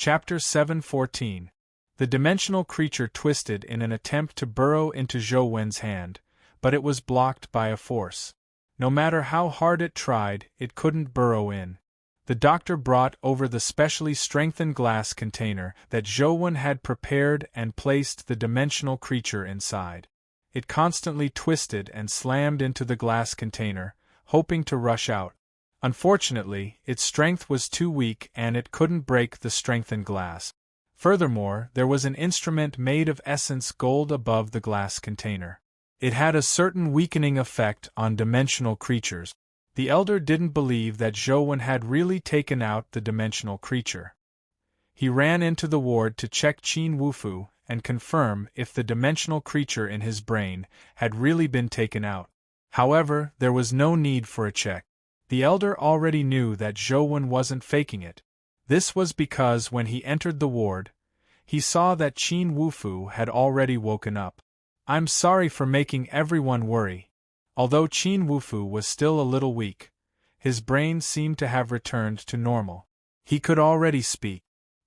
Chapter 7:14. The dimensional creature twisted in an attempt to burrow into Zhou Wen's hand, but it was blocked by a force. No matter how hard it tried, it couldn't burrow in. The doctor brought over the specially strengthened glass container that Zhou Wen had prepared and placed the dimensional creature inside. It constantly twisted and slammed into the glass container, hoping to rush out. Unfortunately, its strength was too weak and it couldn't break the strengthened glass. Furthermore, there was an instrument made of essence gold above the glass container. It had a certain weakening effect on dimensional creatures. The elder didn't believe that Zhou Wen had really taken out the dimensional creature. He ran into the ward to check Qin Wufu and confirm if the dimensional creature in his brain had really been taken out. However, there was no need for a check. The elder already knew that Zhou Wen wasn't faking it. This was because when he entered the ward, he saw that Qin Wufu had already woken up. "I'm sorry for making everyone worry." Although Qin Wufu was still a little weak, his brain seemed to have returned to normal. He could already speak.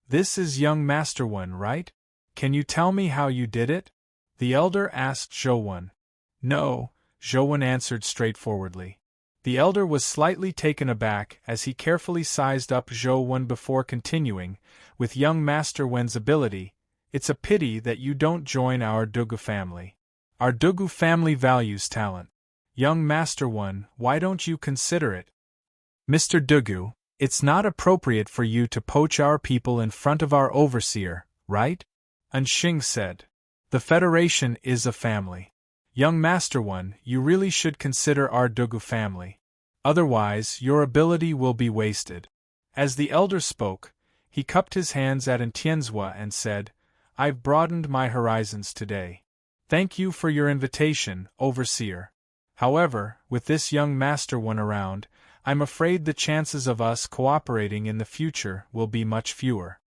"This is young Master Wen, right? Can you tell me how you did it?" the elder asked Zhou Wen. "No," Zhou Wen answered straightforwardly. The elder was slightly taken aback as he carefully sized up Zhou Wen before continuing, "With young Master Wen's ability, it's a pity that you don't join our Dugu family. Our Dugu family values talent. Young Master Wen, why don't you consider it? Mr. Dugu, it's not appropriate for you to poach our people in front of our overseer, right?" Anxing said. "The Federation is a family. Young Master Wen, you really should consider our Dugu family. Otherwise, your ability will be wasted." As the elder spoke, he cupped his hands at Tianzhua and said, "I've broadened my horizons today. Thank you for your invitation, overseer. However, with this young Master Wen around, I'm afraid the chances of us cooperating in the future will be much fewer."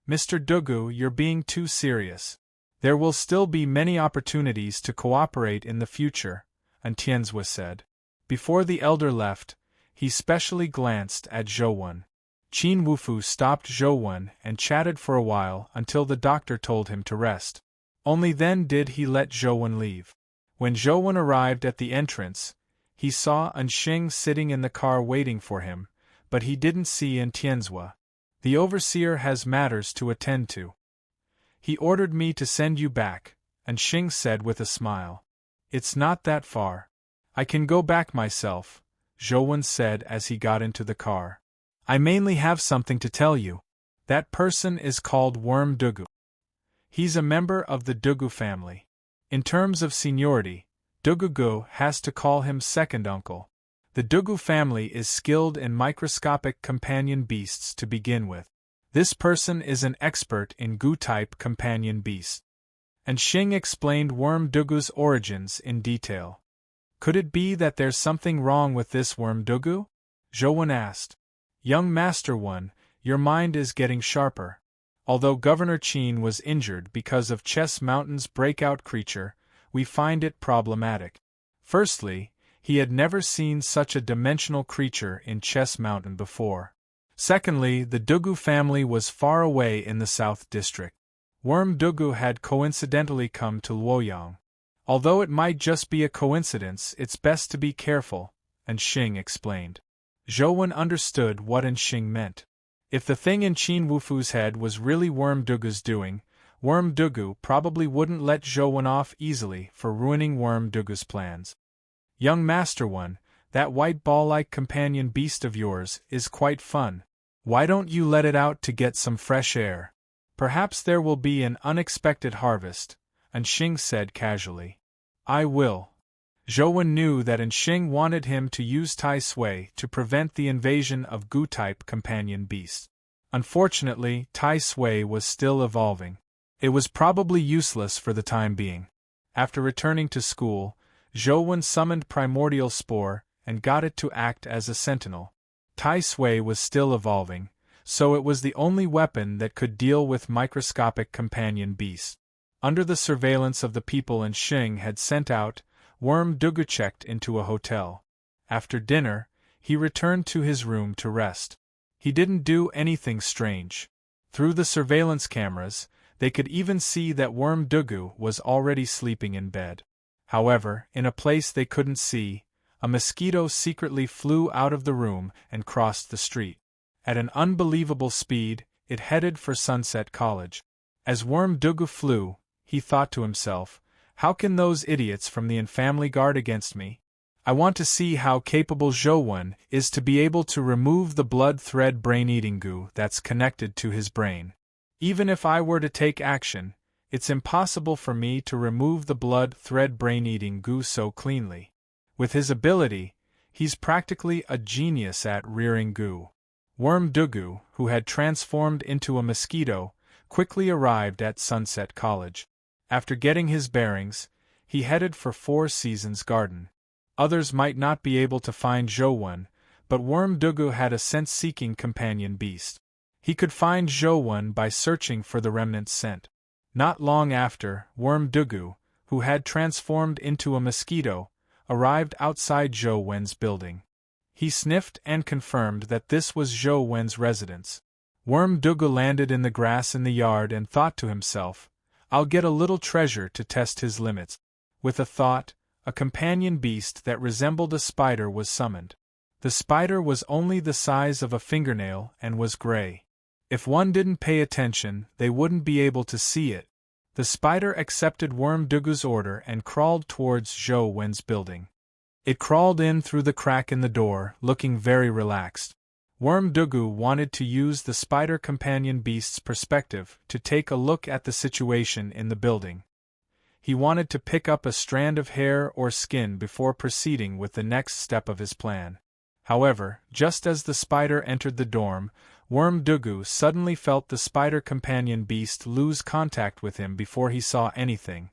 "Mr. Dugu, you're being too serious. There will still be many opportunities to cooperate in the future," Tianzhua said. Before the elder left, he specially glanced at Zhou Wen. Qin Wufu stopped Zhou Wen and chatted for a while until the doctor told him to rest. Only then did he let Zhou Wen leave. When Zhou Wen arrived at the entrance, he saw Anxing sitting in the car waiting for him, but he didn't see Tianzhua. "The overseer has matters to attend to. He ordered me to send you back," Anxing said with a smile. "It's not that far. I can go back myself," Zhou Wen said as he got into the car. "I mainly have something to tell you. That person is called Worm Dugu. He's a member of the Dugu family. In terms of seniority, Dugu has to call him second uncle. The Dugu family is skilled in microscopic companion beasts to begin with. This person is an expert in Gu-type companion beasts." And Xing explained Worm Dugu's origins in detail. "Could it be that there's something wrong with this Worm Dugu?" Zhou Wen asked. "Young Master Wen, your mind is getting sharper. Although Governor Qin was injured because of Chess Mountain's breakout creature, we find it problematic. Firstly, he had never seen such a dimensional creature in Chess Mountain before. Secondly, the Dugu family was far away in the South District. Worm Dugu had coincidentally come to Luoyang. Although it might just be a coincidence, it's best to be careful," Anxing explained. Zhou Wen understood what Anxing meant. If the thing in Qin Wufu's head was really Worm Dugu's doing, Worm Dugu probably wouldn't let Zhou Wen off easily for ruining Worm Dugu's plans. "Young Master Wen, that white ball-like companion beast of yours is quite fun. Why don't you let it out to get some fresh air? Perhaps there will be an unexpected harvest," Anxing said casually. "I will." Zhou Wen knew that Anxing wanted him to use Tai Sui to prevent the invasion of Gu-type companion beasts. Unfortunately, Tai Sui was still evolving. It was probably useless for the time being. After returning to school, Zhou Wen summoned Primordial Spore and got it to act as a sentinel. Tai Sui was still evolving, so it was the only weapon that could deal with microscopic companion beasts. Under the surveillance of the people Anxing had sent out, Worm Dugu checked into a hotel. After dinner, he returned to his room to rest. He didn't do anything strange. Through the surveillance cameras, they could even see that Worm Dugu was already sleeping in bed. However, in a place they couldn't see, a mosquito secretly flew out of the room and crossed the street. At an unbelievable speed, it headed for Sunset College. As Worm Dugu flew, he thought to himself, "How can those idiots from the infamily guard against me? I want to see how capable Zhou is to be able to remove the blood thread brain-eating goo that's connected to his brain. Even if I were to take action, it's impossible for me to remove the blood thread brain-eating goo so cleanly. With his ability, he's practically a genius at rearing goo." Worm Dugu, who had transformed into a mosquito, quickly arrived at Sunset College. After getting his bearings, he headed for Four Seasons Garden. Others might not be able to find Zhou, but Worm Dugu had a scent-seeking companion beast. He could find Zhou by searching for the remnant scent. Not long after, Worm Dugu, who had transformed into a mosquito, arrived outside Zhou building. He sniffed and confirmed that this was Zhou residence. Worm Dugu landed in the grass in the yard and thought to himself, "I'll get a little treasure to test his limits." With a thought, a companion beast that resembled a spider was summoned. The spider was only the size of a fingernail and was gray. If one didn't pay attention, they wouldn't be able to see it. The spider accepted Worm Dugu's order and crawled towards Zhou building. It crawled in through the crack in the door, looking very relaxed. Worm Dugu wanted to use the spider companion beast's perspective to take a look at the situation in the building. He wanted to pick up a strand of hair or skin before proceeding with the next step of his plan. However, just as the spider entered the dorm, Worm Dugu suddenly felt the spider companion beast lose contact with him before he saw anything.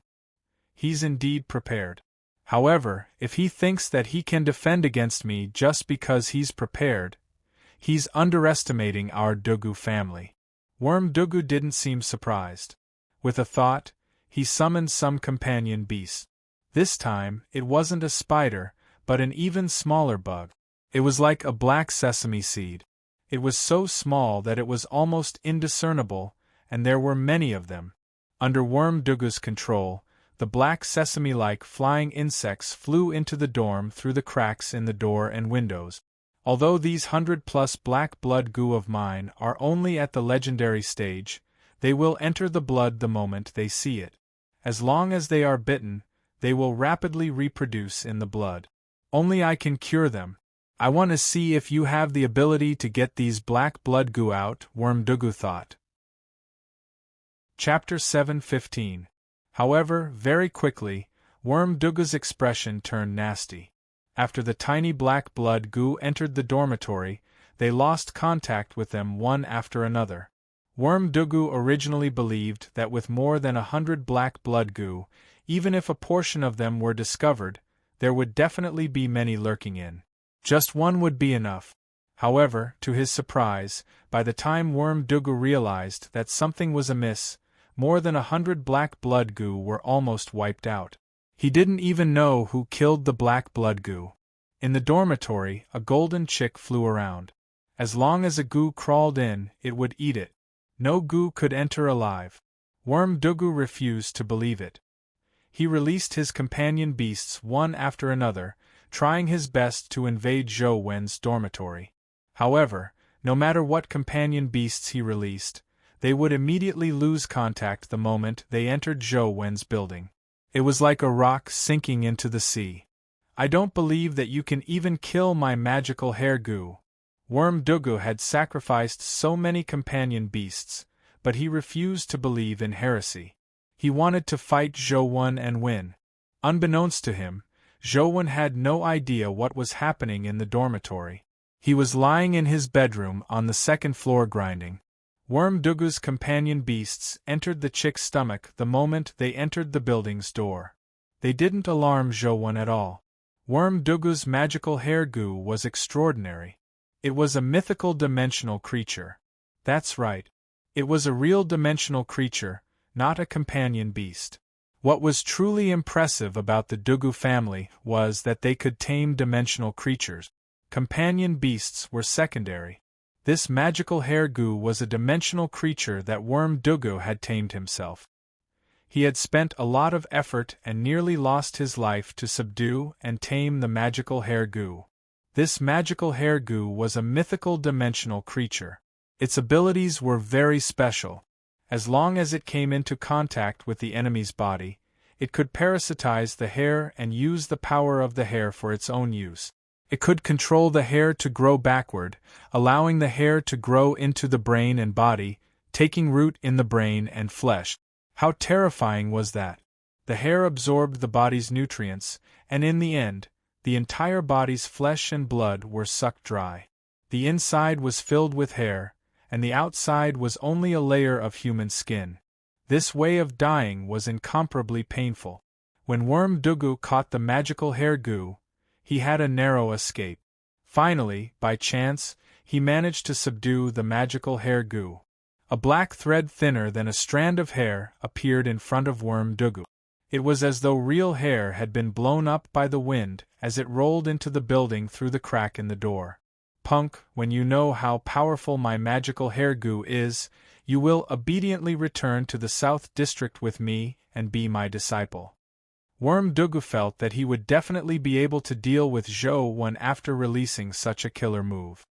He's indeed prepared. However, if he thinks that he can defend against me just because he's prepared, he's underestimating our Dugu family. Worm Dugu didn't seem surprised. With a thought, he summoned some companion beast. This time, it wasn't a spider, but an even smaller bug. It was like a black sesame seed. It was so small that it was almost indiscernible, and there were many of them. Under Worm Dugu's control, the black sesame-like flying insects flew into the dorm through the cracks in the door and windows. Although these 100+ black blood goo of mine are only at the legendary stage, they will enter the blood the moment they see it. As long as they are bitten, they will rapidly reproduce in the blood. Only I can cure them. I want to see if you have the ability to get these black blood goo out, Worm Dugu thought. Chapter 7:15. However, very quickly, Worm Dugu's expression turned nasty. After the tiny black blood goo entered the dormitory, they lost contact with them one after another. Worm Dugu originally believed that with more than 100 black blood goo, even if a portion of them were discovered, there would definitely be many lurking in. Just one would be enough. However, to his surprise, by the time Worm Dugu realized that something was amiss, more than 100 black blood goo were almost wiped out. He didn't even know who killed the black blood goo. In the dormitory, a golden chick flew around. As long as a goo crawled in, it would eat it. No goo could enter alive. Worm Dugu refused to believe it. He released his companion beasts one after another, trying his best to invade Zhou dormitory. However, no matter what companion beasts he released, they would immediately lose contact the moment they entered Zhou building. It was like a rock sinking into the sea. "I don't believe that you can even kill my magical hair goo." Worm Dugu had sacrificed so many companion beasts, but he refused to believe in heresy. He wanted to fight Zhou and win. Unbeknownst to him, Zhou had no idea what was happening in the dormitory. He was lying in his bedroom on the second floor grinding. Worm Dugu's companion beasts entered the chick's stomach the moment they entered the building's door. They didn't alarm Zhou at all. Worm Dugu's magical hair goo was extraordinary. It was a mythical dimensional creature. That's right. It was a real dimensional creature, not a companion beast. What was truly impressive about the Dugu family was that they could tame dimensional creatures. Companion beasts were secondary. This magical hair goo was a dimensional creature that Worm Dugu had tamed himself. He had spent a lot of effort and nearly lost his life to subdue and tame the magical hair goo. This magical hair goo was a mythical dimensional creature. Its abilities were very special. As long as it came into contact with the enemy's body, it could parasitize the hair and use the power of the hair for its own use. It could control the hair to grow backward, allowing the hair to grow into the brain and body, taking root in the brain and flesh. How terrifying was that? The hair absorbed the body's nutrients, and in the end, the entire body's flesh and blood were sucked dry. The inside was filled with hair, and the outside was only a layer of human skin. This way of dying was incomparably painful. When Worm Dugu caught the magical hair goo, he had a narrow escape. Finally, by chance, he managed to subdue the magical hair goo. A black thread thinner than a strand of hair appeared in front of Worm Dugu. It was as though real hair had been blown up by the wind as it rolled into the building through the crack in the door. Punk, when you know how powerful my magical hair goo is, you will obediently return to the South District with me and be my disciple. Worm Dugu felt that he would definitely be able to deal with Zhou Wen after releasing such a killer move.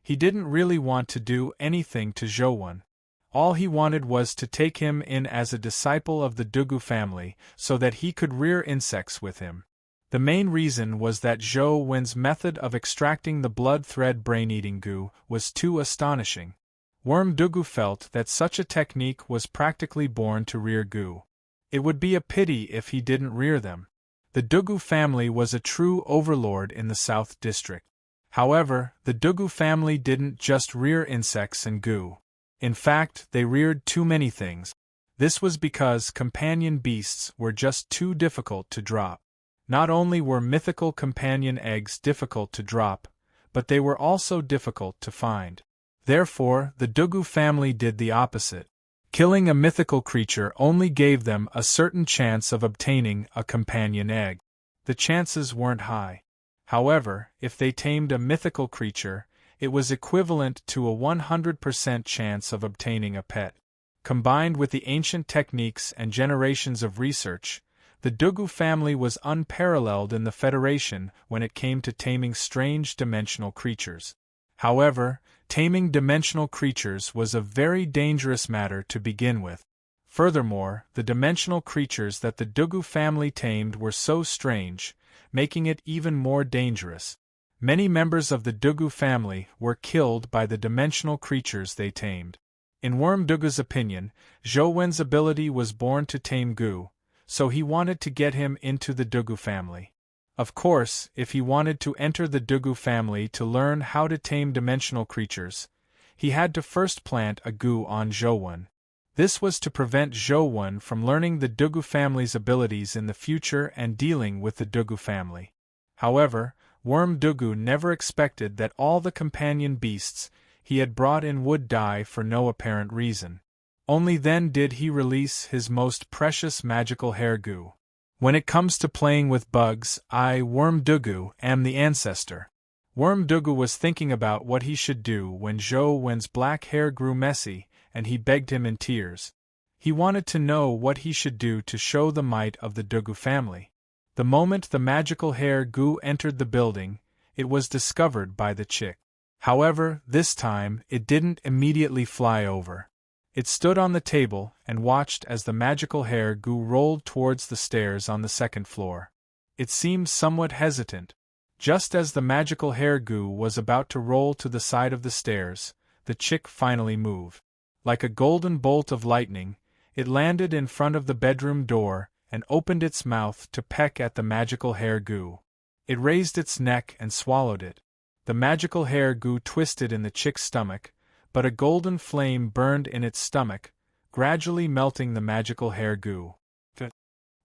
He didn't really want to do anything to Zhou Wen. All he wanted was to take him in as a disciple of the Dugu family so that he could rear insects with him. The main reason was that Zhou Wen's method of extracting the blood thread brain-eating goo was too astonishing. Worm Dugu felt that such a technique was practically born to rear goo. It would be a pity if he didn't rear them. The Dugu family was a true overlord in the South District. However, the Dugu family didn't just rear insects and goo. In fact, they reared too many things. This was because companion beasts were just too difficult to drop. Not only were mythical companion eggs difficult to drop, but they were also difficult to find. Therefore, the Dugu family did the opposite. Killing a mythical creature only gave them a certain chance of obtaining a companion egg. The chances weren't high. However, if they tamed a mythical creature, it was equivalent to a 100% chance of obtaining a pet. Combined with the ancient techniques and generations of research, the Dugu family was unparalleled in the Federation when it came to taming strange dimensional creatures. However, taming dimensional creatures was a very dangerous matter to begin with. Furthermore, the dimensional creatures that the Dugu family tamed were so strange, making it even more dangerous. Many members of the Dugu family were killed by the dimensional creatures they tamed. In Worm Dugu's opinion, Zhou Wen's ability was born to tame goo, so he wanted to get him into the Dugu family. Of course, if he wanted to enter the Dugu family to learn how to tame dimensional creatures, he had to first plant a goo on Zhou Wen. This was to prevent Zhou Wen from learning the Dugu family's abilities in the future and dealing with the Dugu family. However, Worm Dugu never expected that all the companion beasts he had brought in would die for no apparent reason. Only then did he release his most precious magical hair goo. When it comes to playing with bugs, I, Worm Dugu, am the ancestor. Worm Dugu was thinking about what he should do when Zhou Wen's black hair grew messy, and he begged him in tears. He wanted to know what he should do to show the might of the Dugu family. The moment the magical hair goo entered the building, it was discovered by the chick. However, this time, it didn't immediately fly over. It stood on the table and watched as the magical hair goo rolled towards the stairs on the second floor. It seemed somewhat hesitant. Just as the magical hair goo was about to roll to the side of the stairs, the chick finally moved. Like a golden bolt of lightning, it landed in front of the bedroom door and opened its mouth to peck at the magical hair goo. It raised its neck and swallowed it. The magical hair goo twisted in the chick's stomach, but a golden flame burned in its stomach, gradually melting the magical hair goo.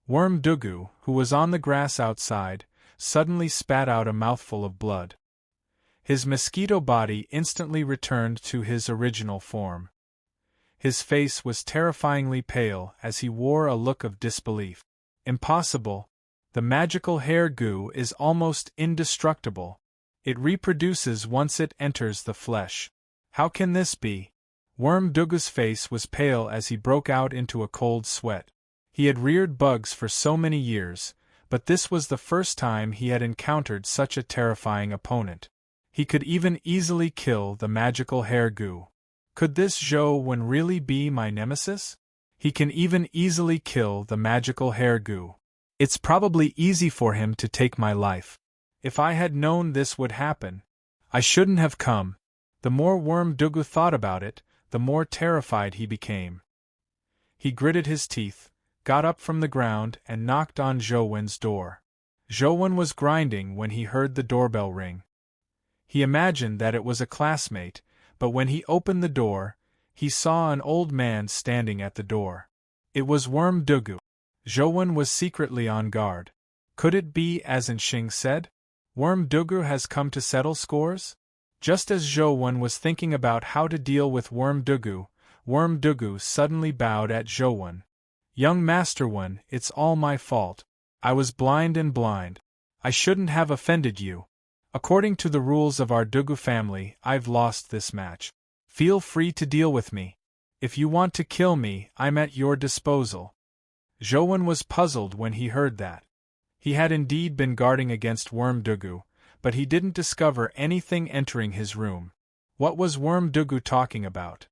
Worm Dugu, who was on the grass outside, suddenly spat out a mouthful of blood. His mosquito body instantly returned to his original form. His face was terrifyingly pale as he wore a look of disbelief. Impossible! The magical hair goo is almost indestructible. It reproduces once it enters the flesh. How can this be? Worm Dugu's face was pale as he broke out into a cold sweat. He had reared bugs for so many years, but this was the first time he had encountered such a terrifying opponent. He could even easily kill the magical hair goo. Could this Zhou Wen really be my nemesis? He can even easily kill the magical hair goo. It's probably easy for him to take my life. If I had known this would happen, I shouldn't have come. The more Worm Dugu thought about it, the more terrified he became. He gritted his teeth, got up from the ground and knocked on Zhou Wen's door. Zhou Wen was grinding when he heard the doorbell ring. He imagined that it was a classmate, but when he opened the door, he saw an old man standing at the door. It was Worm Dugu. Zhou Wen was secretly on guard. Could it be as Xing said? Worm Dugu has come to settle scores? Just as Zhou Wen was thinking about how to deal with Worm Dugu suddenly bowed at Zhou Wen. Young Master Wen, it's all my fault. I was blind. I shouldn't have offended you. According to the rules of our Dugu family, I've lost this match. Feel free to deal with me. If you want to kill me, I'm at your disposal. Zhou Wen was puzzled when he heard that. He had indeed been guarding against Worm Dugu, but he didn't discover anything entering his room. What was Worm Dugu talking about?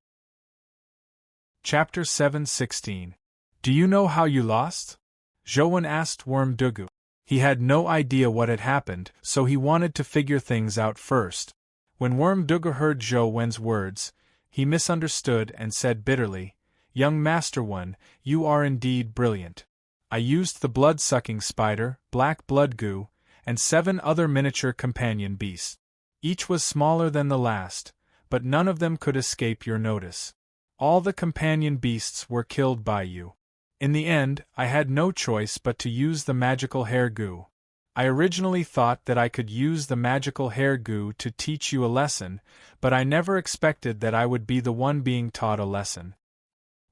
Chapter 7:16. Do you know how you lost? Zhou Wen asked Worm Dugu. He had no idea what had happened, so he wanted to figure things out first. When Worm Dugu heard Zhou Wen's words, he misunderstood and said bitterly, Young Master Wen, you are indeed brilliant. I used the blood-sucking spider, black blood goo, and 7 other miniature companion beasts. Each was smaller than the last, but none of them could escape your notice. All the companion beasts were killed by you. In the end, I had no choice but to use the magical hair goo. I originally thought that I could use the magical hair goo to teach you a lesson, but I never expected that I would be the one being taught a lesson.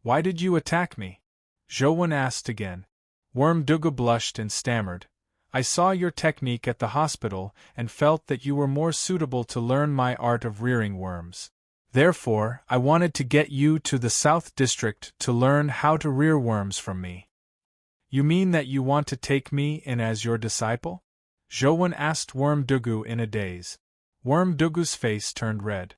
Why did you attack me? Zhou Wen asked again. Worm Dugu blushed and stammered. I saw your technique at the hospital and felt that you were more suitable to learn my art of rearing worms. Therefore, I wanted to get you to the South District to learn how to rear worms from me. You mean that you want to take me in as your disciple? Zhou Wen asked Worm Dugu in a daze. Worm Dugu's face turned red.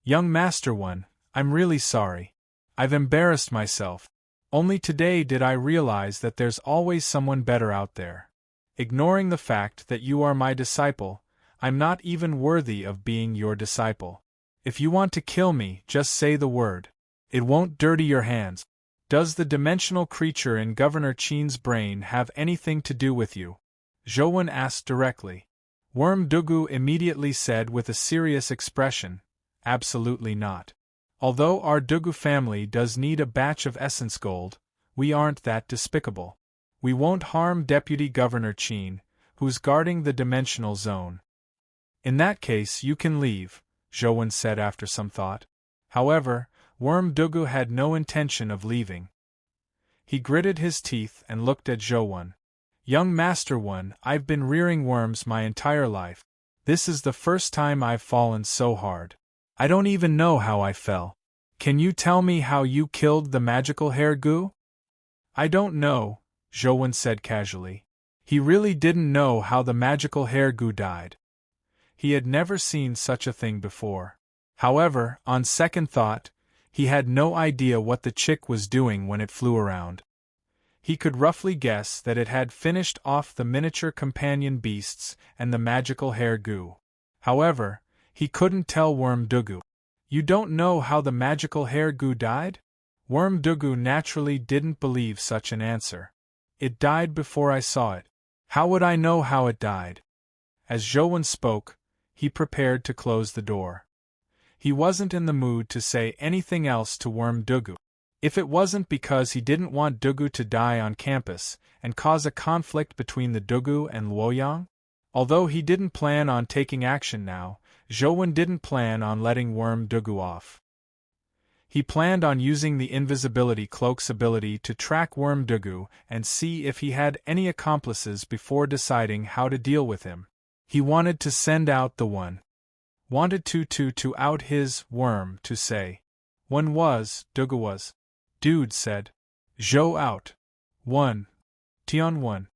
Young Master Wen, I'm really sorry. I've embarrassed myself. Only today did I realize that there's always someone better out there. Ignoring the fact that you are my disciple, I'm not even worthy of being your disciple. If you want to kill me, just say the word. It won't dirty your hands. Does the dimensional creature in Governor Qin's brain have anything to do with you? Zhou Wen asked directly. Worm Dugu immediately said with a serious expression, Absolutely not. Although our Dugu family does need a batch of essence gold, we aren't that despicable. We won't harm Deputy Governor Qin, who's guarding the dimensional zone. In that case you can leave, Zhou Wen said after some thought. However, Worm Dugu had no intention of leaving. He gritted his teeth and looked at Zhou Wen. Young Master Wen, I've been rearing worms my entire life. This is the first time I've fallen so hard. I don't even know how I fell. Can you tell me how you killed the magical hair goo? I don't know, Zhou Wen said casually. He really didn't know how the magical hair goo died. He had never seen such a thing before. However, on second thought, he had no idea what the chick was doing when it flew around. He could roughly guess that it had finished off the miniature companion beasts and the magical hair goo. However, he couldn't tell Worm Dugu. You don't know how the magical hair goo died? Worm Dugu naturally didn't believe such an answer. It died before I saw it. How would I know how it died? As Zhou Wen spoke, he prepared to close the door. He wasn't in the mood to say anything else to Worm Dugu. If it wasn't because he didn't want Dugu to die on campus and cause a conflict between the Dugu and Luoyang? Although he didn't plan on taking action now, Zhou Wen didn't plan on letting Worm Dugu off. He planned on using the invisibility cloak's ability to track Worm Dugu and see if he had any accomplices before deciding how to deal with him. He wanted to send out the one. wanted to out his worm to say. One was, Dugu was. Dude said. Zhou out. One. Tion one.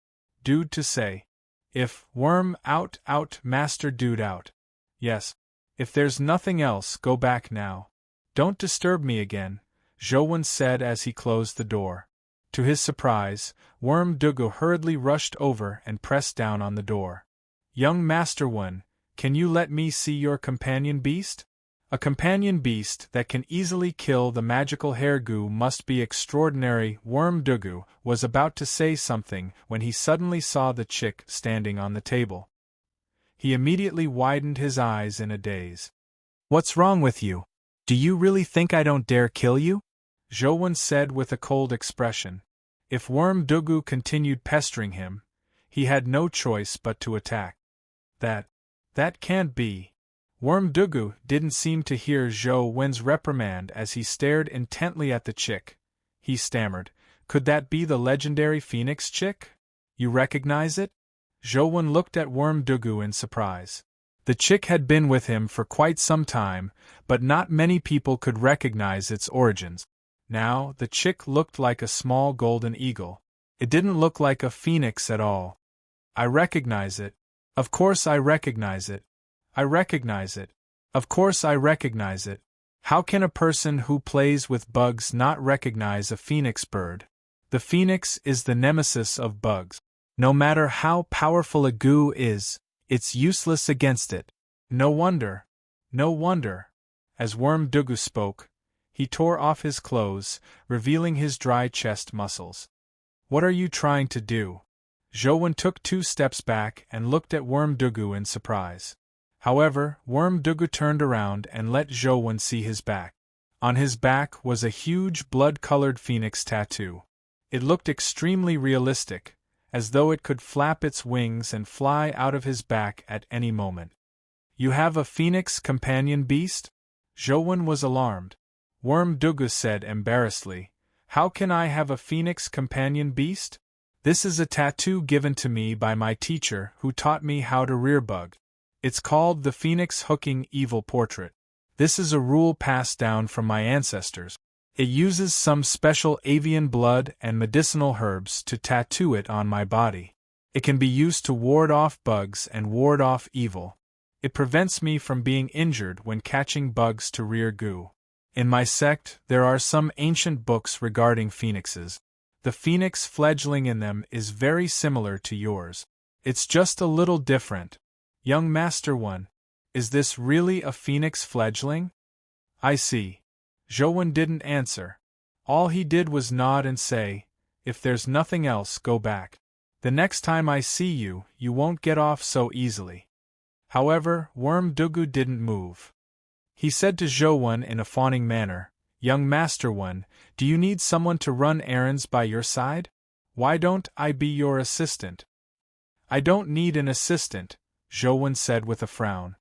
Dude to say. If worm out master dude out. Yes. If there's nothing else, go back now. Don't disturb me again, Zhouwen said as he closed the door. To his surprise, Worm Dugu hurriedly rushed over and pressed down on the door. Young Master Wen, can you let me see your companion beast? A companion beast that can easily kill the magical hairgoo must be extraordinary. Worm Dugu was about to say something when he suddenly saw the chick standing on the table. He immediately widened his eyes in a daze. What's wrong with you? Do you really think I don't dare kill you? Zhouwen said with a cold expression. If Worm Dugu continued pestering him, he had no choice but to attack. That can't be. Worm Dugu didn't seem to hear Zhou Wen's reprimand as he stared intently at the chick. He stammered, Could that be the legendary phoenix chick? You recognize it? Zhou Wen looked at Worm Dugu in surprise. The chick had been with him for quite some time, but not many people could recognize its origins. Now, the chick looked like a small golden eagle. It didn't look like a phoenix at all. I recognize it. Of course I recognize it. I recognize it. Of course I recognize it. How can a person who plays with bugs not recognize a phoenix bird? The phoenix is the nemesis of bugs. No matter how powerful a goo is, it's useless against it. No wonder. No wonder. As Worm Dugu spoke, he tore off his clothes, revealing his dry chest muscles. What are you trying to do? Zhouwen took 2 steps back and looked at Worm Dugu in surprise. However, Worm Dugu turned around and let Zhouwen see his back. On his back was a huge blood-colored phoenix tattoo. It looked extremely realistic, as though it could flap its wings and fly out of his back at any moment. You have a phoenix companion beast? Zhouwen was alarmed. Worm Dugu said embarrassedly, How can I have a phoenix companion beast? This is a tattoo given to me by my teacher who taught me how to rear bug. It's called the Phoenix Hooking Evil Portrait. This is a rule passed down from my ancestors. It uses some special avian blood and medicinal herbs to tattoo it on my body. It can be used to ward off bugs and ward off evil. It prevents me from being injured when catching bugs to rear goo. In my sect, there are some ancient books regarding phoenixes. The phoenix fledgling in them is very similar to yours. It's just a little different. Young Master One, is this really a phoenix fledgling? I see. Zhouwen didn't answer. All he did was nod and say, If there's nothing else, go back. The next time I see you, you won't get off so easily. However, Worm Dugu didn't move. He said to Zhouwen in a fawning manner, Young Master One, do you need someone to run errands by your side? Why don't I be your assistant? I don't need an assistant, Zhouwen said with a frown.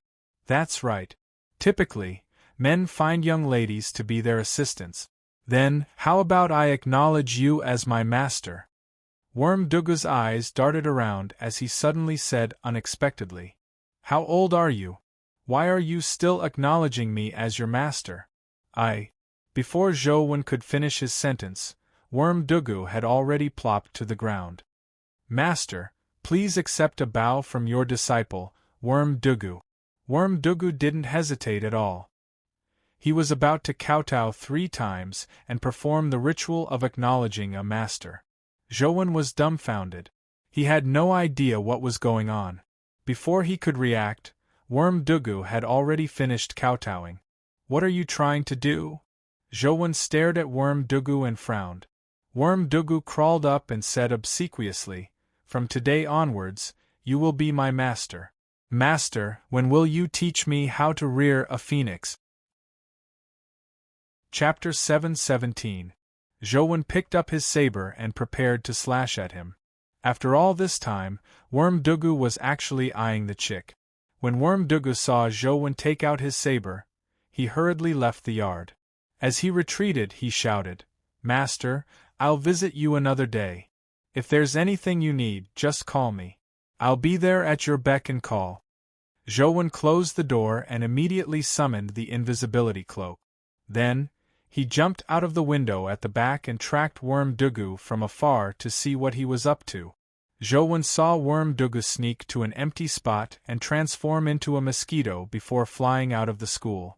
That's right. Typically, men find young ladies to be their assistants. Then, how about I acknowledge you as my master? Worm Dugu's eyes darted around as he suddenly said unexpectedly, How old are you? Why are you still acknowledging me as your master? Before Zhouwen could finish his sentence, Worm Dugu had already plopped to the ground. Master, please accept a bow from your disciple, Worm Dugu. Worm Dugu didn't hesitate at all. He was about to kowtow 3 times and perform the ritual of acknowledging a master. Zhouwen was dumbfounded. He had no idea what was going on. Before he could react, Worm Dugu had already finished kowtowing. What are you trying to do? Zhouwen stared at Worm Dugu and frowned. Worm Dugu crawled up and said obsequiously, From today onwards, you will be my master. Master, when will you teach me how to rear a phoenix? Chapter 717. Zhouwen picked up his saber and prepared to slash at him. After all this time, Worm Dugu was actually eyeing the chick. When Worm Dugu saw Zhouwen take out his saber, he hurriedly left the yard. As he retreated, he shouted, Master, I'll visit you another day. If there's anything you need, just call me. I'll be there at your beck and call. Zhou closed the door and immediately summoned the invisibility cloak. Then, he jumped out of the window at the back and tracked Worm Dugu from afar to see what he was up to. Zhou saw Worm Dugu sneak to an empty spot and transform into a mosquito before flying out of the school.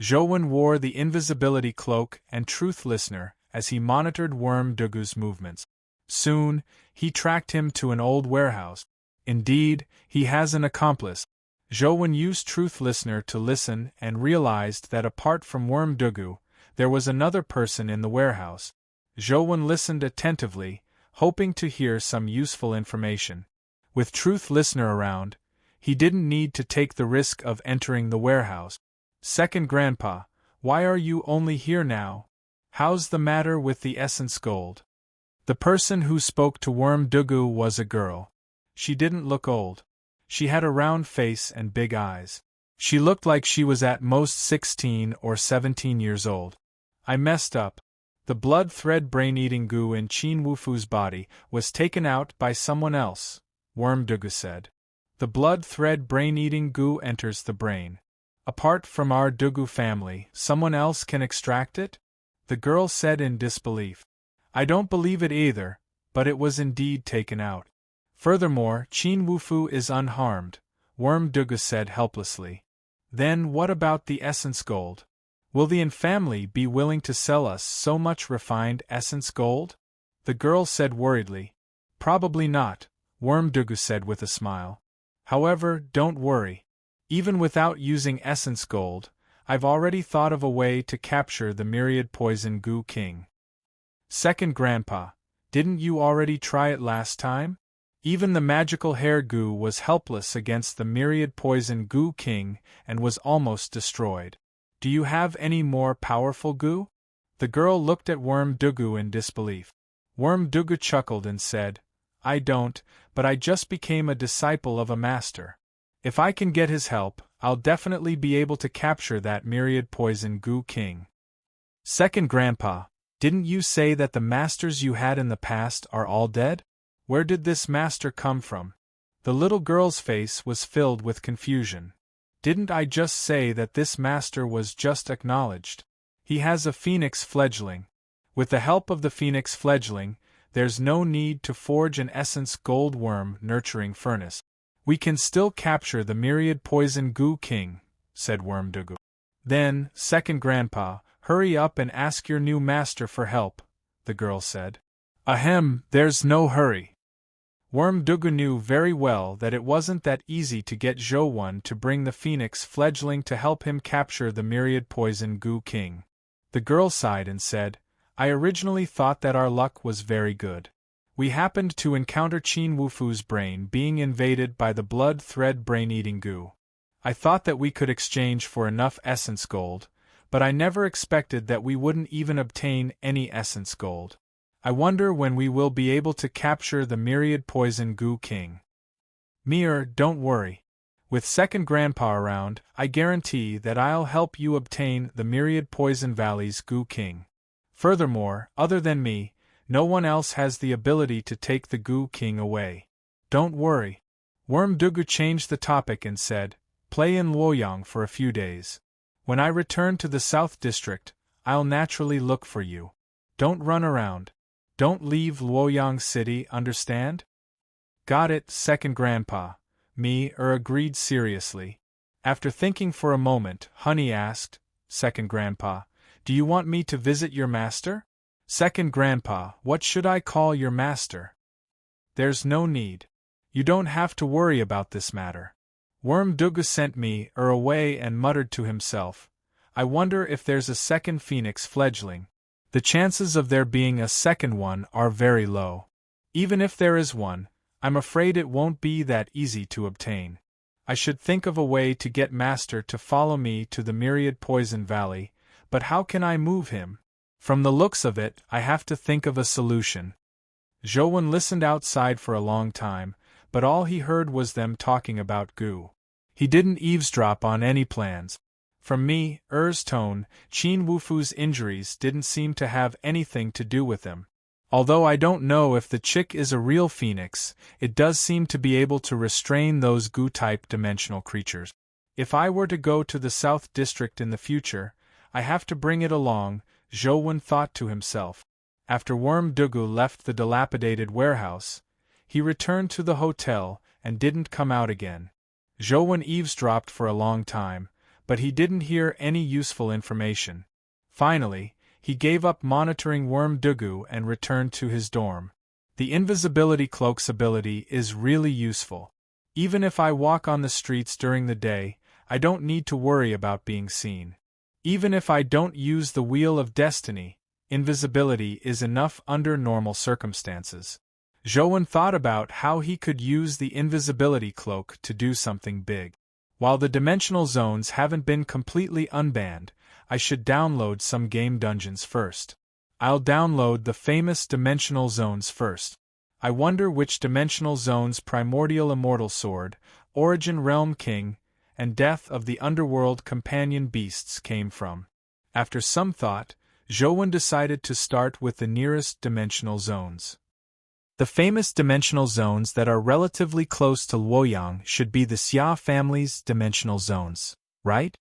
Zhou wore the invisibility cloak and truth listener as he monitored Worm Dugu's movements. Soon, he tracked him to an old warehouse. Indeed, he has an accomplice. Zhou used truth listener to listen and realized that apart from Worm Dugu, there was another person in the warehouse. Zhou listened attentively, hoping to hear some useful information. With truth listener around, he didn't need to take the risk of entering the warehouse. Second Grandpa, why are you only here now? How's the matter with the essence gold? The person who spoke to Worm Dugu was a girl. She didn't look old. She had a round face and big eyes. She looked like she was at most 16 or 17 years old. I messed up. The blood thread brain-eating goo in Qin Wufu's body was taken out by someone else, Worm Dugu said. The blood thread brain-eating goo enters the brain. Apart from our Dugu family, someone else can extract it? The girl said in disbelief. I don't believe it either, but it was indeed taken out. Furthermore, Qin Wufu is unharmed, Worm Dugu said helplessly. Then what about the essence gold? Will the family be willing to sell us so much refined essence gold? The girl said worriedly. Probably not, Worm Dugu said with a smile. However, don't worry. Even without using essence gold, I've already thought of a way to capture the myriad poison goo king. Second Grandpa, didn't you already try it last time? Even the magical hair goo was helpless against the myriad poison goo king and was almost destroyed. Do you have any more powerful goo? The girl looked at Worm Dugu in disbelief. Worm Dugu chuckled and said, I don't, but I just became a disciple of a master. If I can get his help, I'll definitely be able to capture that myriad poison goo king. Second Grandpa, didn't you say that the masters you had in the past are all dead? Where did this master come from? The little girl's face was filled with confusion. Didn't I just say that this master was just acknowledged? He has a phoenix fledgling. With the help of the phoenix fledgling, there's no need to forge an essence gold worm nurturing furnace. We can still capture the myriad poison goo king, said Worm Dugu. Then, Second Grandpa, hurry up and ask your new master for help, the girl said. Ahem, there's no hurry. Worm Dugu knew very well that it wasn't that easy to get Zhou to bring the phoenix fledgling to help him capture the myriad poison goo king. The girl sighed and said, I originally thought that our luck was very good. We happened to encounter Qin Wufu's brain being invaded by the blood thread brain-eating goo. I thought that we could exchange for enough essence gold, but I never expected that we wouldn't even obtain any essence gold. I wonder when we will be able to capture the myriad poison goo king. Mir, don't worry. With Second Grandpa around, I guarantee that I'll help you obtain the myriad poison valley's goo king. Furthermore, other than me, no one else has the ability to take the goo king away. Don't worry. Worm Dugu changed the topic and said, play in Luoyang for a few days. When I return to the South District, I'll naturally look for you. Don't run around. Don't leave Luoyang City, understand? Got it, Second Grandpa. Mir agreed seriously. After thinking for a moment, Honey asked, Second Grandpa, do you want me to visit your master? Second Grandpa, what should I call your master? There's no need. You don't have to worry about this matter. Worm Dugu sent me away and muttered to himself, I wonder if there's a second phoenix fledgling. The chances of there being a second one are very low. Even if there is one, I'm afraid it won't be that easy to obtain. I should think of a way to get Master to follow me to the Myriad Poison Valley, but how can I move him? From the looks of it, I have to think of a solution. Zhou listened outside for a long time, but all he heard was them talking about goo. He didn't eavesdrop on any plans. From Mi's tone, Qin Wufu's injuries didn't seem to have anything to do with him. Although I don't know if the chick is a real phoenix, it does seem to be able to restrain those goo-type dimensional creatures. If I were to go to the South District in the future, I have to bring it along, Zhou thought to himself. After Worm Dugu left the dilapidated warehouse, he returned to the hotel and didn't come out again. Zhou eavesdropped for a long time, but he didn't hear any useful information. Finally, he gave up monitoring Worm Dugu and returned to his dorm. The invisibility cloak's ability is really useful. Even if I walk on the streets during the day, I don't need to worry about being seen. Even if I don't use the Wheel of Destiny, invisibility is enough under normal circumstances. Zhou thought about how he could use the invisibility cloak to do something big. While the dimensional zones haven't been completely unbanned, I should download some game dungeons first. I'll download the famous dimensional zones first. I wonder which dimensional zones Primordial Immortal Sword, Origin Realm King, and Death of the Underworld Companion Beasts came from. After some thought, Zhou decided to start with the nearest dimensional zones. The famous dimensional zones that are relatively close to Luoyang should be the Xia family's dimensional zones, right?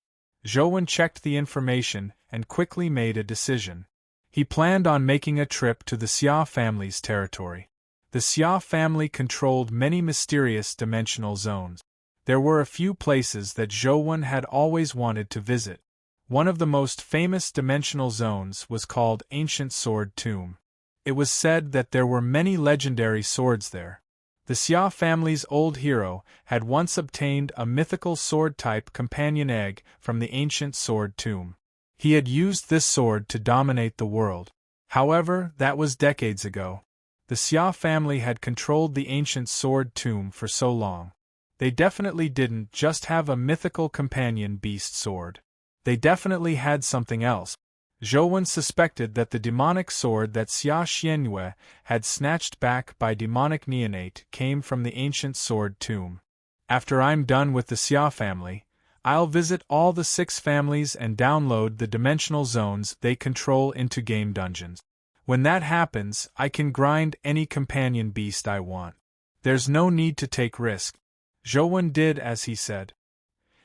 Zhou checked the information and quickly made a decision. He planned on making a trip to the Xia family's territory. The Xia family controlled many mysterious dimensional zones. There were a few places that Zhou had always wanted to visit. One of the most famous dimensional zones was called Ancient Sword Tomb. It was said that there were many legendary swords there. The Xia family's old hero had once obtained a mythical sword-type companion egg from the Ancient Sword Tomb. He had used this sword to dominate the world. However, that was decades ago. The Xia family had controlled the Ancient Sword Tomb for so long. They definitely didn't just have a mythical companion beast sword. They definitely had something else. Zhou suspected that the demonic sword that Xia Xianyue had snatched back by demonic neonate came from the Ancient Sword Tomb. After I'm done with the Xia family, I'll visit all the 6 families and download the dimensional zones they control into game dungeons. When that happens, I can grind any companion beast I want. There's no need to take risk. Zhou did as he said.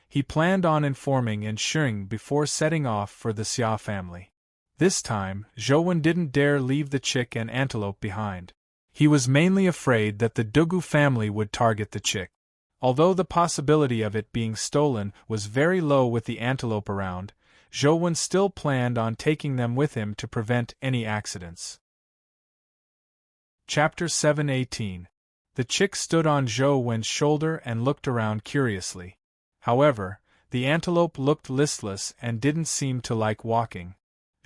He planned on informing and Sheng before setting off for the Xia family. This time, Zhou didn't dare leave the chick and antelope behind. He was mainly afraid that the Dugu family would target the chick. Although the possibility of it being stolen was very low with the antelope around, Zhou still planned on taking them with him to prevent any accidents. Chapter 7:18. The chick stood on Zhou's shoulder and looked around curiously. However, the antelope looked listless and didn't seem to like walking.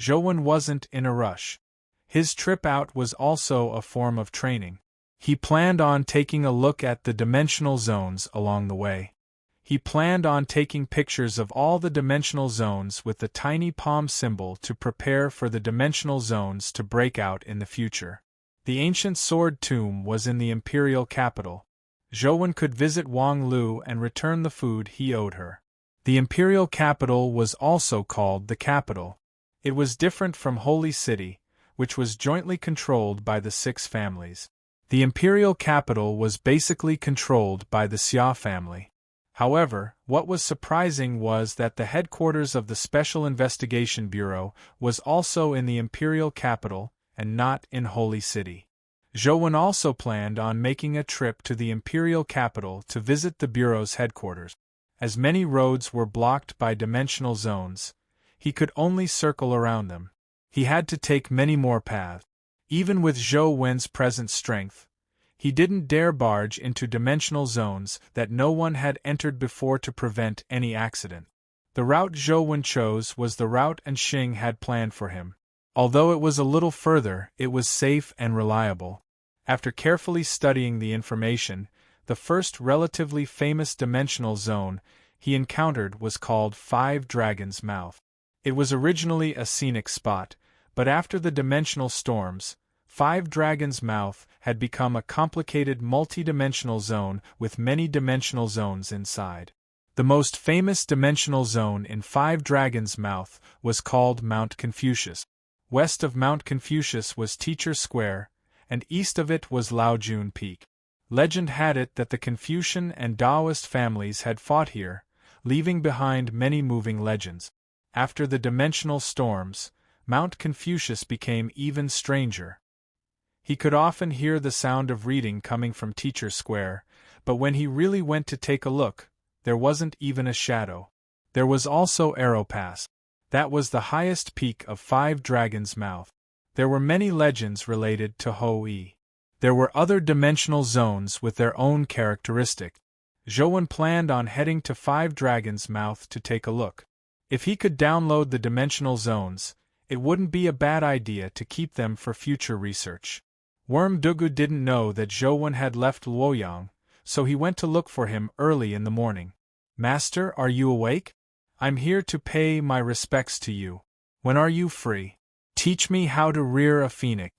Zhou wasn't in a rush. His trip out was also a form of training. He planned on taking a look at the dimensional zones along the way. He planned on taking pictures of all the dimensional zones with the tiny palm symbol to prepare for the dimensional zones to break out in the future. The Ancient Sword Tomb was in the imperial capital. Zhou could visit Wang Lu and return the food he owed her. The imperial capital was also called the capital. It was different from Holy City, which was jointly controlled by the 6 families. The imperial capital was basically controlled by the Xia family. However, what was surprising was that the headquarters of the Special Investigation Bureau was also in the imperial capital and not in Holy City. Zhou also planned on making a trip to the imperial capital to visit the bureau's headquarters. As many roads were blocked by dimensional zones, he could only circle around them. He had to take many more paths. Even with Zhou's present strength, he didn't dare barge into dimensional zones that no one had entered before to prevent any accident. The route Zhou chose was the route Sheng had planned for him. Although it was a little further, it was safe and reliable. After carefully studying the information, the first relatively famous dimensional zone he encountered was called 5 Dragons' Mouth. It was originally a scenic spot, but after the dimensional storms, 5 Dragons' Mouth had become a complicated multi-dimensional zone with many dimensional zones inside. The most famous dimensional zone in 5 Dragons' Mouth was called Mount Confucius. West of Mount Confucius was Teacher Square, and east of it was Laojun Peak. Legend had it that the Confucian and Taoist families had fought here, leaving behind many moving legends. After the dimensional storms, Mount Confucius became even stranger. He could often hear the sound of reading coming from Teacher Square, but when he really went to take a look, there wasn't even a shadow. There was also Arrow Pass. That was the highest peak of Five Dragons' Mouth. There were many legends related to Hou-yi. There were other dimensional zones with their own characteristics. Zhou planned on heading to Five Dragons' Mouth to take a look. If he could download the dimensional zones, it wouldn't be a bad idea to keep them for future research. Worm Dugu didn't know that Zhou had left Luoyang, so he went to look for him early in the morning. "Master, are you awake? I'm here to pay my respects to you. When are you free? Teach me how to rear a phoenix."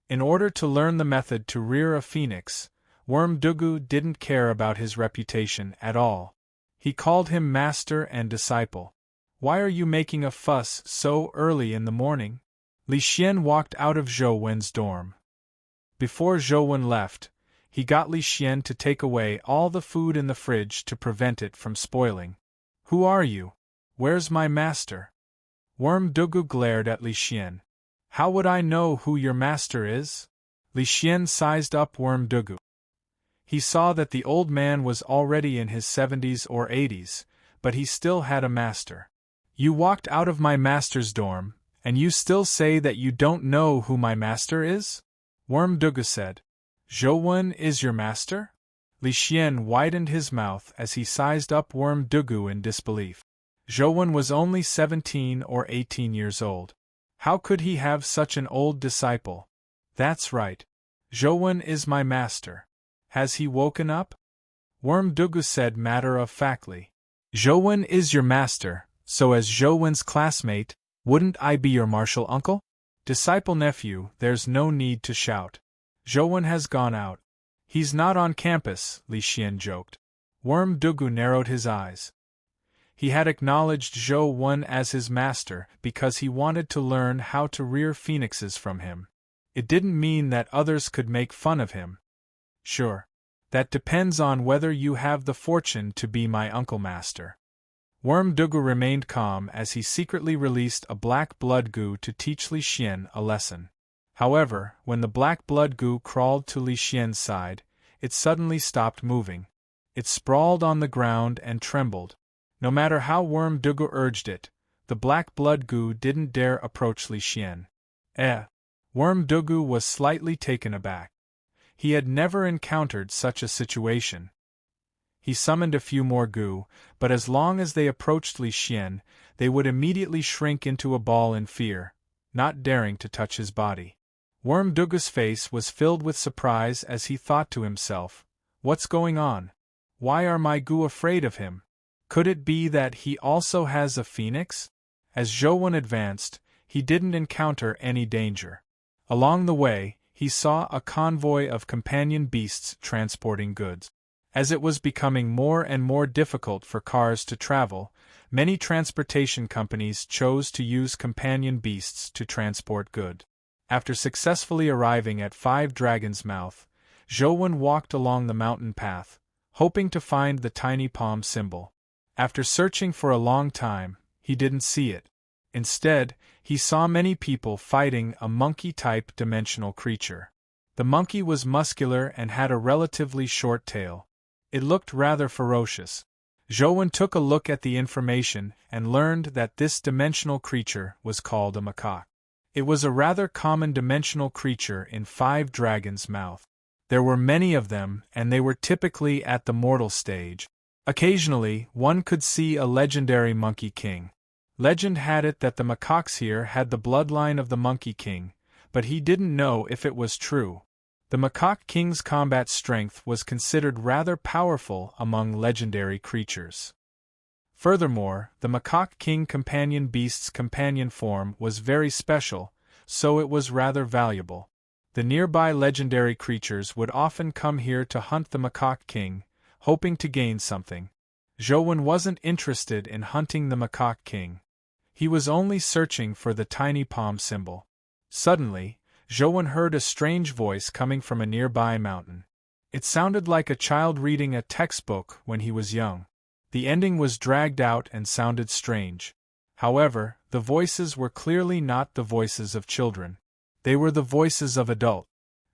In order to learn the method to rear a phoenix, Worm Dugu didn't care about his reputation at all. He called him master and disciple. "Why are you making a fuss so early in the morning?" Li Xian walked out of Zhou Wen's dorm. Before Zhou Wen left, he got Li Xian to take away all the food in the fridge to prevent it from spoiling. "Who are you? Where's my master?" Worm Dugu glared at Li Xian. "How would I know who your master is?" Li Xian sized up Worm Dugu. He saw that the old man was already in his 70s or 80s, but he still had a master. "You walked out of my master's dorm, and you still say that you don't know who my master is?" Worm Dugu said. "Zhou Wen is your master?" Li Xian widened his mouth as he sized up Worm Dugu in disbelief. Zhou Wen was only 17 or 18 years old. How could he have such an old disciple? "That's right. Zhou Wen is my master. Has he woken up?" Worm Dugu said matter-of-factly. "Zhou Wen is your master, so as Zhou Wen's classmate, wouldn't I be your martial uncle? Disciple-nephew, there's no need to shout. Zhou Wen has gone out. He's not on campus," Li Xian joked. Worm Dugu narrowed his eyes. He had acknowledged Zhou Wen as his master because he wanted to learn how to rear phoenixes from him. It didn't mean that others could make fun of him. "Sure. That depends on whether you have the fortune to be my uncle master." Worm Dugu remained calm as he secretly released a black blood goo to teach Li Xian a lesson. However, when the black blood goo crawled to Li Xian's side, it suddenly stopped moving. It sprawled on the ground and trembled. No matter how Worm Dugu urged it, the black blood goo didn't dare approach Li Xian. Worm Dugu was slightly taken aback. He had never encountered such a situation. He summoned a few more goo, but as long as they approached Li Xian, they would immediately shrink into a ball in fear, not daring to touch his body. Worm Dugu's face was filled with surprise as he thought to himself, "What's going on? Why are my goo afraid of him? Could it be that he also has a phoenix?" As Zhou Wen advanced, he didn't encounter any danger. Along the way, he saw a convoy of companion beasts transporting goods. As it was becoming more and more difficult for cars to travel, many transportation companies chose to use companion beasts to transport goods. After successfully arriving at Five Dragons' Mouth, Zhou Wen walked along the mountain path, hoping to find the tiny palm symbol. After searching for a long time, he didn't see it. Instead, he saw many people fighting a monkey-type dimensional creature. The monkey was muscular and had a relatively short tail. It looked rather ferocious. Zhou Wen took a look at the information and learned that this dimensional creature was called a macaque. It was a rather common dimensional creature in Five Dragons' Mouth. There were many of them, and they were typically at the mortal stage. Occasionally, one could see a legendary Monkey King. Legend had it that the macaques here had the bloodline of the Monkey King, but he didn't know if it was true. The Macaque King's combat strength was considered rather powerful among legendary creatures. Furthermore, the Macaque King companion beast's companion form was very special, so it was rather valuable. The nearby legendary creatures would often come here to hunt the Macaque King, hoping to gain something. Zhou Wen wasn't interested in hunting the Macaque King. He was only searching for the tiny palm symbol. Suddenly, Zhouwen heard a strange voice coming from a nearby mountain. It sounded like a child reading a textbook when he was young. The ending was dragged out and sounded strange. However, the voices were clearly not the voices of children. They were the voices of adults.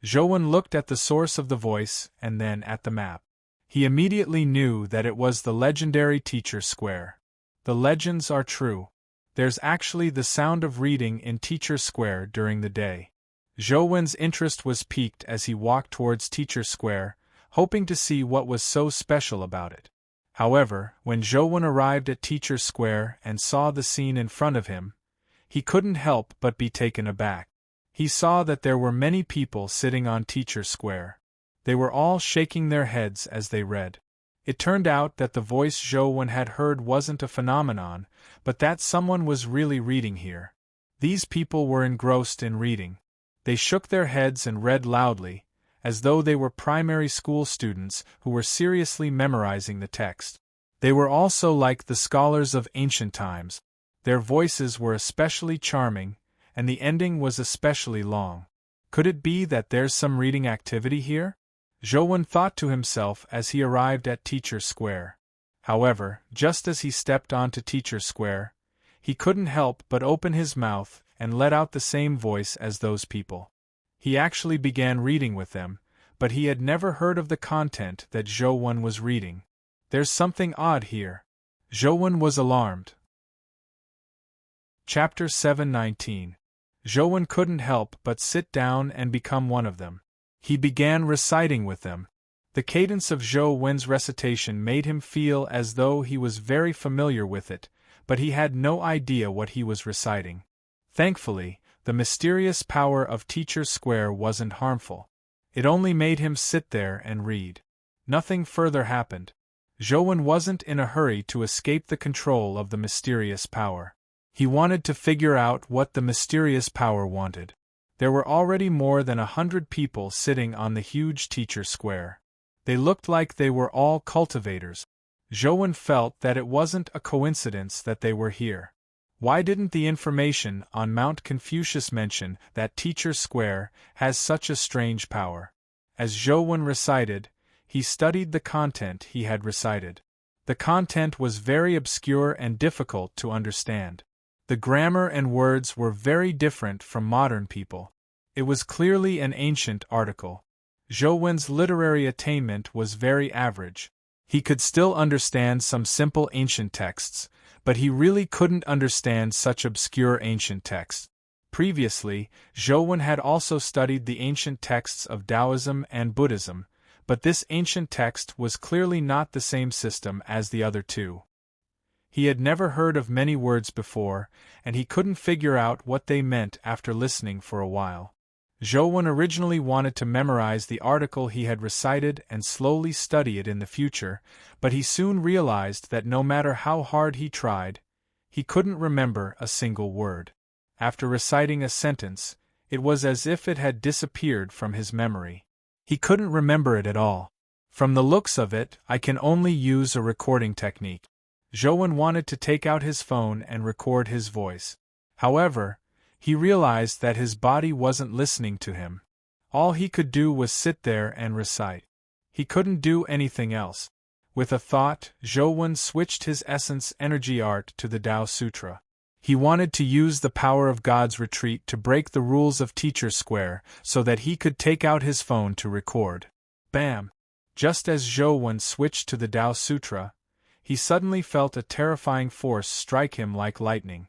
Zhouwen looked at the source of the voice and then at the map. He immediately knew that it was the legendary Teacher Square. The legends are true. There's actually the sound of reading in Teacher Square during the day. Zhouwen's interest was piqued as he walked towards Teacher Square, hoping to see what was so special about it. However, when Zhouwen arrived at Teacher Square and saw the scene in front of him, he couldn't help but be taken aback. He saw that there were many people sitting on Teacher Square. They were all shaking their heads as they read. It turned out that the voice Zhouwen had heard wasn't a phenomenon, but that someone was really reading here. These people were engrossed in reading. They shook their heads and read loudly, as though they were primary school students who were seriously memorizing the text. They were also like the scholars of ancient times. Their voices were especially charming, and the ending was especially long. Could it be that there's some reading activity here? Zhouwen thought to himself as he arrived at Teacher Square. However, just as he stepped onto Teacher Square, he couldn't help but open his mouth and let out the same voice as those people. He actually began reading with them, but he had never heard of the content that Zhouwen was reading. There's something odd here. Zhouwen was alarmed. Chapter 719. Zhouwen couldn't help but sit down and become one of them. He began reciting with them. The cadence of Zhouwen's recitation made him feel as though he was very familiar with it, but he had no idea what he was reciting. Thankfully, the mysterious power of Teacher Square wasn't harmful. It only made him sit there and read. Nothing further happened. Zhouwen wasn't in a hurry to escape the control of the mysterious power. He wanted to figure out what the mysterious power wanted. There were already more than 100 people sitting on the huge Teacher Square. They looked like they were all cultivators. Zhouwen felt that it wasn't a coincidence that they were here. Why didn't the information on Mount Confucius mention that Teacher Square has such a strange power? As Zhouwen recited, he studied the content he had recited. The content was very obscure and difficult to understand. The grammar and words were very different from modern people. It was clearly an ancient article. Zhouwen's literary attainment was very average. He could still understand some simple ancient texts, but he really couldn't understand such obscure ancient texts. Previously, Zhouwen had also studied the ancient texts of Taoism and Buddhism, but this ancient text was clearly not the same system as the other two. He had never heard of many words before, and he couldn't figure out what they meant after listening for a while. Zhouwen originally wanted to memorize the article he had recited and slowly study it in the future, but he soon realized that no matter how hard he tried, he couldn't remember a single word. After reciting a sentence, it was as if it had disappeared from his memory. He couldn't remember it at all. From the looks of it, I can only use a recording technique. Zhouwen wanted to take out his phone and record his voice. However, he realized that his body wasn't listening to him. All he could do was sit there and recite. He couldn't do anything else. With a thought, Zhouwen switched his essence energy art to the Tao Sutra. He wanted to use the power of God's retreat to break the rules of Teacher Square so that he could take out his phone to record. Bam! Just as Zhouwen switched to the Tao Sutra, he suddenly felt a terrifying force strike him like lightning.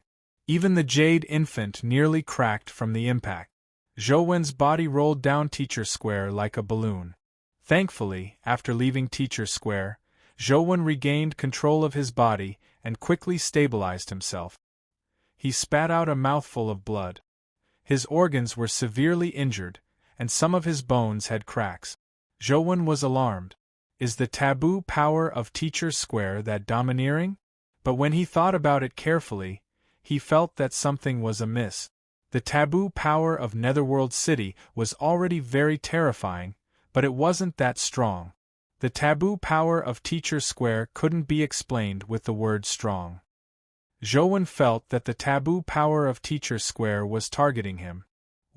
Even the jade infant nearly cracked from the impact. Zhouwen's body rolled down Teacher Square like a balloon. Thankfully, after leaving Teacher Square, Zhouwen regained control of his body and quickly stabilized himself. He spat out a mouthful of blood. His organs were severely injured, and some of his bones had cracks. Zhouwen was alarmed. Is the taboo power of Teacher Square that domineering? But when he thought about it carefully, he felt that something was amiss. The taboo power of Netherworld City was already very terrifying, but it wasn't that strong. The taboo power of Teacher Square couldn't be explained with the word strong. Zhouwen felt that the taboo power of Teacher Square was targeting him.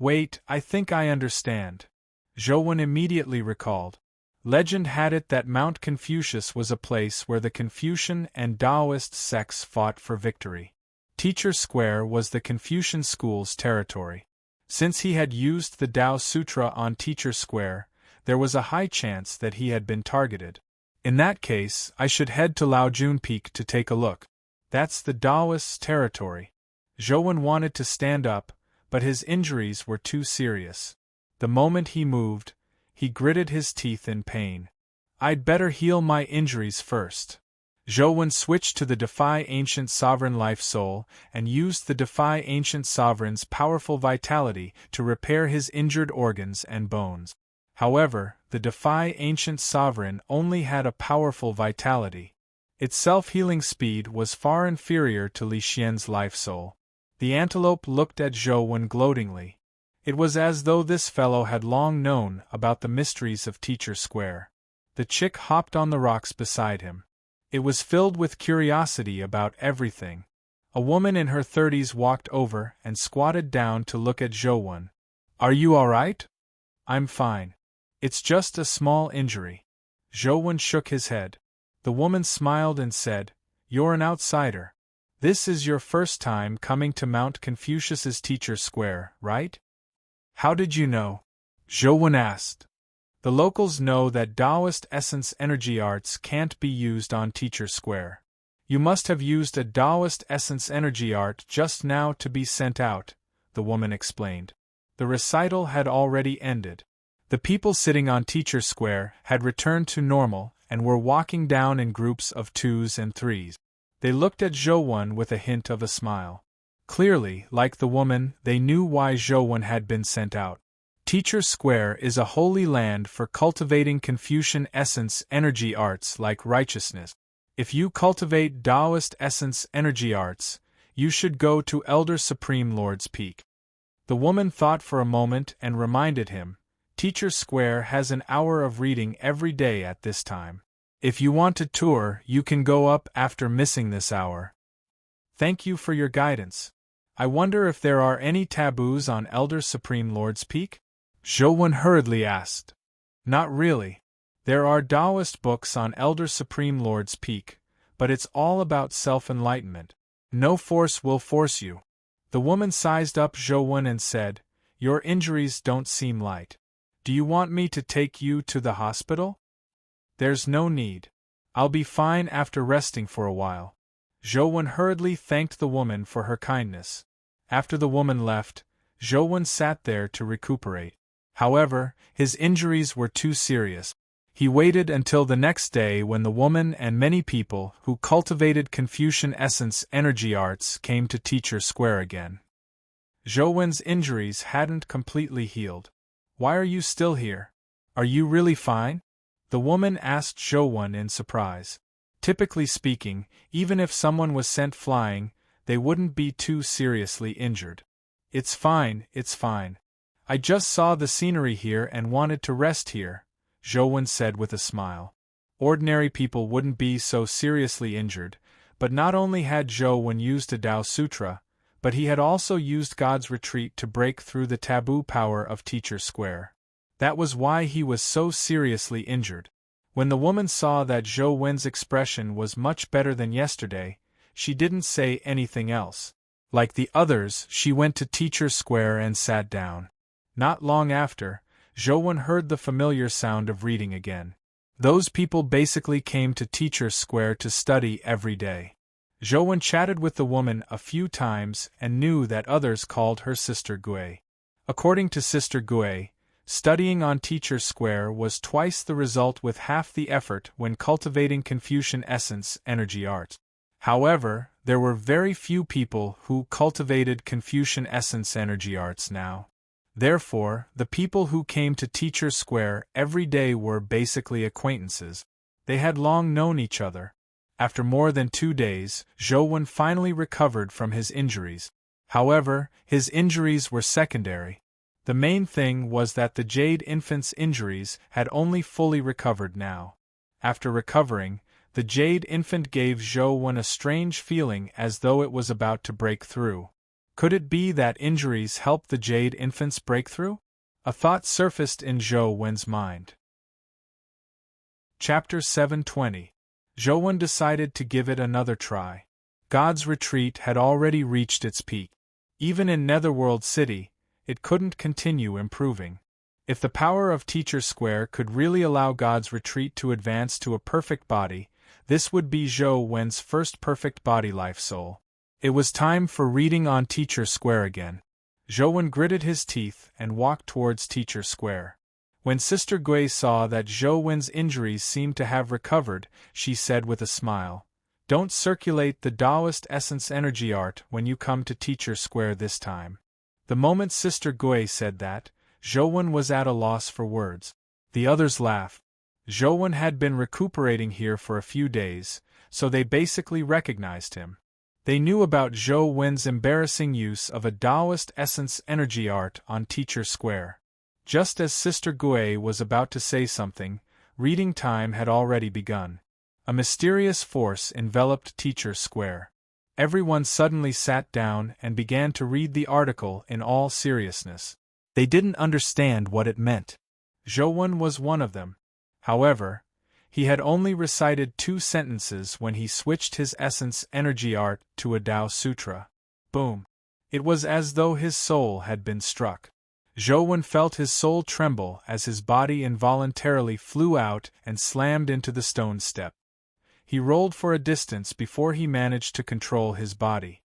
Wait, I think I understand. Zhou immediately recalled. Legend had it that Mount Confucius was a place where the Confucian and Taoist sects fought for victory. Teacher Square was the Confucian school's territory. Since he had used the Tao Sutra on Teacher Square, there was a high chance that he had been targeted. In that case, I should head to Laojun Peak to take a look. That's the Taoist's territory. Zhou wanted to stand up, but his injuries were too serious. The moment he moved, he gritted his teeth in pain. I'd better heal my injuries first. Zhou switched to the Defy Ancient Sovereign Life Soul and used the Defy Ancient Sovereign's powerful vitality to repair his injured organs and bones. However, the Defy Ancient Sovereign only had a powerful vitality. Its self-healing speed was far inferior to Li Xian's Life Soul. The antelope looked at Zhou gloatingly. It was as though this fellow had long known about the mysteries of Teacher Square. The chick hopped on the rocks beside him. It was filled with curiosity about everything. A woman in her 30s walked over and squatted down to look at Zhou. Are you all right? I'm fine. It's just a small injury. Zhou shook his head. The woman smiled and said, You're an outsider. This is your first time coming to Mount Confucius's Teacher Square, right? How did you know? Zhou asked. The locals know that Taoist essence energy arts can't be used on Teacher Square. You must have used a Taoist essence energy art just now to be sent out, the woman explained. The recital had already ended. The people sitting on Teacher Square had returned to normal and were walking down in groups of 2s and 3s. They looked at Zhou with a hint of a smile. Clearly, like the woman, they knew why Zhou had been sent out. Teacher Square is a holy land for cultivating Confucian essence energy arts like righteousness. If you cultivate Taoist essence energy arts, you should go to Elder Supreme Lord's Peak. The woman thought for a moment and reminded him, Teacher Square has an hour of reading every day at this time. If you want to tour, you can go up after missing this hour. Thank you for your guidance. I wonder if there are any taboos on Elder Supreme Lord's Peak? Zhou hurriedly asked. Not really. There are Taoist books on Elder Supreme Lord's Peak, but it's all about self-enlightenment. No force will force you. The woman sized up Zhou and said, Your injuries don't seem light. Do you want me to take you to the hospital? There's no need. I'll be fine after resting for a while. Zhou hurriedly thanked the woman for her kindness. After the woman left, Zhou sat there to recuperate. However, his injuries were too serious. He waited until the next day when the woman and many people who cultivated Confucian essence energy arts came to Teacher Square again. Zhou's injuries hadn't completely healed. Why are you still here? Are you really fine? The woman asked Zhou in surprise. Typically speaking, even if someone was sent flying, they wouldn't be too seriously injured. It's fine, it's fine. I just saw the scenery here and wanted to rest here, Zhou said with a smile. Ordinary people wouldn't be so seriously injured, but not only had Zhou used a Tao Sutra, but he had also used God's retreat to break through the taboo power of Teacher Square. That was why he was so seriously injured. When the woman saw that Zhou's expression was much better than yesterday, she didn't say anything else. Like the others, she went to Teacher Square and sat down. Not long after, Zhou heard the familiar sound of reading again. Those people basically came to Teacher Square to study every day. Zhou chatted with the woman a few times and knew that others called her Sister Gui. According to Sister Gui, studying on Teacher Square was twice the result with half the effort when cultivating Confucian essence energy art. However, there were very few people who cultivated Confucian essence energy arts now. Therefore, the people who came to Teacher Square every day were basically acquaintances. They had long known each other. After more than 2 days, Zhou finally recovered from his injuries. However, his injuries were secondary. The main thing was that the Jade Infant's injuries had only fully recovered now. After recovering, the Jade Infant gave Zhou a strange feeling as though it was about to break through. Could it be that injuries helped the Jade infant's breakthrough? A thought surfaced in Zhou Wen's mind. Chapter 720. Zhou Wen decided to give it another try. God's retreat had already reached its peak. Even in Netherworld City, it couldn't continue improving. If the power of Teacher Square could really allow God's retreat to advance to a perfect body, this would be Zhou Wen's first perfect body life soul. It was time for reading on Teacher Square again. Zhou Wen gritted his teeth and walked towards Teacher Square. When Sister Gui saw that Zhou Wen's injuries seemed to have recovered, she said with a smile, "Don't circulate the Taoist essence energy art when you come to Teacher Square this time." The moment Sister Gui said that, Zhou Wen was at a loss for words. The others laughed. Zhou Wen had been recuperating here for a few days, so they basically recognized him. They knew about Zhou Wen's embarrassing use of a Taoist essence energy art on Teacher Square. Just as Sister Gui was about to say something, reading time had already begun. A mysterious force enveloped Teacher Square. Everyone suddenly sat down and began to read the article in all seriousness. They didn't understand what it meant. Zhou Wen was one of them. However, he had only recited 2 sentences when he switched his essence energy art to a Tao Sutra. Boom! It was as though his soul had been struck. Zhou Wen felt his soul tremble as his body involuntarily flew out and slammed into the stone step. He rolled for a distance before he managed to control his body.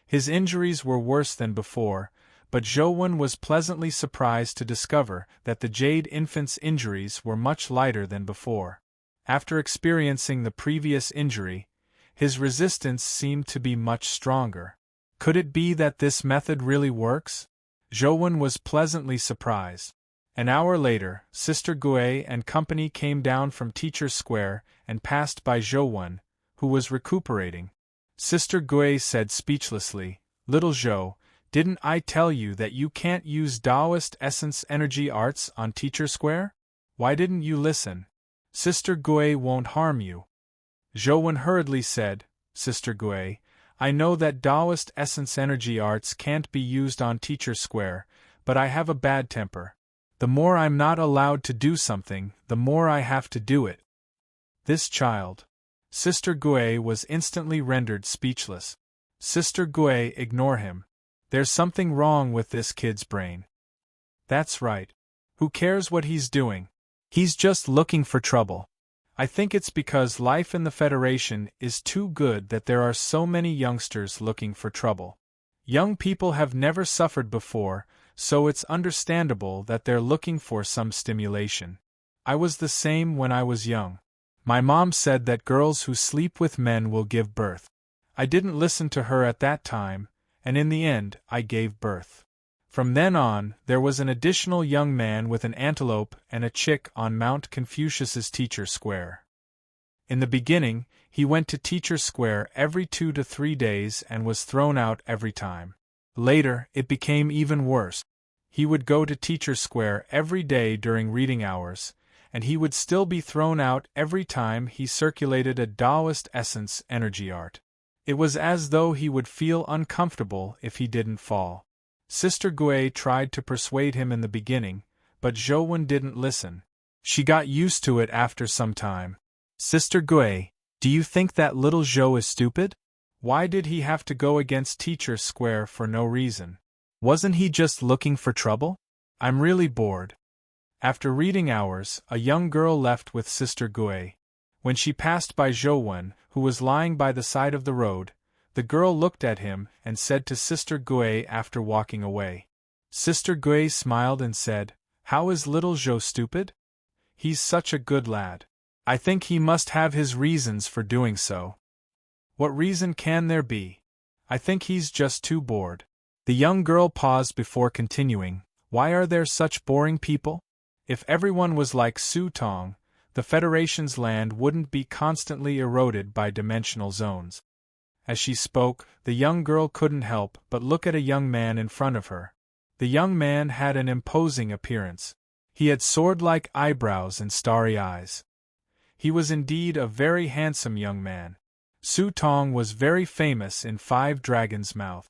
His injuries were worse than before, but Zhou Wen was pleasantly surprised to discover that the Jade infant's injuries were much lighter than before. After experiencing the previous injury, his resistance seemed to be much stronger. Could it be that this method really works? Zhou Wen was pleasantly surprised. An hour later, Sister Gui and company came down from Teacher Square and passed by Zhou Wen, who was recuperating. Sister Gui said speechlessly, "Little Zhou, didn't I tell you that you can't use Taoist essence energy arts on Teacher Square? Why didn't you listen? Sister Gui won't harm you." Zhou Wen hurriedly said, "Sister Gui, I know that Taoist essence energy arts can't be used on Teacher Square, but I have a bad temper. The more I'm not allowed to do something, the more I have to do it." This child. Sister Gui was instantly rendered speechless. Sister Gui, ignore him. There's something wrong with this kid's brain. That's right. Who cares what he's doing? He's just looking for trouble. I think it's because life in the Federation is too good that there are so many youngsters looking for trouble. Young people have never suffered before, so it's understandable that they're looking for some stimulation. I was the same when I was young. My mom said that girls who sleep with men will give birth. I didn't listen to her at that time, and in the end, I gave birth. From then on, there was an additional young man with an antelope and a chick on Mount Confucius's Teacher Square. In the beginning, he went to Teacher Square every 2 to 3 days and was thrown out every time. Later, it became even worse. He would go to Teacher Square every day during reading hours, and he would still be thrown out every time he circulated a Taoist essence energy art. It was as though he would feel uncomfortable if he didn't fall. Sister Gui tried to persuade him in the beginning, but Zhou Wen didn't listen. She got used to it after some time. "Sister Gui, do you think that little Zhou is stupid? Why did he have to go against Teacher Square for no reason? Wasn't he just looking for trouble? I'm really bored." After reading hours, a young girl left with Sister Gui. When she passed by Zhou Wen, who was lying by the side of the road, the girl looked at him and said to Sister Gui after walking away. Sister Gui smiled and said, "How is little Zhou stupid? He's such a good lad. I think he must have his reasons for doing so." "What reason can there be? I think he's just too bored." The young girl paused before continuing, "Why are there such boring people? If everyone was like Su Tong, the Federation's land wouldn't be constantly eroded by dimensional zones." As she spoke, the young girl couldn't help but look at a young man in front of her. The young man had an imposing appearance. He had sword-like eyebrows and starry eyes. He was indeed a very handsome young man. Su Tong was very famous in 5 Dragons' Mouth.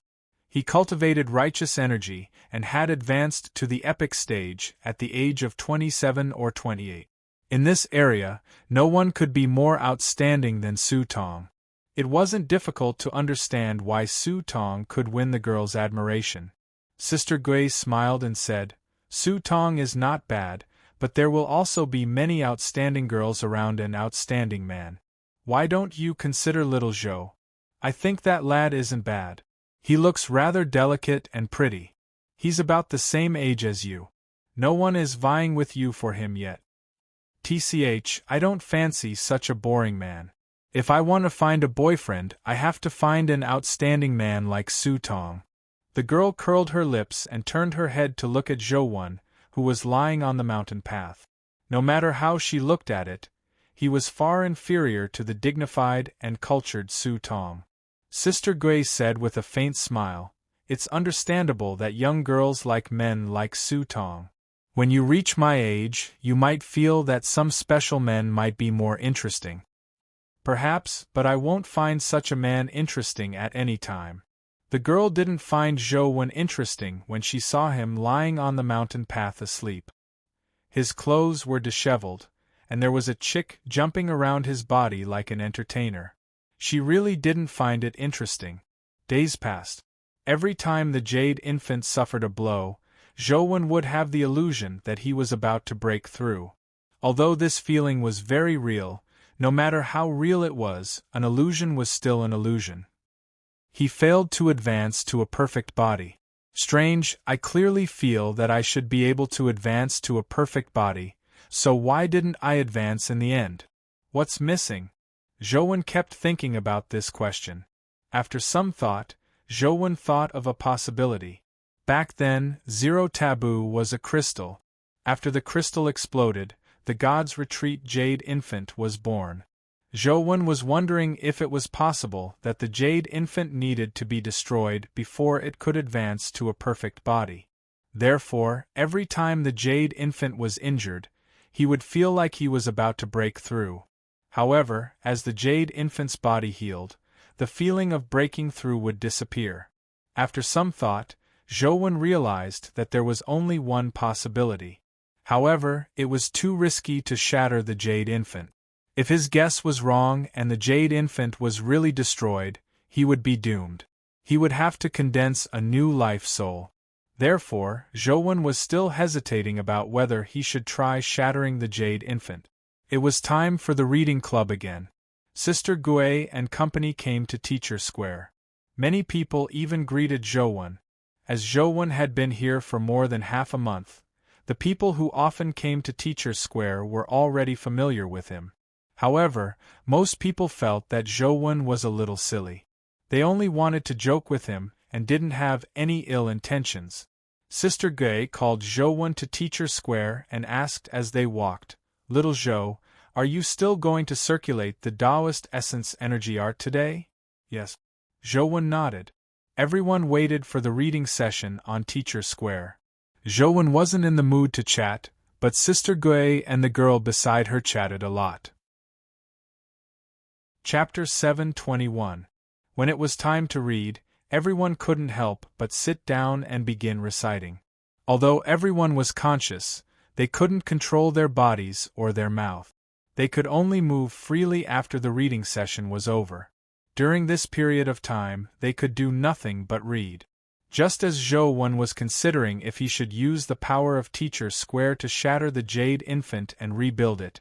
He cultivated righteous energy and had advanced to the epic stage at the age of 27 or 28. In this area, no one could be more outstanding than Su Tong. It wasn't difficult to understand why Su Tong could win the girl's admiration. Sister Gui smiled and said, Su Tong is not bad, but there will also be many outstanding girls around an outstanding man. Why don't you consider little Zhou? I think that lad isn't bad. He looks rather delicate and pretty. He's about the same age as you. No one is vying with you for him yet. TCH, I don't fancy such a boring man. If I want to find a boyfriend, I have to find an outstanding man like Su Tong. The girl curled her lips and turned her head to look at Zhou, who was lying on the mountain path. No matter how she looked at it, he was far inferior to the dignified and cultured Su Tong. Sister Gui said with a faint smile, It's understandable that young girls like men like Su Tong. When you reach my age, you might feel that some special men might be more interesting. Perhaps, but I won't find such a man interesting at any time. The girl didn't find Zhou interesting when she saw him lying on the mountain path asleep. His clothes were disheveled, and there was a chick jumping around his body like an entertainer. She really didn't find it interesting. Days passed. Every time the jade infant suffered a blow, Zhou would have the illusion that he was about to break through. Although this feeling was very real, no matter how real it was, an illusion was still an illusion. He failed to advance to a perfect body. Strange, I clearly feel that I should be able to advance to a perfect body, so why didn't I advance in the end? What's missing? Zhou kept thinking about this question. After some thought, Zhou thought of a possibility. Back then, Zero Taboo was a crystal. After the crystal exploded, the god's retreat jade infant was born. Zhou was wondering if it was possible that the jade infant needed to be destroyed before it could advance to a perfect body. Therefore, every time the jade infant was injured, he would feel like he was about to break through. However, as the jade infant's body healed, the feeling of breaking through would disappear. After some thought, Zhou realized that there was only one possibility. However, it was too risky to shatter the jade infant. If his guess was wrong and the jade infant was really destroyed, he would be doomed. He would have to condense a new life soul. Therefore, Zhou was still hesitating about whether he should try shattering the jade infant. It was time for the reading club again. Sister Gui and company came to Teacher Square. Many people even greeted Zhou. As Zhou had been here for more than half a month, the people who often came to Teacher Square were already familiar with him. However, most people felt that Zhou was a little silly. They only wanted to joke with him and didn't have any ill intentions. Sister Gui called Zhou to Teacher Square and asked as they walked, Little Zhou, are you still going to circulate the Taoist essence energy art today? Yes. Zhou nodded. Everyone waited for the reading session on Teacher Square. Zhou wasn't in the mood to chat, but Sister Gui and the girl beside her chatted a lot. Chapter 721. When it was time to read, everyone couldn't help but sit down and begin reciting. Although everyone was conscious, they couldn't control their bodies or their mouth. They could only move freely after the reading session was over. During this period of time, they could do nothing but read. Just as Zhou was considering if he should use the power of Teacher Square to shatter the jade infant and rebuild it,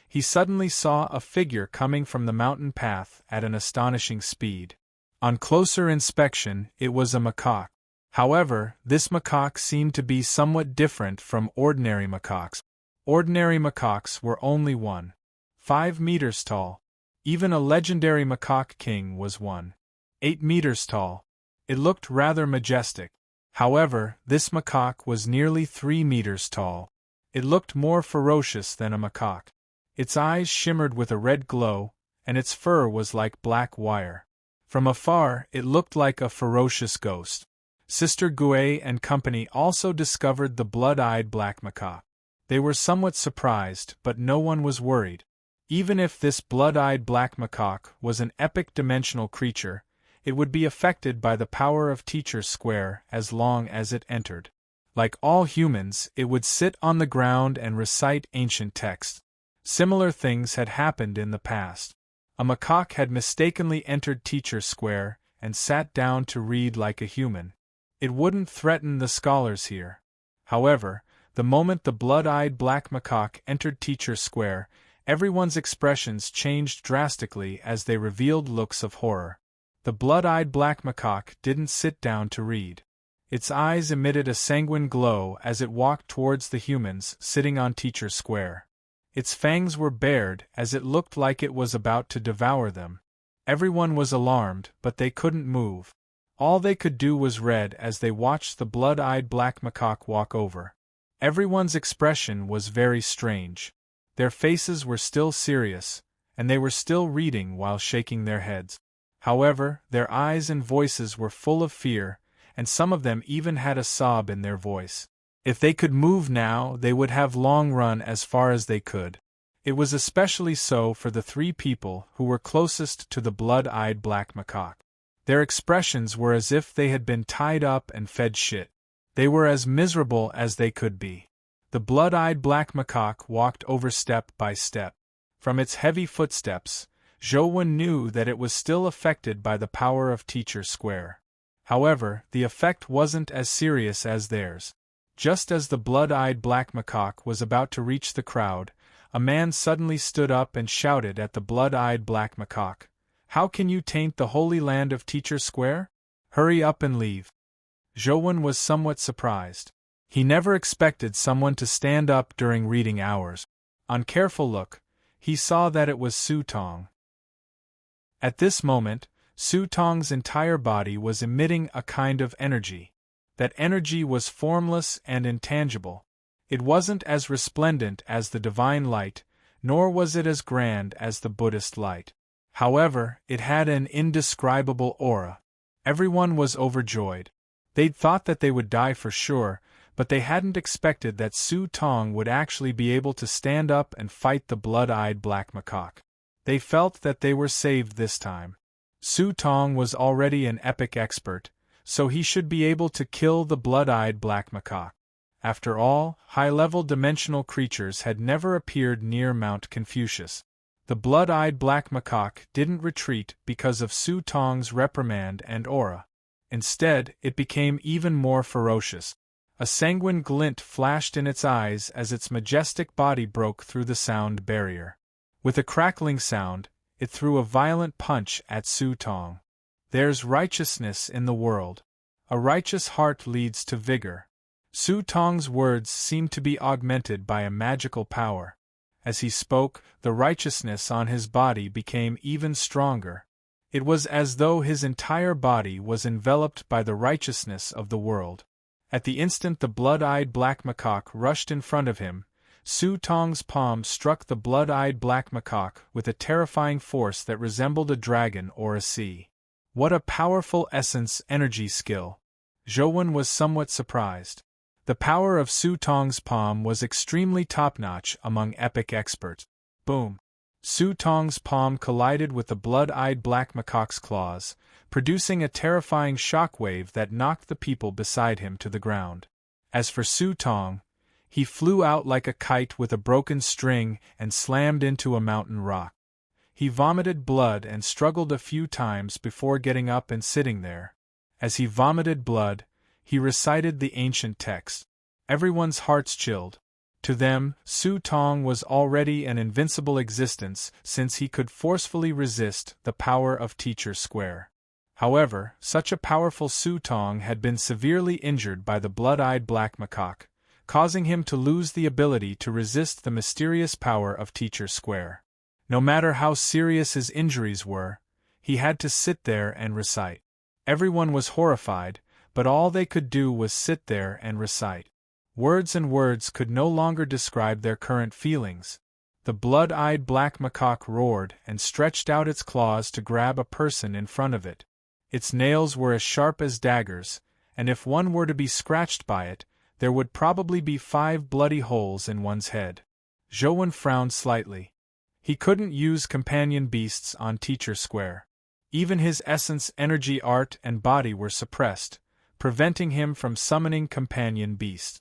he suddenly saw a figure coming from the mountain path at an astonishing speed. On closer inspection, it was a macaque. However, this macaque seemed to be somewhat different from ordinary macaques. Ordinary macaques were only 1.5 meters tall. Even a legendary macaque king was 1.8 meters tall. It looked rather majestic. However, this macaque was nearly 3 meters tall. It looked more ferocious than a macaque. Its eyes shimmered with a red glow, and its fur was like black wire. From afar, it looked like a ferocious ghost. Sister Gui and company also discovered the blood-eyed black macaque. They were somewhat surprised, but no one was worried. Even if this blood-eyed black macaque was an epic dimensional creature, It would be affected by the power of Teacher's Square as long as it entered. Like all humans, it would sit on the ground and recite ancient texts. Similar things had happened in the past. A macaque had mistakenly entered Teacher's Square and sat down to read like a human. It wouldn't threaten the scholars here. However, the moment the blood-eyed black macaque entered Teacher's Square, everyone's expressions changed drastically as they revealed looks of horror. The blood-eyed black macaque didn't sit down to read. Its eyes emitted a sanguine glow as it walked towards the humans sitting on Teacher's Square. Its fangs were bared as it looked like it was about to devour them. Everyone was alarmed, but they couldn't move. All they could do was read as they watched the blood-eyed black macaque walk over. Everyone's expression was very strange. Their faces were still serious, and they were still reading while shaking their heads. However, their eyes and voices were full of fear, and some of them even had a sob in their voice. If they could move now, they would have long run as far as they could. It was especially so for the 3 people who were closest to the blood-eyed black macaque. Their expressions were as if they had been tied up and fed shit. They were as miserable as they could be. The blood-eyed black macaque walked over step by step. From its heavy footsteps, Zhou knew that it was still affected by the power of Teacher's Square. However, the effect wasn't as serious as theirs. Just as the blood-eyed black macaque was about to reach the crowd, a man suddenly stood up and shouted at the blood-eyed black macaque, "How can you taint the holy land of Teacher's Square? Hurry up and leave." Zhou was somewhat surprised. He never expected someone to stand up during reading hours. On careful look, he saw that it was Su Tong. At this moment, Su Tong's entire body was emitting a kind of energy. That energy was formless and intangible. It wasn't as resplendent as the divine light, nor was it as grand as the Buddhist light. However, it had an indescribable aura. Everyone was overjoyed. They'd thought that they would die for sure, but they hadn't expected that Su Tong would actually be able to stand up and fight the blood-eyed black macaque. They felt that they were saved this time. Su Tong was already an epic expert, so he should be able to kill the blood-eyed black macaque. After all, high-level dimensional creatures had never appeared near Mount Confucius. The blood-eyed black macaque didn't retreat because of Su Tong's reprimand and aura. Instead, it became even more ferocious. A sanguine glint flashed in its eyes as its majestic body broke through the sound barrier. With a crackling sound, it threw a violent punch at Su Tong. There's righteousness in the world. A righteous heart leads to vigor. Su Tong's words seemed to be augmented by a magical power. As he spoke, the righteousness on his body became even stronger. It was as though his entire body was enveloped by the righteousness of the world. At the instant the blood-eyed black macaque rushed in front of him, Su Tong's palm struck the blood-eyed black macaque with a terrifying force that resembled a dragon or a sea. What a powerful essence-energy skill! Zhou was somewhat surprised. The power of Su Tong's palm was extremely top-notch among epic experts. Boom! Su Tong's palm collided with the blood-eyed black macaque's claws, producing a terrifying shockwave that knocked the people beside him to the ground. As for Su Tong, he flew out like a kite with a broken string and slammed into a mountain rock. He vomited blood and struggled a few times before getting up and sitting there. As he vomited blood, he recited the ancient text. Everyone's hearts chilled. To them, Su Tong was already an invincible existence since he could forcefully resist the power of Teacher's Square. However, such a powerful Su Tong had been severely injured by the blood-eyed black macaque, causing him to lose the ability to resist the mysterious power of Teacher's Square. No matter how serious his injuries were, he had to sit there and recite. Everyone was horrified, but all they could do was sit there and recite. Words and words could no longer describe their current feelings. The blood-eyed black macaque roared and stretched out its claws to grab a person in front of it. Its nails were as sharp as daggers, and if one were to be scratched by it, there would probably be 5 bloody holes in one's head. Zhou frowned slightly. He couldn't use companion beasts on Teacher's Square. Even his essence, energy, art, and body were suppressed, preventing him from summoning companion beasts.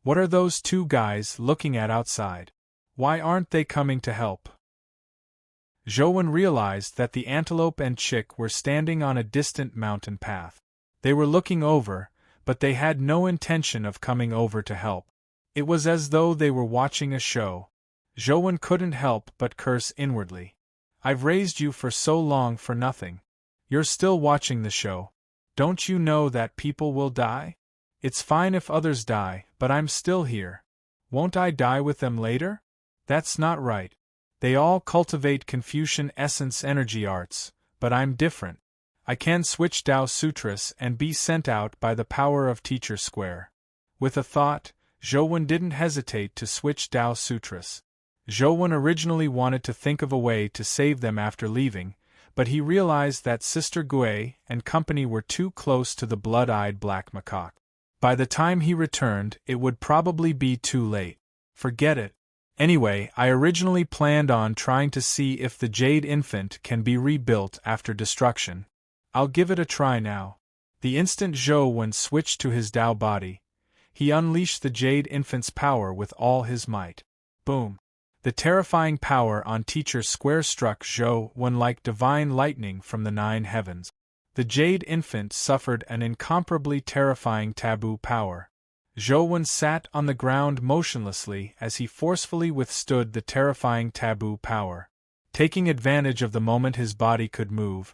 What are those two guys looking at outside? Why aren't they coming to help? Zhouwen realized that the antelope and chick were standing on a distant mountain path. They were looking over, but they had no intention of coming over to help. It was as though they were watching a show. Zhouwen couldn't help but curse inwardly. I've raised you for so long for nothing. You're still watching the show. Don't you know that people will die? It's fine if others die, but I'm still here. Won't I die with them later? That's not right. They all cultivate Confucian essence energy arts, but I'm different. I can switch Tao Sutras and be sent out by the power of Teacher Square. With a thought, Zhouwen didn't hesitate to switch Tao Sutras. Zhouwen originally wanted to think of a way to save them after leaving, but he realized that Sister Gui and company were too close to the blood-eyed black macaque. By the time he returned, it would probably be too late. Forget it. Anyway, I originally planned on trying to see if the Jade Infant can be rebuilt after destruction. I'll give it a try now. The instant Zhouwen switched to his Tao body, he unleashed the Jade Infant's power with all his might. Boom! The terrifying power on Teacher Square struck Zhouwen like divine lightning from the 9 heavens. The Jade Infant suffered an incomparably terrifying taboo power. Zhouwen sat on the ground motionlessly as he forcefully withstood the terrifying taboo power. Taking advantage of the moment his body could move,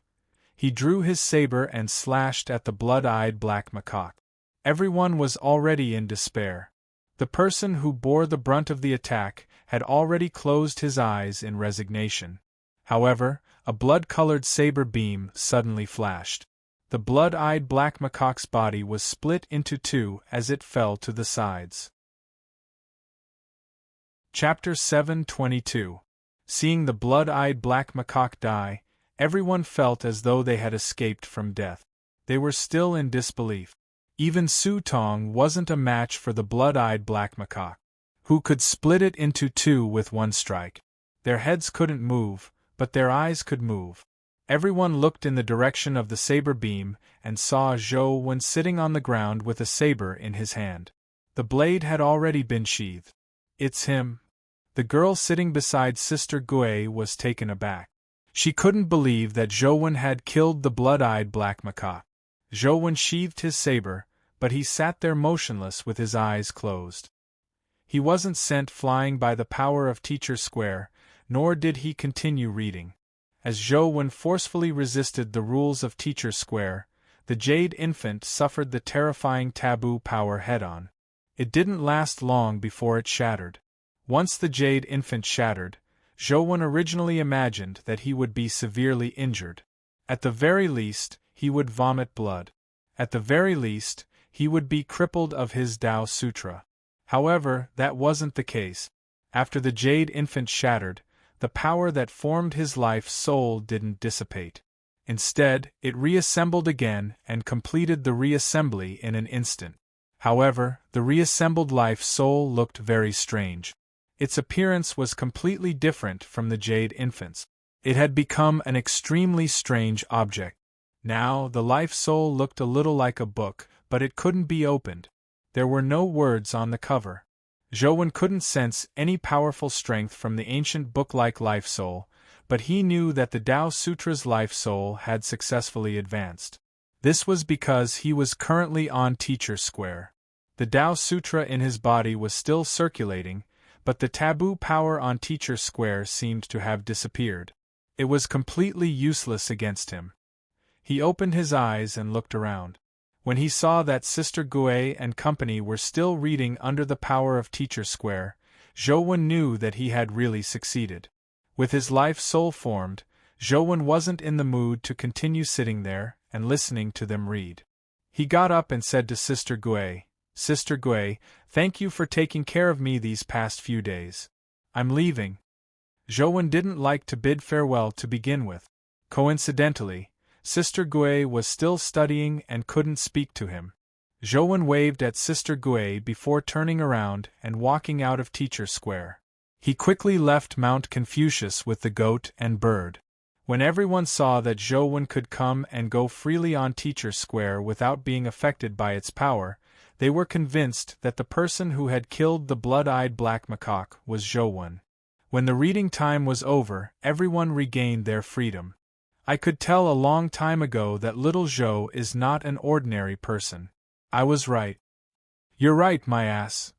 he drew his saber and slashed at the blood-eyed black macaque. Everyone was already in despair. The person who bore the brunt of the attack had already closed his eyes in resignation. However, a blood-colored saber beam suddenly flashed. The blood-eyed black macaque's body was split into 2 as it fell to the sides. Chapter 722. Seeing the blood-eyed black macaque die, everyone felt as though they had escaped from death. They were still in disbelief. Even Su Tong wasn't a match for the blood-eyed black macaque, who could split it into 2 with one strike. Their heads couldn't move, but their eyes could move. Everyone looked in the direction of the saber beam and saw Zhouwen sitting on the ground with a saber in his hand. The blade had already been sheathed. It's him. The girl sitting beside Sister Gui was taken aback. She couldn't believe that Zhouwen had killed the blood-eyed black macaque. Zhouwen sheathed his saber, but he sat there motionless with his eyes closed. He wasn't sent flying by the power of Teacher Square, nor did he continue reading. As Zhouwen forcefully resisted the rules of Teacher Square, the Jade Infant suffered the terrifying taboo power head-on. It didn't last long before it shattered. Once the Jade Infant shattered, Zhouwen originally imagined that he would be severely injured. At the very least, he would vomit blood. At the very least, he would be crippled of his Tao Sutra. However, that wasn't the case. After the Jade Infant shattered, the power that formed his life's soul didn't dissipate. Instead, it reassembled again and completed the reassembly in an instant. However, the reassembled life soul looked very strange. Its appearance was completely different from the Jade Infant's. It had become an extremely strange object. Now, the life soul looked a little like a book, but it couldn't be opened. There were no words on the cover. Zhouwen couldn't sense any powerful strength from the ancient book-like life soul, but he knew that the Tao Sutra's life soul had successfully advanced. This was because he was currently on Teacher Square. The Tao Sutra in his body was still circulating, but the taboo power on Teacher Square seemed to have disappeared. It was completely useless against him. He opened his eyes and looked around. When he saw that Sister Gui and company were still reading under the power of Teacher Square, Zhouwen knew that he had really succeeded. With his life soul formed, Zhouwen wasn't in the mood to continue sitting there and listening to them read. He got up and said to Sister Gui, "Sister Gui, thank you for taking care of me these past few days. I'm leaving." Zhouwen didn't like to bid farewell to begin with. Coincidentally, Sister Gui was still studying and couldn't speak to him. Zhouwen waved at Sister Gui before turning around and walking out of Teacher Square. He quickly left Mount Confucius with the goat and bird. When everyone saw that Zhou Wen could come and go freely on Teacher Square without being affected by its power, they were convinced that the person who had killed the blood-eyed black macaque was Zhou Wen. When the reading time was over, everyone regained their freedom. I could tell a long time ago that little Zhou is not an ordinary person. I was right. You're right, my ass.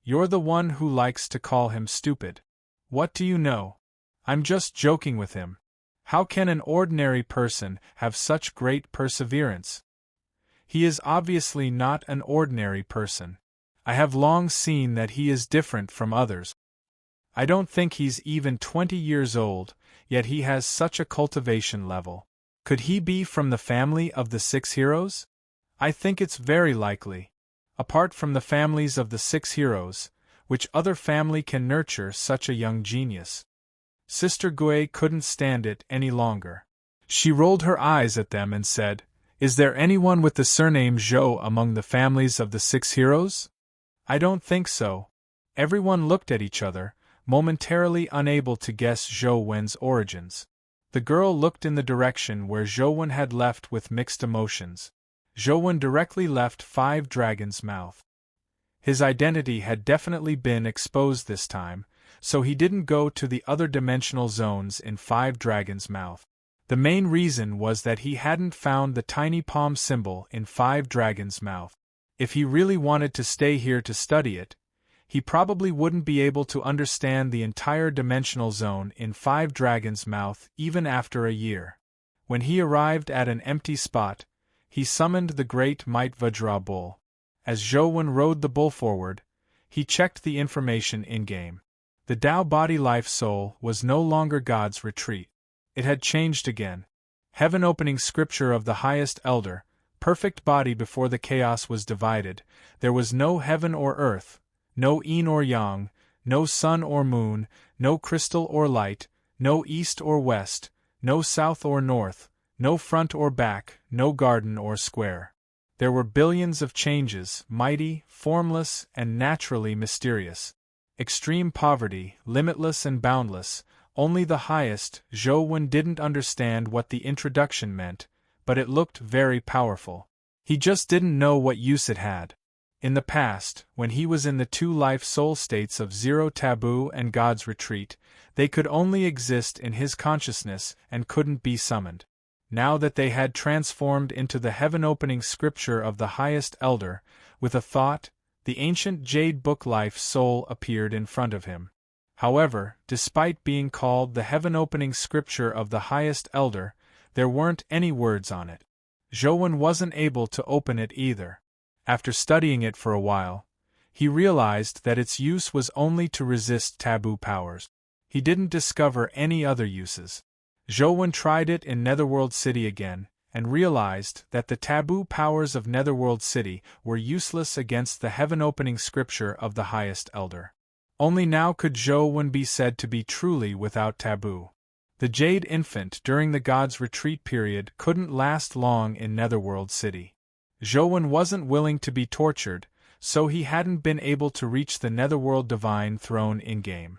You're the one who likes to call him stupid. What do you know? I'm just joking with him. How can an ordinary person have such great perseverance? He is obviously not an ordinary person. I have long seen that he is different from others. I don't think he's even 20 years old, yet he has such a cultivation level. Could he be from the family of the 6 heroes? I think it's very likely. Apart from the families of the 6 heroes, which other family can nurture such a young genius? Sister Gui couldn't stand it any longer. She rolled her eyes at them and said, "Is there anyone with the surname Zhou among the families of the 6 heroes?" "I don't think so." Everyone looked at each other, momentarily unable to guess Zhou Wen's origins. The girl looked in the direction where Zhou Wen had left with mixed emotions. Zhou Wen directly left 5 Dragon's Mouth. His identity had definitely been exposed this time, so he didn't go to the other dimensional zones in 5 Dragon's Mouth. The main reason was that he hadn't found the tiny palm symbol in 5 Dragon's Mouth. If he really wanted to stay here to study it, he probably wouldn't be able to understand the entire dimensional zone in 5 Dragon's Mouth even after a year. When he arrived at an empty spot, he summoned the great Might Vajra bull. As Zhou Wen rode the bull forward, he checked the information in-game. The Tao body life soul was no longer God's retreat. It had changed again. Heaven opening scripture of the highest elder, perfect body before the chaos was divided, there was no heaven or earth, no yin or yang, no sun or moon, no crystal or light, no east or west, no south or north, no front or back, no garden or square. There were billions of changes, mighty, formless, and naturally mysterious. Extreme poverty, limitless and boundless. Only the highest, Zhou Wen didn't understand what the introduction meant, but it looked very powerful. He just didn't know what use it had. In the past, when he was in the 2 life soul states of Zero Taboo and God's Retreat, they could only exist in his consciousness and couldn't be summoned. Now that they had transformed into the heaven-opening scripture of the highest elder, with a thought, the ancient jade book life soul appeared in front of him. However, despite being called the heaven-opening scripture of the highest elder, there weren't any words on it. Zhou Wen wasn't able to open it either. After studying it for a while, he realized that its use was only to resist taboo powers. He didn't discover any other uses. Zhou Wen tried it in Netherworld City again, and realized that the taboo powers of Netherworld City were useless against the heaven-opening scripture of the highest elder. Only now could Zhou Wen be said to be truly without taboo. The Jade Infant during the God's Retreat period couldn't last long in Netherworld City. Zhou Wen wasn't willing to be tortured, so he hadn't been able to reach the Netherworld Divine Throne in-game.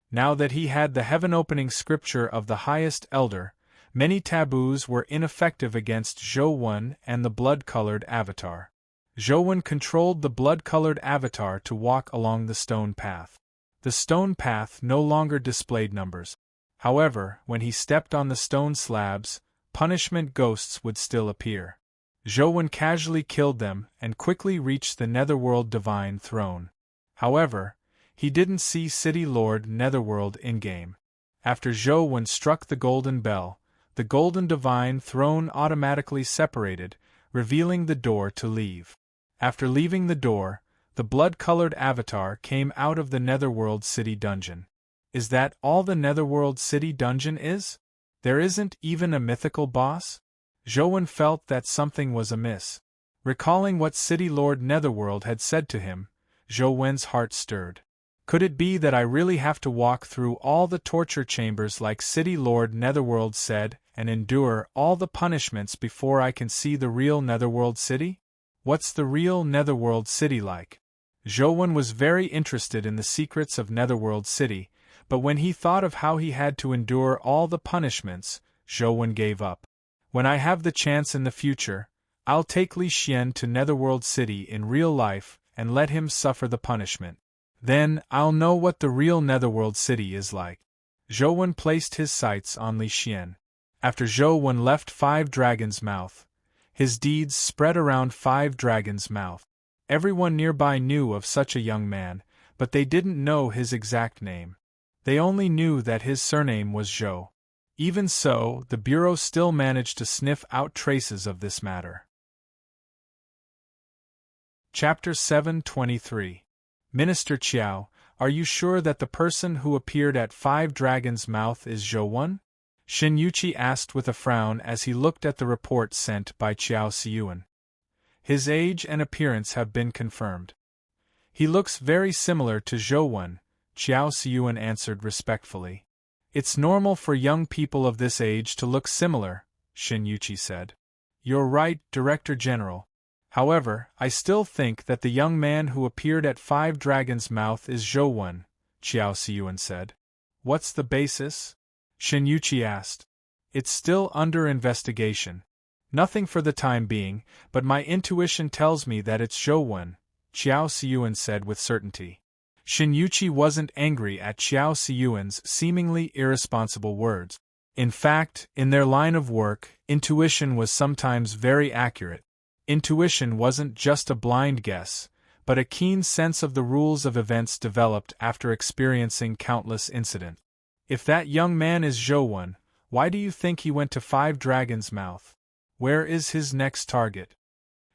Now that he had the heaven-opening scripture of the highest elder, many taboos were ineffective against Zhou Wen and the blood-colored avatar. Zhou Wen controlled the blood-colored avatar to walk along the stone path. The stone path no longer displayed numbers. However, when he stepped on the stone slabs, punishment ghosts would still appear. Zhou Wen casually killed them and quickly reached the Netherworld Divine Throne. However, he didn't see City Lord Netherworld in-game. After Zhou Wen struck the golden bell, the golden divine throne automatically separated, revealing the door to leave. After leaving the door, the blood-colored avatar came out of the Netherworld City dungeon. Is that all the Netherworld City dungeon is? There isn't even a mythical boss? Zhou Wen felt that something was amiss. Recalling what City Lord Netherworld had said to him, Zhou Wen's heart stirred. Could it be that I really have to walk through all the torture chambers like City Lord Netherworld said, and endure all the punishments before I can see the real Netherworld City? What's the real Netherworld City like? Zhou Wen was very interested in the secrets of Netherworld City, But when he thought of how he had to endure all the punishments, Zhou gave up. When I have the chance in the future, I'll take Li Xian to Netherworld City in real life and let him suffer the punishment. Then, I'll know what the real Netherworld City is like. Zhou placed his sights on Li Xian. After Zhou left Five Dragons' Mouth, his deeds spread around Five Dragons' Mouth. Everyone nearby knew of such a young man, but they didn't know his exact name. They only knew that his surname was Zhou. Even so, the Bureau still managed to sniff out traces of this matter. Chapter 723. Minister Qiao, are you sure that the person who appeared at Five Dragons' Mouth is Zhou? Shin Yuqi asked with a frown as he looked at the report sent by Qiao Siyuan. His age and appearance have been confirmed. He looks very similar to Zhou, Qiao Siyuan answered respectfully. It's normal for young people of this age to look similar, Shin Yuqi said. You're right, Director General. However, I still think that the young man who appeared at Five Dragons' Mouth is Zhou, Qiao Siyuan said. What's the basis? Shin Yuqi asked. It's still under investigation. Nothing for the time being, but my intuition tells me that it's Zhou, Qiao Siyuan said with certainty. Shin Yuqi wasn't angry at Qiao Siyuan's seemingly irresponsible words. In fact, in their line of work, intuition was sometimes very accurate. Intuition wasn't just a blind guess, but a keen sense of the rules of events developed after experiencing countless incidents. If that young man is Zhou, why do you think he went to Five Dragons' Mouth? Where is his next target?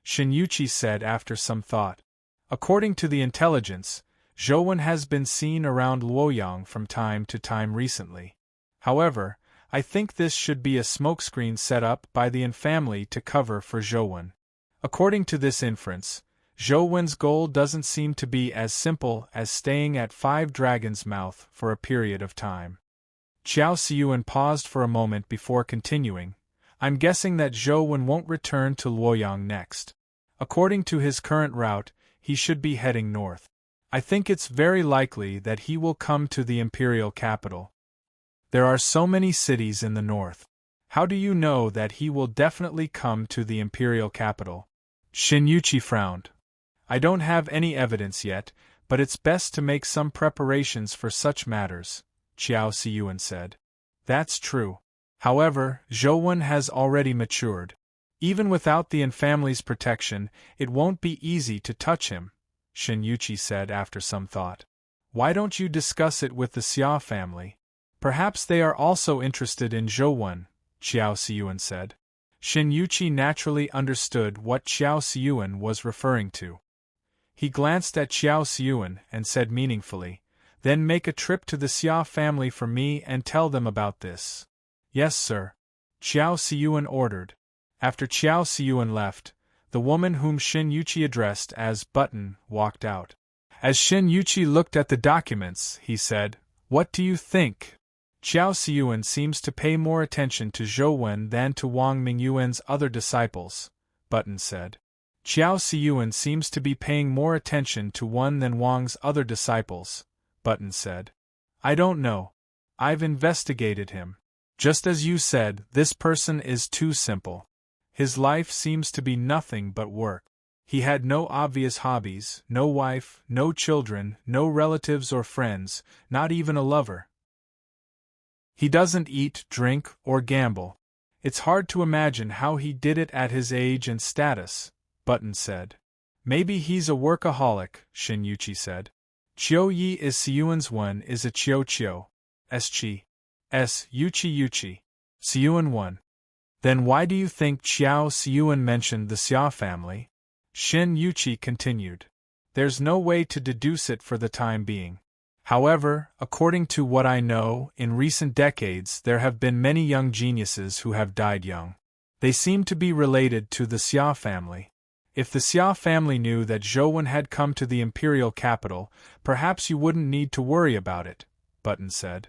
Shin Yuqi said after some thought. According to the intelligence, Zhou has been seen around Luoyang from time to time recently. However, I think this should be a smokescreen set up by the Yin family to cover for Zhou. According to this inference, Zhou's goal doesn't seem to be as simple as staying at Five Dragons' Mouth for a period of time. Qiao Siyuan paused for a moment before continuing. I'm guessing that Zhou won't return to Luoyang next. According to his current route, he should be heading north. I think it's very likely that he will come to the imperial capital. There are so many cities in the north. How do you know that he will definitely come to the imperial capital? Shin Yuqi frowned. I don't have any evidence yet, but it's best to make some preparations for such matters, Qiao Siyuan said. That's true. However, Zhou has already matured. Even without the Yin family's protection, it won't be easy to touch him, Shin Yuqi said after some thought. Why don't you discuss it with the Xia family? Perhaps they are also interested in Zhou, Qiao Siyuan said. Shin Yuqi naturally understood what Qiao Siyuan was referring to. He glanced at Qiao Siyuan and said meaningfully, Then make a trip to the Xia family for me and tell them about this. Yes, sir. Qiao Siyuan ordered. After Qiao Siyuan left, the woman whom Shin Yuqi addressed as Button walked out. As Shin Yuqi looked at the documents, he said, What do you think? Qiao Siyuan seems to pay more attention to Zhou than to Wang Mingyuan's other disciples, Button said. Qiao Siyuan seems to be paying more attention to one than Wang's other disciples, Button said. I don't know. I've investigated him. Just as you said, this person is too simple. His life seems to be nothing but work. He had no obvious hobbies, no wife, no children, no relatives or friends, not even a lover. He doesn't eat, drink, or gamble. It's hard to imagine how he did it at his age and status, Button said. Maybe he's a workaholic, Shin Yuqi said. Qiu Yi is Siyuan's one is a Qiu Qiu. Chi. Yuqi Yuqi. Siyuan 1. Then why do you think Qiao Siyuan mentioned the Xia family? Shin Yuqi continued. There's no way to deduce it for the time being. However, according to what I know, in recent decades there have been many young geniuses who have died young. They seem to be related to the Xia family. If the Xia family knew that Zhou had come to the imperial capital, perhaps you wouldn't need to worry about it, Button said.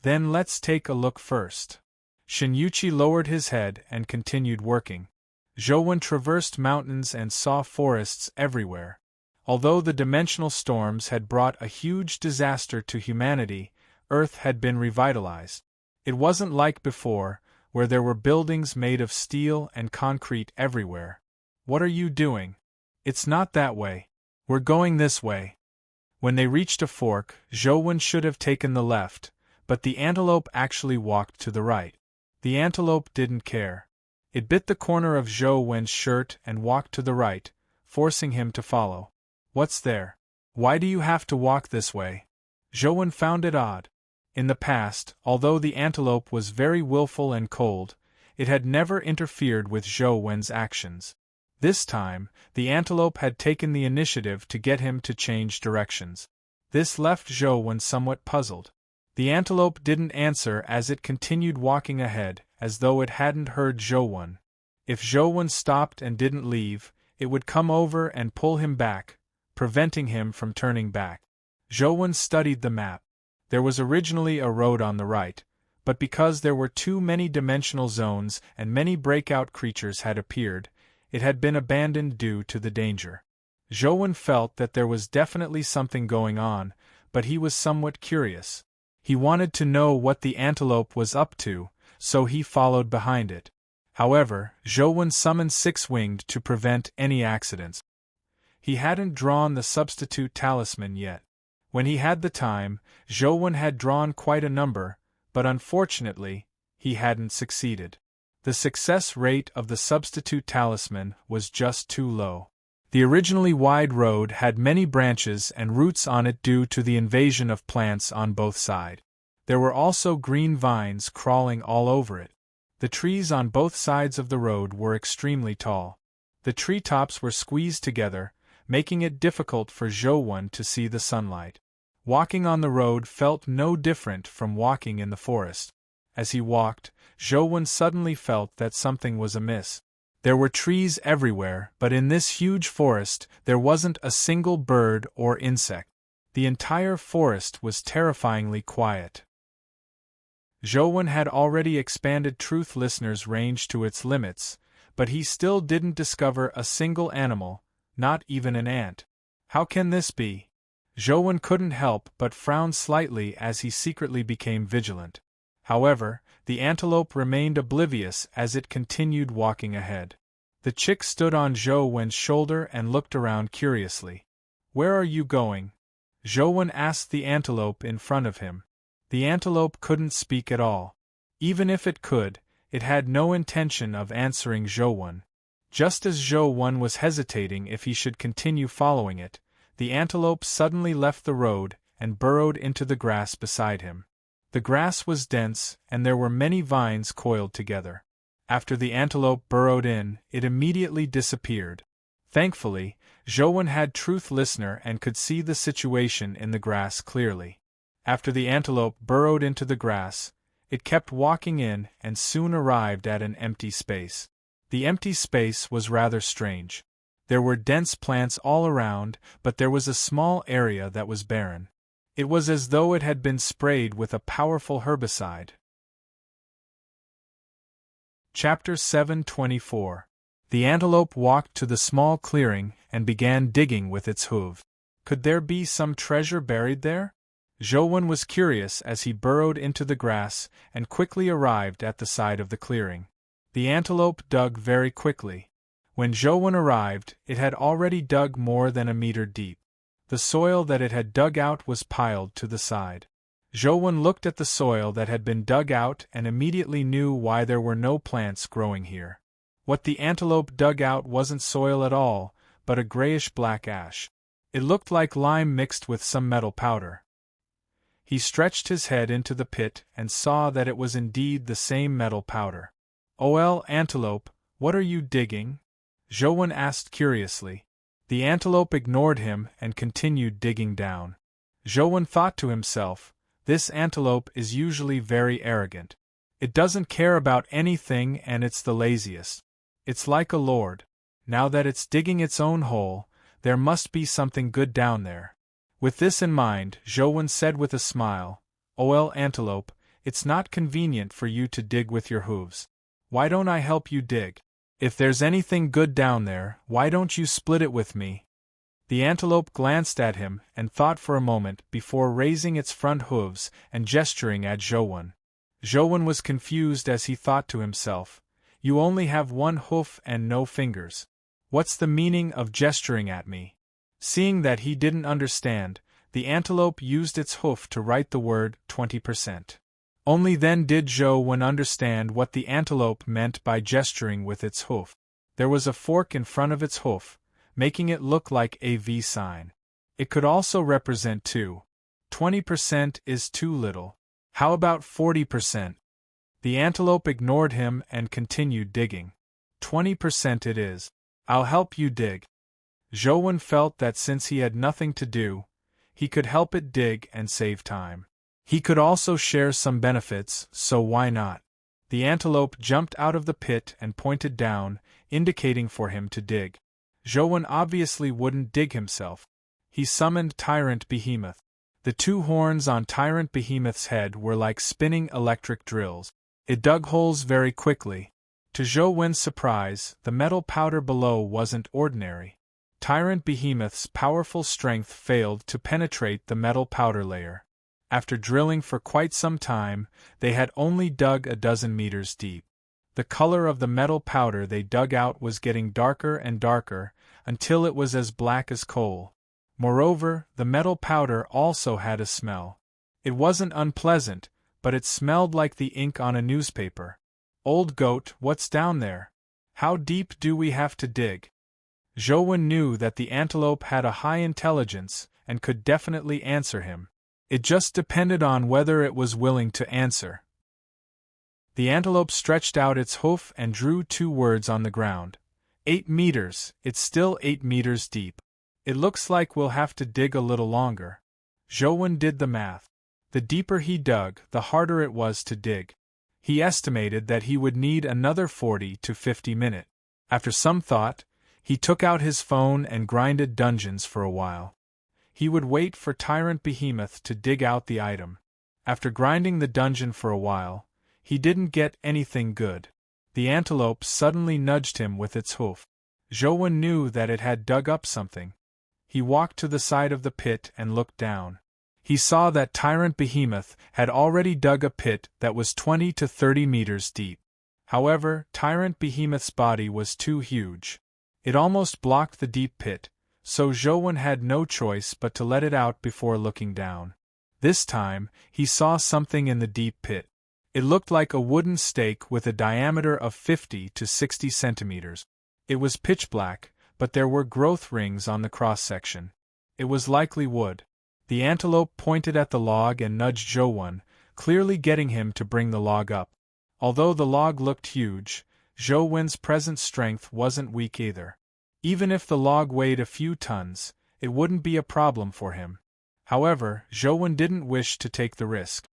Then let's take a look first. Shin Yuqi lowered his head and continued working. Zhou traversed mountains and saw forests everywhere. Although the dimensional storms had brought a huge disaster to humanity, Earth had been revitalized. It wasn't like before, where there were buildings made of steel and concrete everywhere. What are you doing? It's not that way. We're going this way. When they reached a fork, Zhou should have taken the left, but the antelope actually walked to the right. The antelope didn't care. It bit the corner of Zhou shirt and walked to the right, forcing him to follow. What's there? Why do you have to walk this way? Zhou found it odd. In the past, although the antelope was very willful and cold, it had never interfered with Zhou actions. This time, the antelope had taken the initiative to get him to change directions. This left Zhou somewhat puzzled. The antelope didn't answer as it continued walking ahead, as though it hadn't heard Zhou. If Zhou stopped and didn't leave, it would come over and pull him back, preventing him from turning back. Zhou studied the map. There was originally a road on the right, but because there were too many dimensional zones and many breakout creatures had appeared, it had been abandoned due to the danger. Zhou felt that there was definitely something going on, but he was somewhat curious. He wanted to know what the antelope was up to, so he followed behind it. However, Zhou summoned Six-Winged to prevent any accidents. He hadn't drawn the substitute talisman yet. When he had the time, Zhou had drawn quite a number, but unfortunately, he hadn't succeeded. The success rate of the substitute talisman was just too low. The originally wide road had many branches and roots on it due to the invasion of plants on both sides. There were also green vines crawling all over it. The trees on both sides of the road were extremely tall. The treetops were squeezed together, making it difficult for Zhou to see the sunlight. Walking on the road felt no different from walking in the forest. As he walked, Zhou suddenly felt that something was amiss. There were trees everywhere, but in this huge forest there wasn't a single bird or insect. The entire forest was terrifyingly quiet. Zhou had already expanded Truth Listener's range to its limits, but he still didn't discover a single animal, not even an ant. How can this be? Zhou couldn't help but frown slightly as he secretly became vigilant. However, the antelope remained oblivious as it continued walking ahead. The chick stood on Zhou's shoulder and looked around curiously. "Where are you going?" Zhou asked the antelope in front of him. The antelope couldn't speak at all. Even if it could, it had no intention of answering Zhou. Just as Zhou was hesitating if he should continue following it, the antelope suddenly left the road and burrowed into the grass beside him. The grass was dense, and there were many vines coiled together. After the antelope burrowed in, it immediately disappeared. Thankfully, Zhou had Truth Listener and could see the situation in the grass clearly. After the antelope burrowed into the grass, it kept walking in and soon arrived at an empty space. The empty space was rather strange. There were dense plants all around, but there was a small area that was barren. It was as though it had been sprayed with a powerful herbicide. Chapter 724. The antelope walked to the small clearing and began digging with its hooves. Could there be some treasure buried there? Zhou was curious as he burrowed into the grass and quickly arrived at the side of the clearing. The antelope dug very quickly. When Zhou arrived, it had already dug more than a meter deep. The soil that it had dug out was piled to the side. Zhou looked at the soil that had been dug out and immediately knew why there were no plants growing here. What the antelope dug out wasn't soil at all, but a grayish-black ash. It looked like lime mixed with some metal powder. He stretched his head into the pit and saw that it was indeed the same metal powder. "Oh, antelope, what are you digging?" Zhou asked curiously. The antelope ignored him and continued digging down. Zhou thought to himself, this antelope is usually very arrogant. It doesn't care about anything and it's the laziest. It's like a lord. Now that it's digging its own hole, there must be something good down there. With this in mind, Zhou said with a smile, "Oh, antelope, it's not convenient for you to dig with your hooves. Why don't I help you dig? If there's anything good down there, why don't you split it with me?" The antelope glanced at him and thought for a moment before raising its front hooves and gesturing at Zhouwen. Zhouwen was confused as he thought to himself, "You only have one hoof and no fingers. What's the meaning of gesturing at me?" Seeing that he didn't understand, the antelope used its hoof to write the word 20%. Only then did Zhouwen understand what the antelope meant by gesturing with its hoof. There was a fork in front of its hoof, making it look like a V sign. It could also represent 2. 20% is too little. How about 40%? The antelope ignored him and continued digging. 20% it is. I'll help you dig. Zhouwen felt that since he had nothing to do, he could help it dig and save time. He could also share some benefits, so why not? The antelope jumped out of the pit and pointed down, indicating for him to dig. Zhouwen obviously wouldn't dig himself. He summoned Tyrant Behemoth. The two horns on Tyrant Behemoth's head were like spinning electric drills. It dug holes very quickly. To Zhouwen's surprise, the metal powder below wasn't ordinary. Tyrant Behemoth's powerful strength failed to penetrate the metal powder layer. After drilling for quite some time, they had only dug a dozen meters deep. The color of the metal powder they dug out was getting darker and darker, until it was as black as coal. Moreover, the metal powder also had a smell. It wasn't unpleasant, but it smelled like the ink on a newspaper. "Old goat, what's down there? How deep do we have to dig?" Zhouwen knew that the antelope had a high intelligence and could definitely answer him. It just depended on whether it was willing to answer. The antelope stretched out its hoof and drew 2 words on the ground. 8 meters, it's still 8 meters deep. It looks like we'll have to dig a little longer. Zhouwen did the math. The deeper he dug, the harder it was to dig. He estimated that he would need another 40 to 50 minutes. After some thought, he took out his phone and grinded dungeons for a while. He would wait for Tyrant Behemoth to dig out the item. After grinding the dungeon for a while, he didn't get anything good. The antelope suddenly nudged him with its hoof. Zhouwen knew that it had dug up something. He walked to the side of the pit and looked down. He saw that Tyrant Behemoth had already dug a pit that was 20 to 30 meters deep. However, Tyrant Behemoth's body was too huge. It almost blocked the deep pit, so Zhouwen had no choice but to let it out before looking down. This time, he saw something in the deep pit. It looked like a wooden stake with a diameter of 50 to 60 centimeters. It was pitch black, but there were growth rings on the cross-section. It was likely wood. The antelope pointed at the log and nudged Zhouwen, clearly getting him to bring the log up. Although the log looked huge, Zhouwen's present strength wasn't weak either. Even if the log weighed a few tons, it wouldn't be a problem for him. However, Zhouwen didn't wish to take the risk.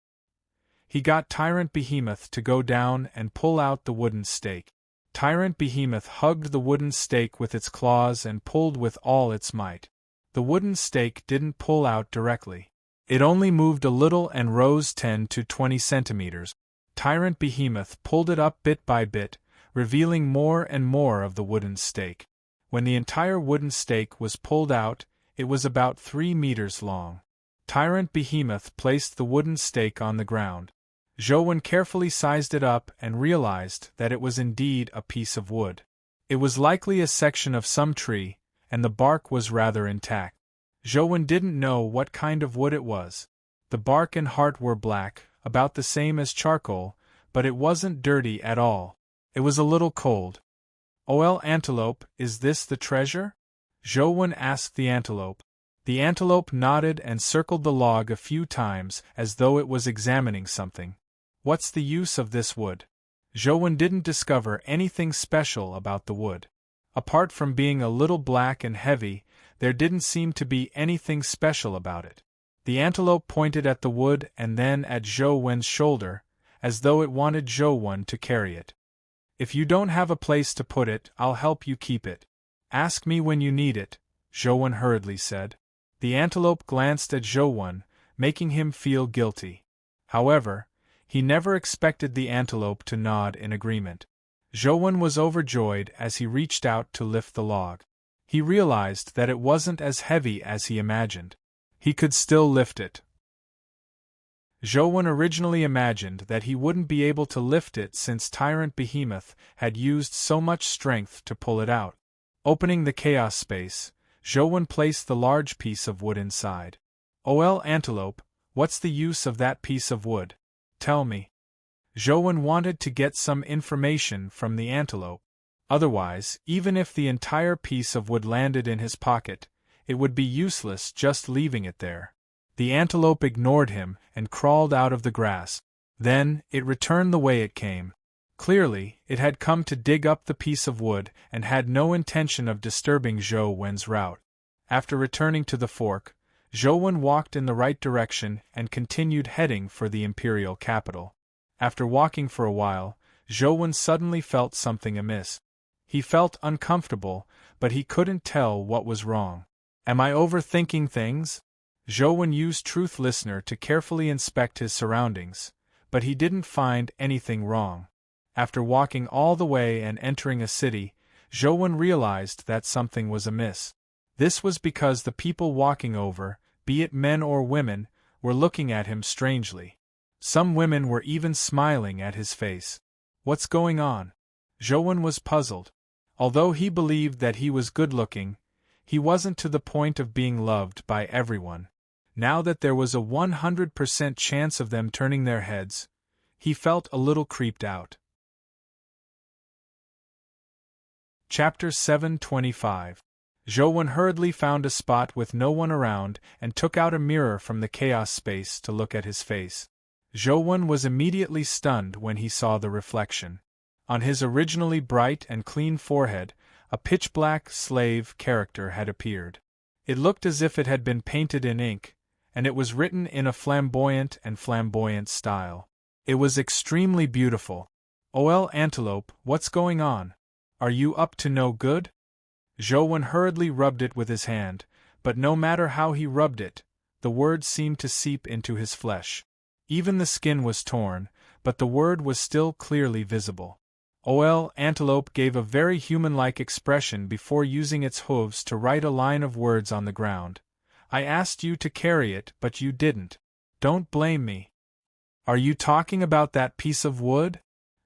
He got Tyrant Behemoth to go down and pull out the wooden stake. Tyrant Behemoth hugged the wooden stake with its claws and pulled with all its might. The wooden stake didn't pull out directly. It only moved a little and rose 10 to 20 centimeters. Tyrant Behemoth pulled it up bit by bit, revealing more and more of the wooden stake. When the entire wooden stake was pulled out, it was about 3 meters long. Tyrant Behemoth placed the wooden stake on the ground. Zhouwen carefully sized it up and realized that it was indeed a piece of wood. It was likely a section of some tree, and the bark was rather intact. Zhouwen didn't know what kind of wood it was. The bark and heart were black, about the same as charcoal, but it wasn't dirty at all. It was a little cold. "Oh, antelope, is this the treasure?" Zhouwen asked the antelope. The antelope nodded and circled the log a few times as though it was examining something. "What's the use of this wood?" Zhouwen didn't discover anything special about the wood. Apart from being a little black and heavy, there didn't seem to be anything special about it. The antelope pointed at the wood and then at Zhouwen's shoulder, as though it wanted Zhouwen to carry it. "If you don't have a place to put it, I'll help you keep it. Ask me when you need it," Zhouwen hurriedly said. The antelope glanced at Zhouwen, making him feel guilty. However, he never expected the antelope to nod in agreement. Zhouwen was overjoyed as he reached out to lift the log. He realized that it wasn't as heavy as he imagined. He could still lift it. Zhou originally imagined that he wouldn't be able to lift it since Tyrant Behemoth had used so much strength to pull it out. Opening the chaos space, Zhou placed the large piece of wood inside. "OL Antelope, what's the use of that piece of wood? Tell me." Zhou wanted to get some information from the antelope. Otherwise, even if the entire piece of wood landed in his pocket, it would be useless just leaving it there. The antelope ignored him and crawled out of the grass. Then, it returned the way it came. Clearly, it had come to dig up the piece of wood and had no intention of disturbing Zhou Wen's route. After returning to the fork, Zhou Wen walked in the right direction and continued heading for the imperial capital. After walking for a while, Zhou Wen suddenly felt something amiss. He felt uncomfortable, but he couldn't tell what was wrong. Am I overthinking things? Zhou Wen used Truth Listener to carefully inspect his surroundings, but he didn't find anything wrong. After walking all the way and entering a city, Zhou Wen realized that something was amiss. This was because the people walking over, be it men or women, were looking at him strangely. Some women were even smiling at his face. What's going on? Zhou Wen was puzzled. Although he believed that he was good-looking, he wasn't to the point of being loved by everyone. Now that there was a 100% chance of them turning their heads, he felt a little creeped out. Chapter 725. Zhou Wen hurriedly found a spot with no one around and took out a mirror from the chaos space to look at his face. Zhou Wen was immediately stunned when he saw the reflection. On his originally bright and clean forehead, a pitch-black slave character had appeared. It looked as if it had been painted in ink, and it was written in a flamboyant style. It was extremely beautiful. "OL Antelope, what's going on? Are you up to no good?" Zhou Wen hurriedly rubbed it with his hand, but no matter how he rubbed it, the word seemed to seep into his flesh. Even the skin was torn, but the word was still clearly visible. OL Antelope gave a very human-like expression before using its hooves to write a line of words on the ground. "I asked you to carry it, but you didn't. Don't blame me." "Are you talking about that piece of wood?"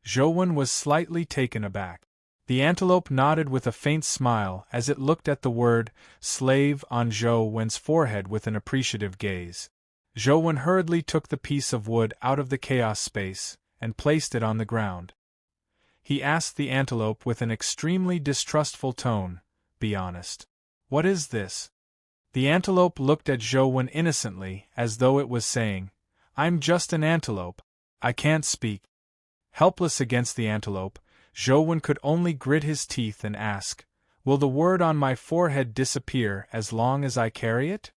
Zhou Wen was slightly taken aback. The antelope nodded with a faint smile as it looked at the word slave on Zhou Wen's forehead with an appreciative gaze. Zhou Wen hurriedly took the piece of wood out of the chaos space and placed it on the ground. He asked the antelope with an extremely distrustful tone, "Be honest. What is this?" The antelope looked at Zhou Wen innocently, as though it was saying, "I'm just an antelope. I can't speak." Helpless against the antelope, Zhou Wen could only grit his teeth and ask, "Will the word on my forehead disappear as long as I carry it?"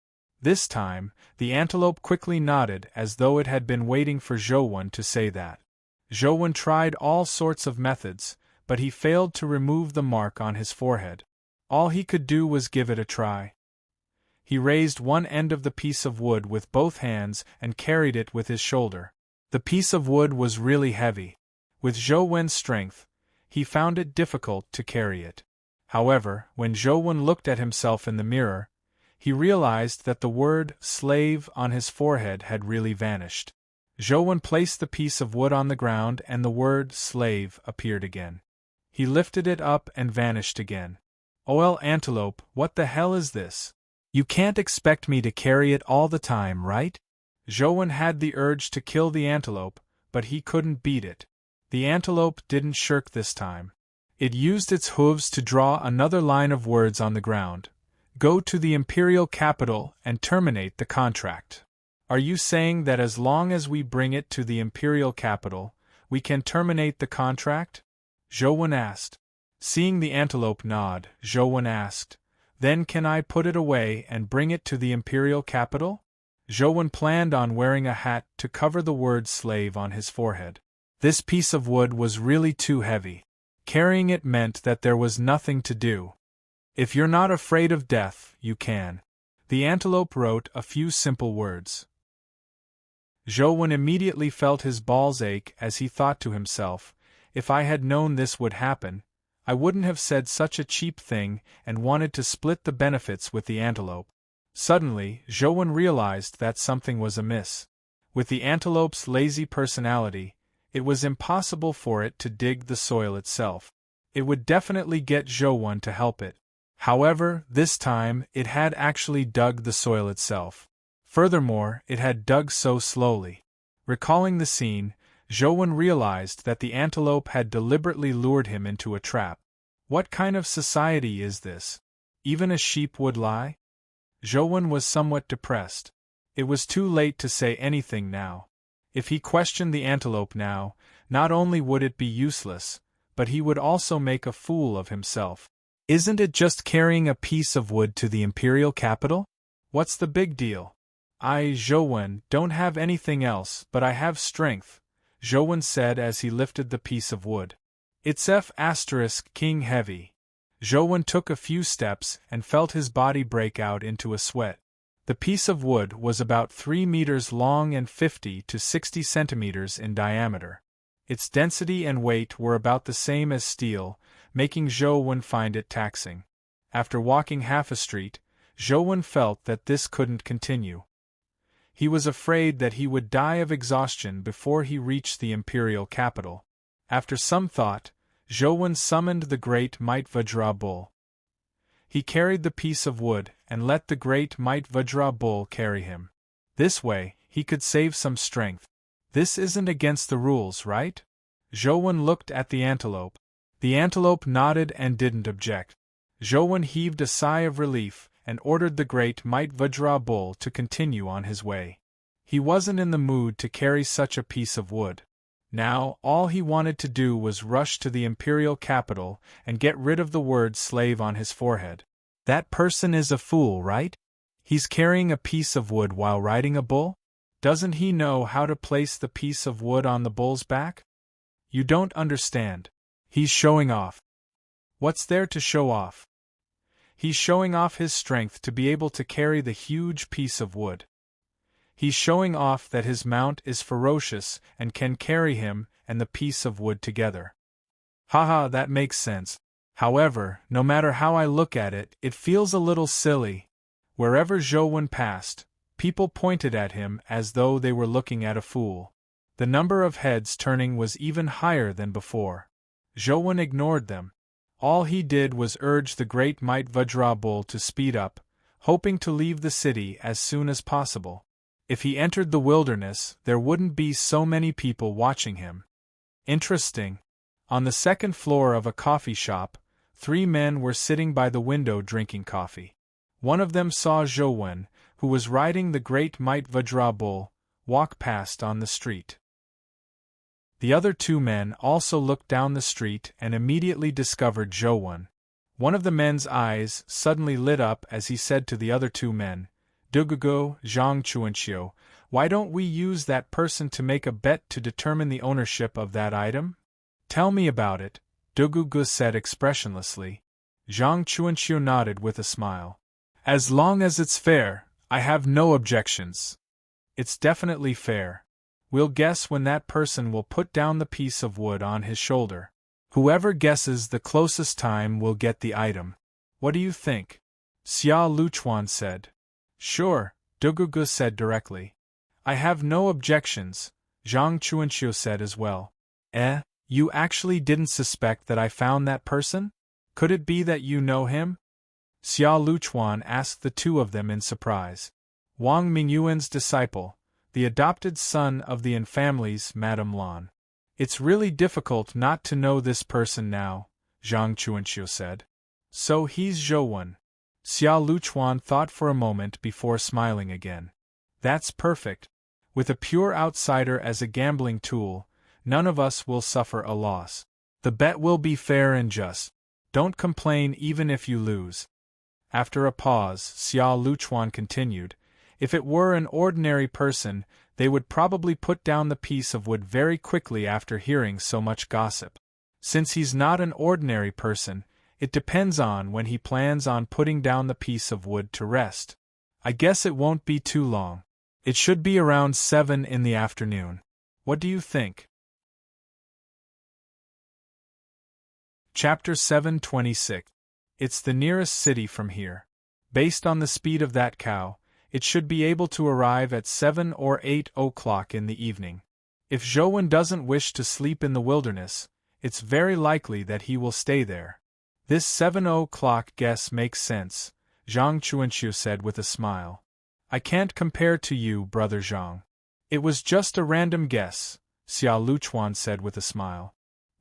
This time, the antelope quickly nodded as though it had been waiting for Zhou Wen to say that. Zhou Wen tried all sorts of methods, but he failed to remove the mark on his forehead. All he could do was give it a try. He raised one end of the piece of wood with both hands and carried it with his shoulder. The piece of wood was really heavy. With Zhou Wen's strength, he found it difficult to carry it. However, when Zhou Wen looked at himself in the mirror, he realized that the word slave on his forehead had really vanished. Zhou Wen placed the piece of wood on the ground and the word slave appeared again. He lifted it up and vanished again. "OL Antelope, what the hell is this? You can't expect me to carry it all the time, right?" Zhou Wen had the urge to kill the antelope, but he couldn't beat it. The antelope didn't shirk this time. It used its hooves to draw another line of words on the ground. "Go to the imperial capital and terminate the contract." "Are you saying that as long as we bring it to the imperial capital, we can terminate the contract?" Zhou Wen asked. Seeing the antelope nod, Zhou Wen asked, "Then can I put it away and bring it to the imperial capital?" Zhou Wen planned on wearing a hat to cover the word slave on his forehead. This piece of wood was really too heavy. Carrying it meant that there was nothing to do. "If you're not afraid of death, you can." The antelope wrote a few simple words. Zhou Wen immediately felt his balls ache as he thought to himself, "If I had known this would happen, I wouldn't have said such a cheap thing and wanted to split the benefits with the antelope. Suddenly, Zhouwen realized that something was amiss. With the antelope's lazy personality, it was impossible for it to dig the soil itself. It would definitely get Zhouwen to help it. However, this time, it had actually dug the soil itself. Furthermore, it had dug so slowly. Recalling the scene, Zhouwen realized that the antelope had deliberately lured him into a trap. What kind of society is this? Even a sheep would lie? Zhouwen was somewhat depressed. It was too late to say anything now. If he questioned the antelope now, not only would it be useless, but he would also make a fool of himself. Isn't it just carrying a piece of wood to the imperial capital? What's the big deal? I, Zhouwen, don't have anything else, but I have strength, Zhouwen said as he lifted the piece of wood. It's King heavy. Zhouwen took a few steps and felt his body break out into a sweat. The piece of wood was about 3 meters long and 50 to 60 centimeters in diameter. Its density and weight were about the same as steel, making Zhouwen find it taxing. After walking half a street, Zhouwen felt that this couldn't continue. He was afraid that he would die of exhaustion before he reached the imperial capital. After some thought, Zhouwen summoned the great Might Vajra bull. He carried the piece of wood and let the great Might Vajra bull carry him. This way, he could save some strength. This isn't against the rules, right? Zhouwen looked at the antelope. The antelope nodded and didn't object. Zhouwen heaved a sigh of relief and ordered the great Might Vajra bull to continue on his way. He wasn't in the mood to carry such a piece of wood. Now, all he wanted to do was rush to the imperial capital and get rid of the word slave on his forehead. That person is a fool, right? He's carrying a piece of wood while riding a bull? Doesn't he know how to place the piece of wood on the bull's back? You don't understand. He's showing off. What's there to show off? He's showing off his strength to be able to carry the huge piece of wood. He's showing off that his mount is ferocious and can carry him and the piece of wood together. Haha, that makes sense. However, no matter how I look at it, it feels a little silly. Wherever Zhouwen passed, people pointed at him as though they were looking at a fool. The number of heads turning was even higher than before. Zhouwen ignored them. All he did was urge the great Might Vajra bull to speed up, hoping to leave the city as soon as possible. If he entered the wilderness, there wouldn't be so many people watching him. Interesting. On the second floor of a coffee shop, 3 men were sitting by the window drinking coffee. One of them saw Zhouwen, who was riding the great Might Vajra bull, walk past on the street. The other 2 men also looked down the street and immediately discovered Zhouwen. One of the men's eyes suddenly lit up as he said to the other 2 men, Dugugo, Zhang Chuanxiu, why don't we use that person to make a bet to determine the ownership of that item? Tell me about it, Dugugo said expressionlessly. Zhang Chuanxiu nodded with a smile. As long as it's fair, I have no objections. It's definitely fair. We'll guess when that person will put down the piece of wood on his shoulder. Whoever guesses the closest time will get the item. What do you think? Xia Luchuan said. Sure, Dugugu said directly. I have no objections, Zhang Chuanxiu said as well. You actually didn't suspect that I found that person? Could it be that you know him? Xia Luchuan asked the 2 of them in surprise. Wang Mingyuan's disciple, the adopted son of the An family's Madame Lan. It's really difficult not to know this person now, Zhang Chuanxiu said. So he's Zhouwen. Xia Luchuan thought for a moment before smiling again. That's perfect. With a pure outsider as a gambling tool, none of us will suffer a loss. The bet will be fair and just. Don't complain even if you lose. After a pause, Xia Luchuan continued, if it were an ordinary person, they would probably put down the piece of wood very quickly after hearing so much gossip. Since he's not an ordinary person, it depends on when he plans on putting down the piece of wood to rest. I guess it won't be too long. It should be around 7 in the afternoon. What do you think? Chapter 726. It's the nearest city from here. Based on the speed of that cow, it should be able to arrive at 7 or 8 o'clock in the evening. If Zhouwen doesn't wish to sleep in the wilderness, it's very likely that he will stay there. This 7 o'clock guess makes sense, Zhang Chuanxiu said with a smile. I can't compare to you, brother Zhang. It was just a random guess, Xia Luchuan said with a smile.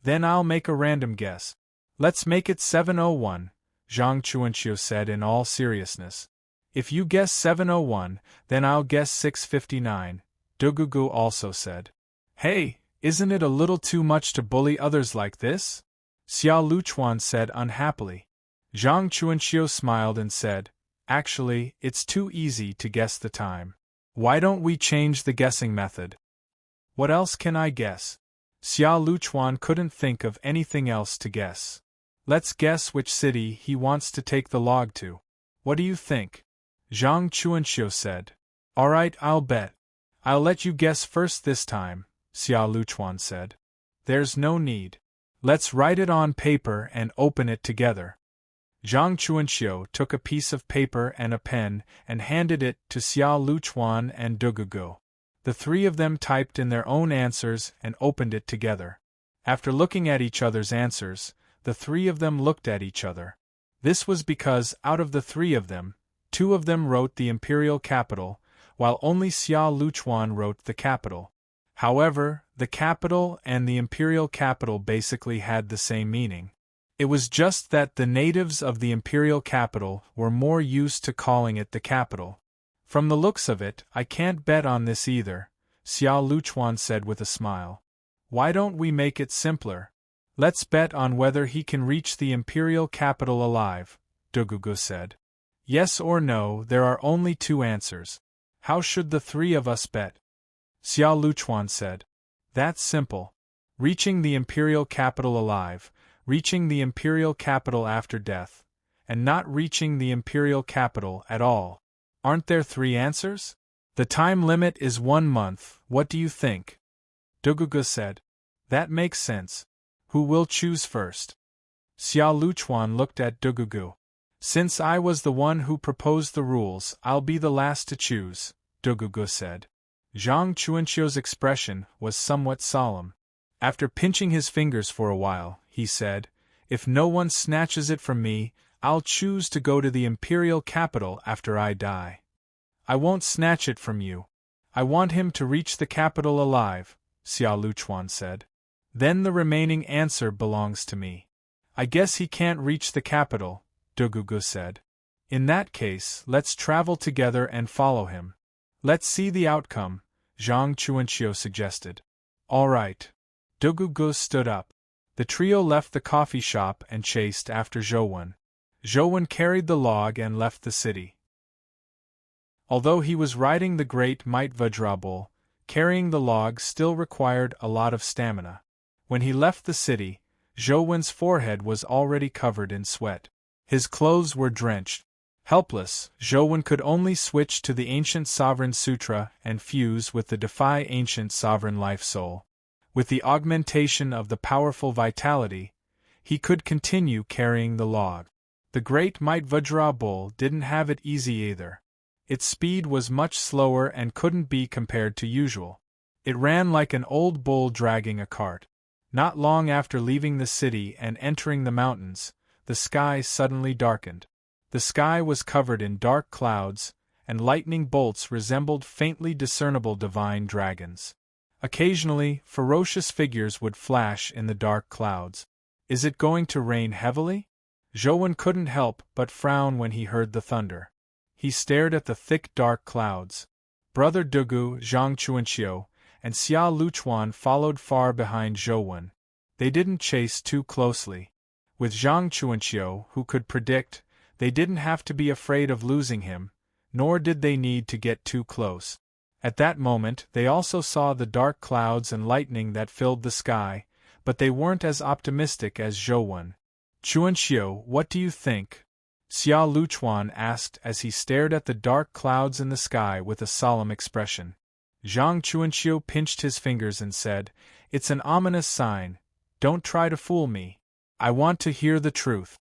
Then I'll make a random guess. Let's make it 7:01, Zhang Chuanxiu said in all seriousness. If you guess 7:01, then I'll guess 6:59, Dugugu also said. Hey, isn't it a little too much to bully others like this? Xia Luchuan said unhappily. Zhang Chuanxiu smiled and said, Actually, it's too easy to guess the time. Why don't we change the guessing method? What else can I guess? Xia Luchuan couldn't think of anything else to guess. Let's guess which city he wants to take the log to. What do you think? Zhang Chuanxiu said. Alright, I'll bet. I'll let you guess first this time, Xia Luchuan said. There's no need. Let's write it on paper and open it together. Zhang Chuanxiu took a piece of paper and a pen and handed it to Xia Luchuan and Dugugu. The three of them typed in their own answers and opened it together. After looking at each other's answers, the three of them looked at each other. This was because, out of the three of them, two of them wrote the imperial capital, while only Xia Luchuan wrote the capital. However, the capital and the imperial capital basically had the same meaning. It was just that the natives of the imperial capital were more used to calling it the capital. From the looks of it, I can't bet on this either, Xia Luchuan said with a smile. Why don't we make it simpler? Let's bet on whether he can reach the imperial capital alive, Dugugu said. Yes or no, there are only two answers. How should the three of us bet? Xia Luchuan said. That's simple. Reaching the imperial capital alive, reaching the imperial capital after death, and not reaching the imperial capital at all. Aren't there three answers? The time limit is 1 month, what do you think? Dugugu said. That makes sense. Who will choose first? Xia Luchuan looked at Dugugu. Since I was the one who proposed the rules, I'll be the last to choose, Dugugu said. Zhang Chuanxiu's expression was somewhat solemn. After pinching his fingers for a while, he said, If no one snatches it from me, I'll choose to go to the imperial capital after I die. I won't snatch it from you. I want him to reach the capital alive, Xia Luchuan said. Then the remaining answer belongs to me. I guess he can't reach the capital, Dugugu said. In that case, let's travel together and follow him. Let's see the outcome, Zhang Chuanxiu suggested. All right. Dugugu stood up. The trio left the coffee shop and chased after Zhouwen. Zhouwen carried the log and left the city. Although he was riding the great Might Vajra bull, carrying the log still required a lot of stamina. When he left the city, Zhouwen's forehead was already covered in sweat. His clothes were drenched. Helpless, Zhouwen could only switch to the Ancient Sovereign Sutra and fuse with the Defy Ancient Sovereign Life Soul. With the augmentation of the powerful vitality, he could continue carrying the log. The great Might Vajra bull didn't have it easy either. Its speed was much slower and couldn't be compared to usual. It ran like an old bull dragging a cart. Not long after leaving the city and entering the mountains, the sky suddenly darkened. The sky was covered in dark clouds, and lightning bolts resembled faintly discernible divine dragons. Occasionally, ferocious figures would flash in the dark clouds. Is it going to rain heavily? Zhouwen couldn't help but frown when he heard the thunder. He stared at the thick dark clouds. Brother Dugu, Zhang Chuanxiu, and Xia Luchuan followed far behind Zhouwen. They didn't chase too closely. With Zhang Chuanxiu, who could predict, they didn't have to be afraid of losing him, nor did they need to get too close. At that moment they also saw the dark clouds and lightning that filled the sky, but they weren't as optimistic as Zhouwen. Chuanxiu, what do you think? Xia Luchuan asked as he stared at the dark clouds in the sky with a solemn expression. Zhang Chuanxiu pinched his fingers and said, It's an ominous sign. Don't try to fool me. I want to hear the truth.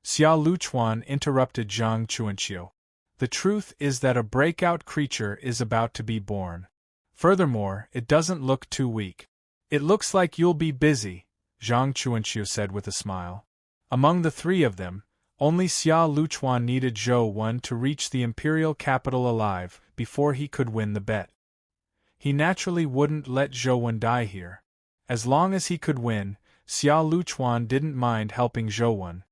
Xia Luchuan interrupted Zhang Chuanqiu. The truth is that a breakout creature is about to be born. Furthermore, it doesn't look too weak. It looks like you'll be busy, Zhang Chuanqiu said with a smile. Among the three of them, only Xia Luchuan needed Zhou Wen to reach the imperial capital alive before he could win the bet. He naturally wouldn't let Zhou Wen die here. As long as he could win, Xia Luchuan didn't mind helping Zhou Wen.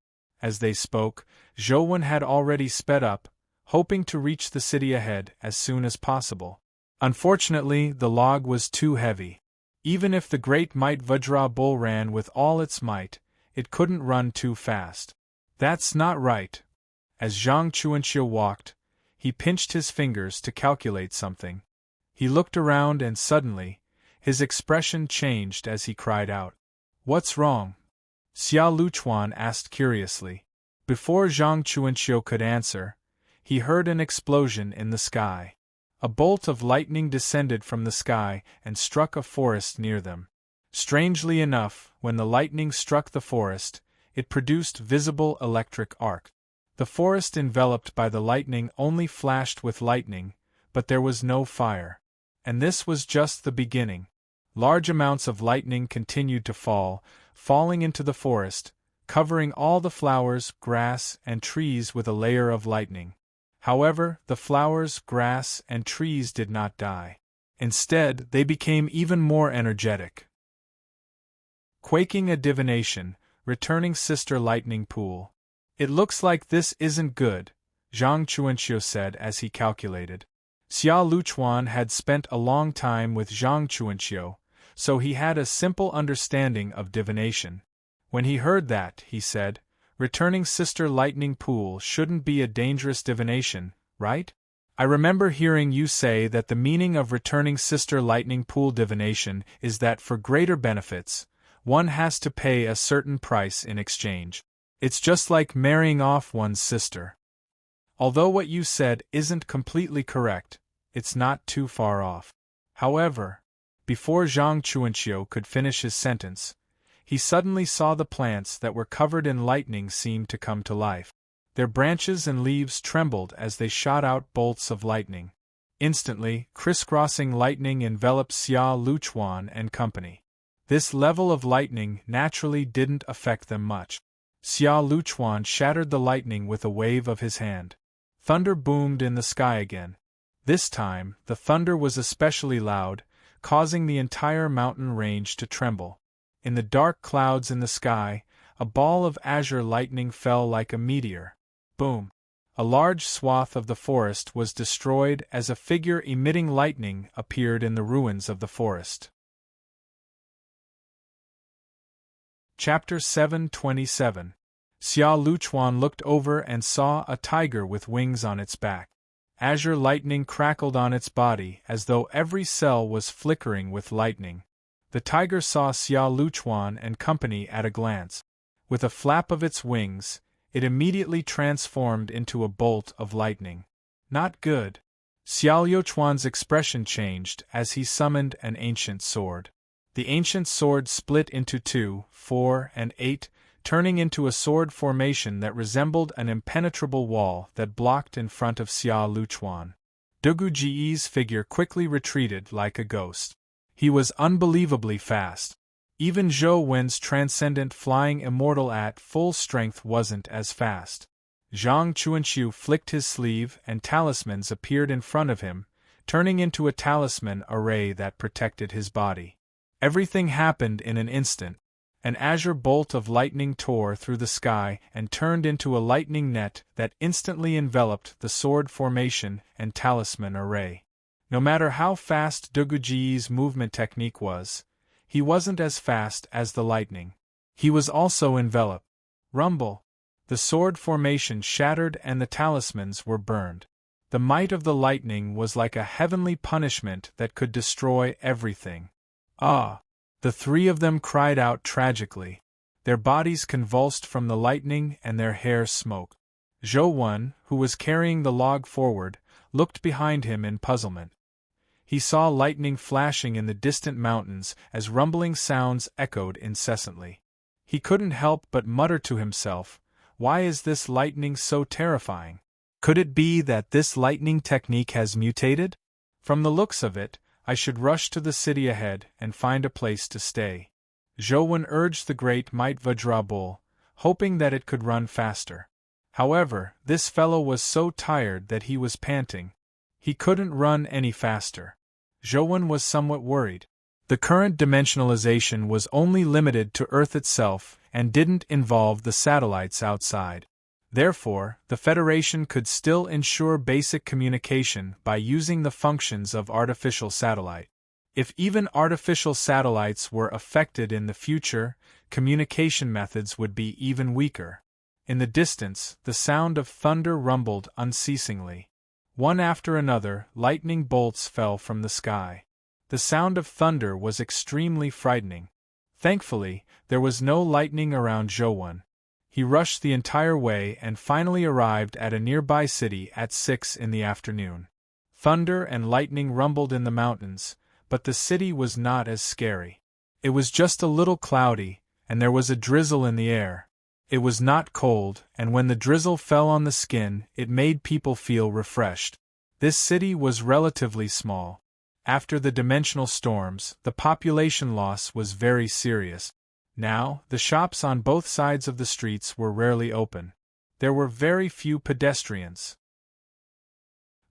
As they spoke, Zhou Wen had already sped up, hoping to reach the city ahead as soon as possible. Unfortunately, the log was too heavy. Even if the great Might Vajra bull ran with all its might, it couldn't run too fast. That's not right. As Zhang Chuanqiu walked, he pinched his fingers to calculate something. He looked around and suddenly, his expression changed as he cried out. What's wrong? Xia Luchuan asked curiously. Before Zhang Chuanqiu could answer, he heard an explosion in the sky. A bolt of lightning descended from the sky and struck a forest near them. Strangely enough, when the lightning struck the forest, it produced visible electric arc. The forest enveloped by the lightning only flashed with lightning, but there was no fire. And this was just the beginning. Large amounts of lightning continued to fall, falling into the forest, covering all the flowers, grass, and trees with a layer of lightning. However, the flowers, grass, and trees did not die. Instead, they became even more energetic. Quaking a divination, returning Sister Lightning Pool. It looks like this isn't good, Zhang Chuanqiu said as he calculated. Xia Luchuan had spent a long time with Zhang Chuanqiu, so he had a simple understanding of divination. When he heard that, he said, returning Sister Lightning Pool shouldn't be a dangerous divination, right? I remember hearing you say that the meaning of returning Sister Lightning Pool divination is that for greater benefits, one has to pay a certain price in exchange. It's just like marrying off one's sister. Although what you said isn't completely correct, it's not too far off. However, before Zhang Chuanqiu could finish his sentence, he suddenly saw the plants that were covered in lightning seem to come to life. Their branches and leaves trembled as they shot out bolts of lightning. Instantly, crisscrossing lightning enveloped Xia Luchuan and company. This level of lightning naturally didn't affect them much. Xia Luchuan shattered the lightning with a wave of his hand. Thunder boomed in the sky again. This time, the thunder was especially loud, causing the entire mountain range to tremble. In the dark clouds in the sky, a ball of azure lightning fell like a meteor. Boom! A large swath of the forest was destroyed as a figure emitting lightning appeared in the ruins of the forest. Chapter 727. Xia Luchuan looked over and saw a tiger with wings on its back. Azure lightning crackled on its body as though every cell was flickering with lightning. The tiger saw Xia Luchuan and company at a glance. With a flap of its wings, it immediately transformed into a bolt of lightning. Not good. Xia Luchuan's expression changed as he summoned an ancient sword. The ancient sword split into 2, 4, and 8, turning into a sword formation that resembled an impenetrable wall that blocked in front of Xia Luchuan. Dugu Ji's figure quickly retreated like a ghost. He was unbelievably fast. Even Zhou Wen's transcendent flying immortal at full strength wasn't as fast. Zhang Chuanqiu flicked his sleeve and talismans appeared in front of him, turning into a talisman array that protected his body. Everything happened in an instant. An azure bolt of lightning tore through the sky and turned into a lightning net that instantly enveloped the sword formation and talisman array. No matter how fast Dugu Ji's movement technique was, he wasn't as fast as the lightning. He was also enveloped. Rumble! The sword formation shattered and the talismans were burned. The might of the lightning was like a heavenly punishment that could destroy everything. Ah! The three of them cried out tragically. Their bodies convulsed from the lightning and their hair smoked. Zhou Wen, who was carrying the log forward, looked behind him in puzzlement. He saw lightning flashing in the distant mountains as rumbling sounds echoed incessantly. He couldn't help but mutter to himself, "Why is this lightning so terrifying? Could it be that this lightning technique has mutated? From the looks of it, I should rush to the city ahead and find a place to stay." Zhou urged the great Might Vajra bull, hoping that it could run faster. However, this fellow was so tired that he was panting. He couldn't run any faster. Zhou was somewhat worried. The current dimensionalization was only limited to Earth itself and didn't involve the satellites outside. Therefore, the Federation could still ensure basic communication by using the functions of artificial satellite. If even artificial satellites were affected in the future, communication methods would be even weaker. In the distance, the sound of thunder rumbled unceasingly. One after another, lightning bolts fell from the sky. The sound of thunder was extremely frightening. Thankfully, there was no lightning around Zhou. He rushed the entire way and finally arrived at a nearby city at 6 in the afternoon. Thunder and lightning rumbled in the mountains, but the city was not as scary. It was just a little cloudy, and there was a drizzle in the air. It was not cold, and when the drizzle fell on the skin, it made people feel refreshed. This city was relatively small. After the dimensional storms, the population loss was very serious. Now, the shops on both sides of the streets were rarely open. There were very few pedestrians.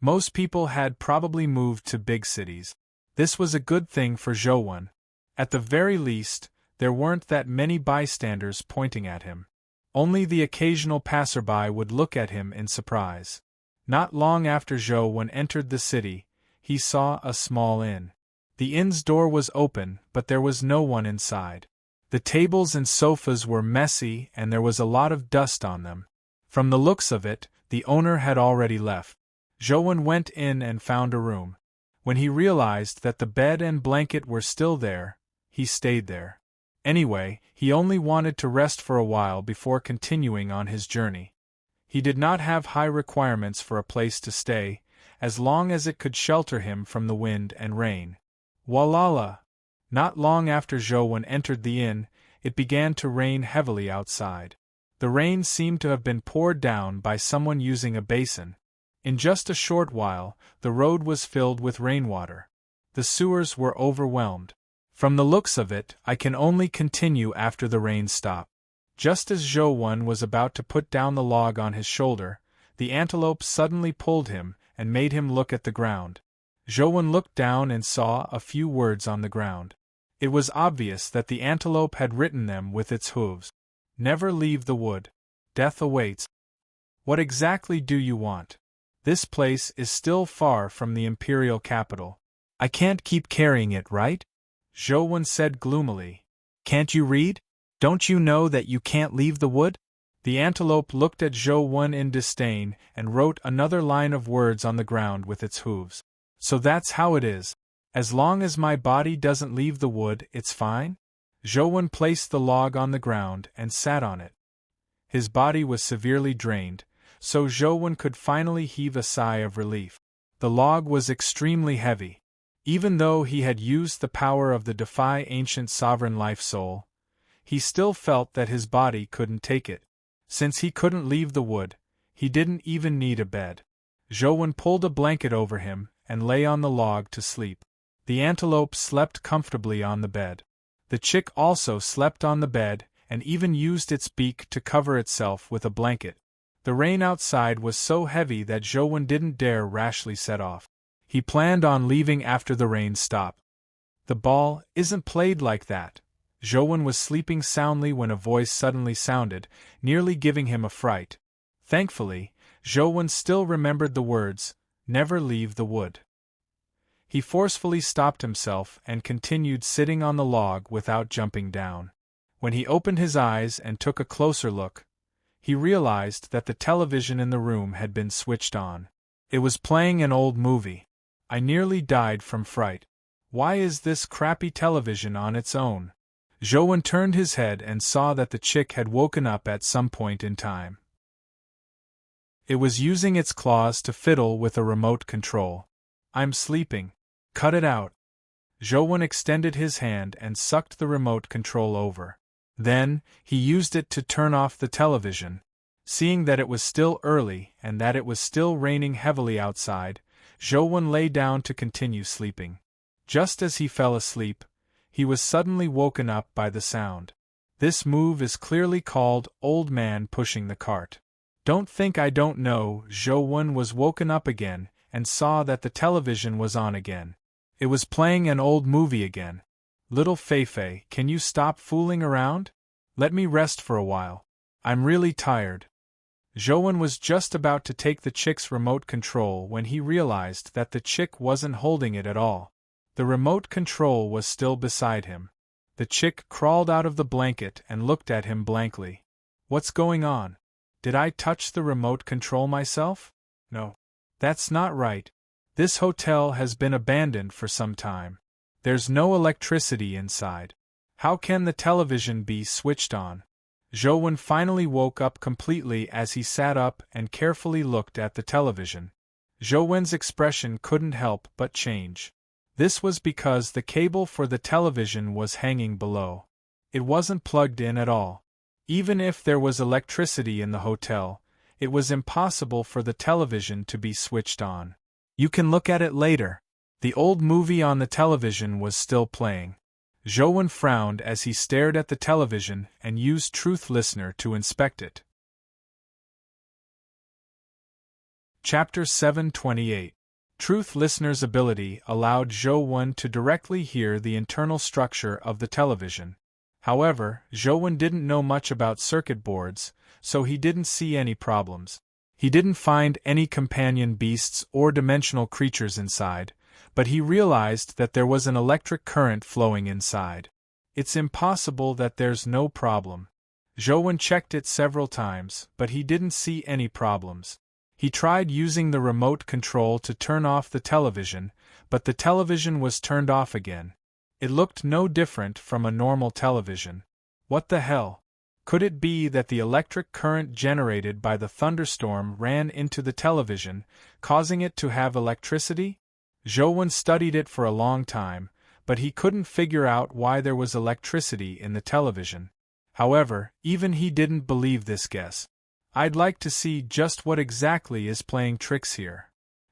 Most people had probably moved to big cities. This was a good thing for Zhou. At the very least, there weren't that many bystanders pointing at him. Only the occasional passerby would look at him in surprise. Not long after Zhou entered the city, he saw a small inn. The inn's door was open, but there was no one inside. The tables and sofas were messy and there was a lot of dust on them. From the looks of it, the owner had already left. Zhou went in and found a room. When he realized that the bed and blanket were still there, he stayed there. Anyway, he only wanted to rest for a while before continuing on his journey. He did not have high requirements for a place to stay, as long as it could shelter him from the wind and rain. Walala! Not long after Zhou entered the inn, it began to rain heavily outside. The rain seemed to have been poured down by someone using a basin. In just a short while, the road was filled with rainwater. The sewers were overwhelmed. From the looks of it, I can only continue after the rain stops. Just as Zhou was about to put down the log on his shoulder, the antelope suddenly pulled him and made him look at the ground. Zhou looked down and saw a few words on the ground. It was obvious that the antelope had written them with its hooves. "Never leave the wood. Death awaits." What exactly do you want? This place is still far from the imperial capital. I can't keep carrying it, right? Zhou said gloomily. Can't you read? Don't you know that you can't leave the wood? The antelope looked at Zhou in disdain and wrote another line of words on the ground with its hooves. So that's how it is. As long as my body doesn't leave the wood, it's fine? Zhou placed the log on the ground and sat on it. His body was severely drained, so Zhou could finally heave a sigh of relief. The log was extremely heavy. Even though he had used the power of the Defy Ancient Sovereign Life Soul, he still felt that his body couldn't take it. Since he couldn't leave the wood, he didn't even need a bed. Zhou pulled a blanket over him and lay on the log to sleep. The antelope slept comfortably on the bed. The chick also slept on the bed and even used its beak to cover itself with a blanket. The rain outside was so heavy that Zhou didn't dare rashly set off. He planned on leaving after the rain stopped. The ball isn't played like that. Zhou was sleeping soundly when a voice suddenly sounded, nearly giving him a fright. Thankfully, Zhou still remembered the words, "Never leave the wood." He forcefully stopped himself and continued sitting on the log without jumping down. When he opened his eyes and took a closer look, he realized that the television in the room had been switched on. It was playing an old movie. I nearly died from fright. Why is this crappy television on its own? Zhou turned his head and saw that the chick had woken up at some point in time. It was using its claws to fiddle with a remote control. I'm sleeping. Cut it out. Zhou extended his hand and sucked the remote control over. Then, he used it to turn off the television. Seeing that it was still early and that it was still raining heavily outside, Zhou lay down to continue sleeping. Just as he fell asleep, he was suddenly woken up by the sound. This move is clearly called old man pushing the cart. Don't think I don't know. Zhou was woken up again and saw that the television was on again. It was playing an old movie again. Little Feifei, can you stop fooling around? Let me rest for a while. I'm really tired. Zhou was just about to take the chick's remote control when he realized that the chick wasn't holding it at all. The remote control was still beside him. The chick crawled out of the blanket and looked at him blankly. What's going on? Did I touch the remote control myself? No. That's not right. This hotel has been abandoned for some time. There's no electricity inside. How can the television be switched on? Zhou finally woke up completely as he sat up and carefully looked at the television. Zhou's expression couldn't help but change. This was because the cable for the television was hanging below. It wasn't plugged in at all. Even if there was electricity in the hotel, it was impossible for the television to be switched on. You can look at it later. The old movie on the television was still playing. Zhou frowned as he stared at the television and used Truth Listener to inspect it. Chapter 728. Truth Listener's ability allowed Zhou to directly hear the internal structure of the television. However, Zhou didn't know much about circuit boards, so he didn't see any problems. He didn't find any companion beasts or dimensional creatures inside, but he realized that there was an electric current flowing inside. It's impossible that there's no problem. Zhou checked it several times, but he didn't see any problems. He tried using the remote control to turn off the television, but the television was turned off again. It looked no different from a normal television. What the hell? Could it be that the electric current generated by the thunderstorm ran into the television, causing it to have electricity? Zhou studied it for a long time, but he couldn't figure out why there was electricity in the television. However, even he didn't believe this guess. I'd like to see just what exactly is playing tricks here.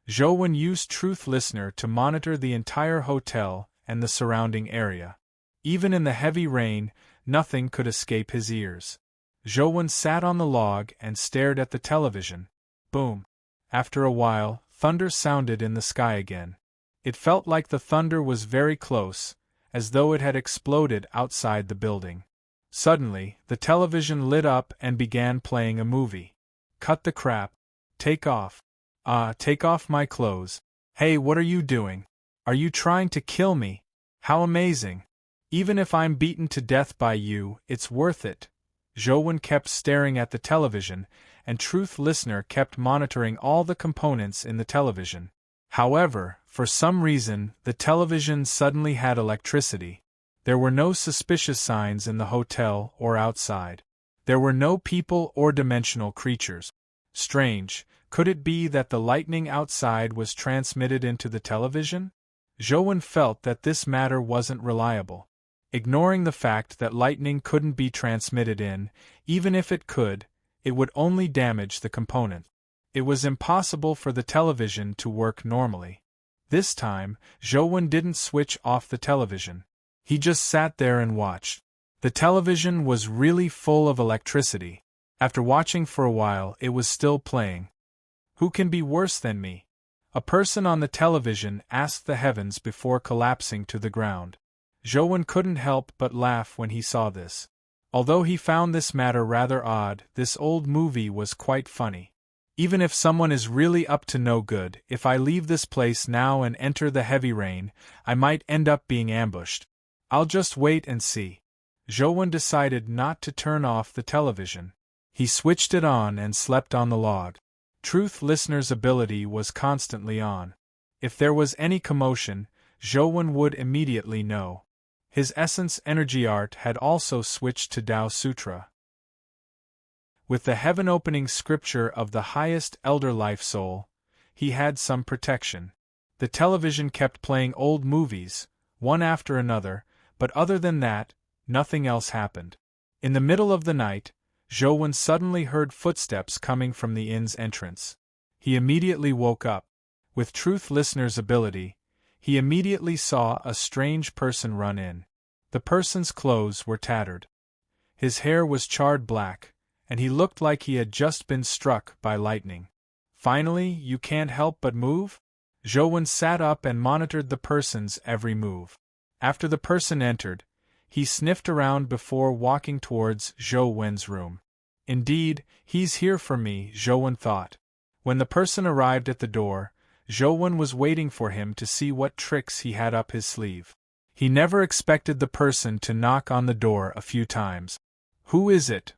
Zhou used Truth Listener to monitor the entire hotel and the surrounding area. Even in the heavy rain, nothing could escape his ears. Zhou sat on the log and stared at the television. Boom! After a while, thunder sounded in the sky again. It felt like the thunder was very close, as though it had exploded outside the building. Suddenly, the television lit up and began playing a movie. Cut the crap. Take off. Take off my clothes. Hey, what are you doing? Are you trying to kill me? How amazing. Even if I'm beaten to death by you, it's worth it. Zhou kept staring at the television, and Truth Listener kept monitoring all the components in the television. However, for some reason, the television suddenly had electricity. There were no suspicious signs in the hotel or outside. There were no people or dimensional creatures. Strange, could it be that the lightning outside was transmitted into the television? Zhou felt that this matter wasn't reliable. Ignoring the fact that lightning couldn't be transmitted in, even if it could, it would only damage the component. It was impossible for the television to work normally. This time, Zhou didn't switch off the television. He just sat there and watched. The television was really full of electricity. After watching for a while, it was still playing. Who can be worse than me? A person on the television asked the heavens before collapsing to the ground. Zhou couldn't help but laugh when he saw this. Although he found this matter rather odd, this old movie was quite funny. Even if someone is really up to no good, if I leave this place now and enter the heavy rain, I might end up being ambushed. I'll just wait and see. Zhou decided not to turn off the television. He switched it on and slept on the log. Truth Listener's ability was constantly on. If there was any commotion, Zhou would immediately know. His essence energy art had also switched to Tao Sutra. With the heaven-opening scripture of the highest elder life soul, he had some protection. The television kept playing old movies, one after another, but other than that, nothing else happened. In the middle of the night, Zhou suddenly heard footsteps coming from the inn's entrance. He immediately woke up. With truth listener's ability, he immediately saw a strange person run in. The person's clothes were tattered. His hair was charred black, and he looked like he had just been struck by lightning. Finally, you can't help but move? Zhou sat up and monitored the person's every move. After the person entered, he sniffed around before walking towards Zhou room. Indeed, he's here for me, Zhou thought. When the person arrived at the door, Zhou was waiting for him to see what tricks he had up his sleeve. He never expected the person to knock on the door a few times. Who is it?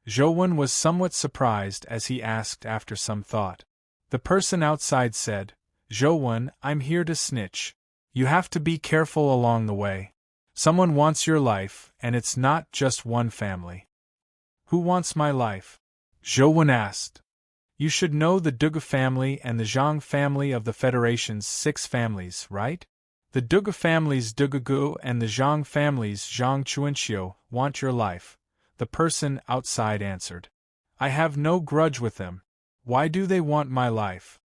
Zhou was somewhat surprised as he asked after some thought. The person outside said, Zhou, I'm here to snitch. You have to be careful along the way. Someone wants your life, and it's not just one family. Who wants my life? Zhou asked. You should know the Dugu family and the Zhang family of the Federation's 6 families, right? The Dugu family's Dugugu and the Zhang family's Zhang Chuanxiu want your life, the person outside answered. I have no grudge with them. Why do they want my life?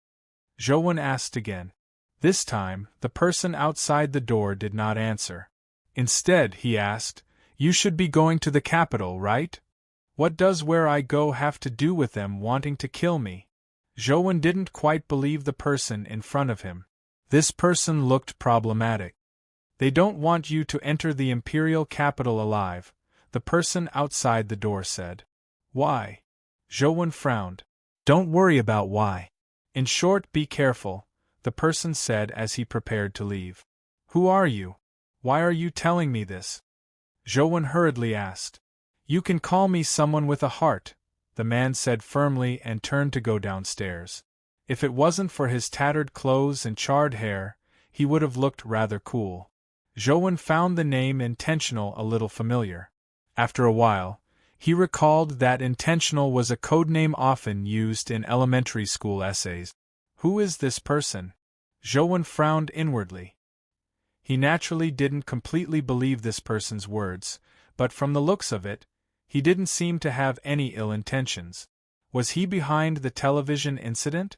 Zhou asked again. This time, the person outside the door did not answer. Instead, he asked, You should be going to the capital, right? What does where I go have to do with them wanting to kill me? Zhou didn't quite believe the person in front of him. This person looked problematic. They don't want you to enter the imperial capital alive, the person outside the door said. Why? Zhou frowned. Don't worry about why. In short, be careful, the person said as he prepared to leave. Who are you? Why are you telling me this? Zhou hurriedly asked. You can call me someone with a heart, the man said firmly and turned to go downstairs. If it wasn't for his tattered clothes and charred hair, he would have looked rather cool. Zhou found the name Intentional a little familiar. After a while, he recalled that Intentional was a codename often used in elementary school essays. Who is this person? Zhou frowned inwardly. He naturally didn't completely believe this person's words, but from the looks of it, he didn't seem to have any ill intentions. Was he behind the television incident?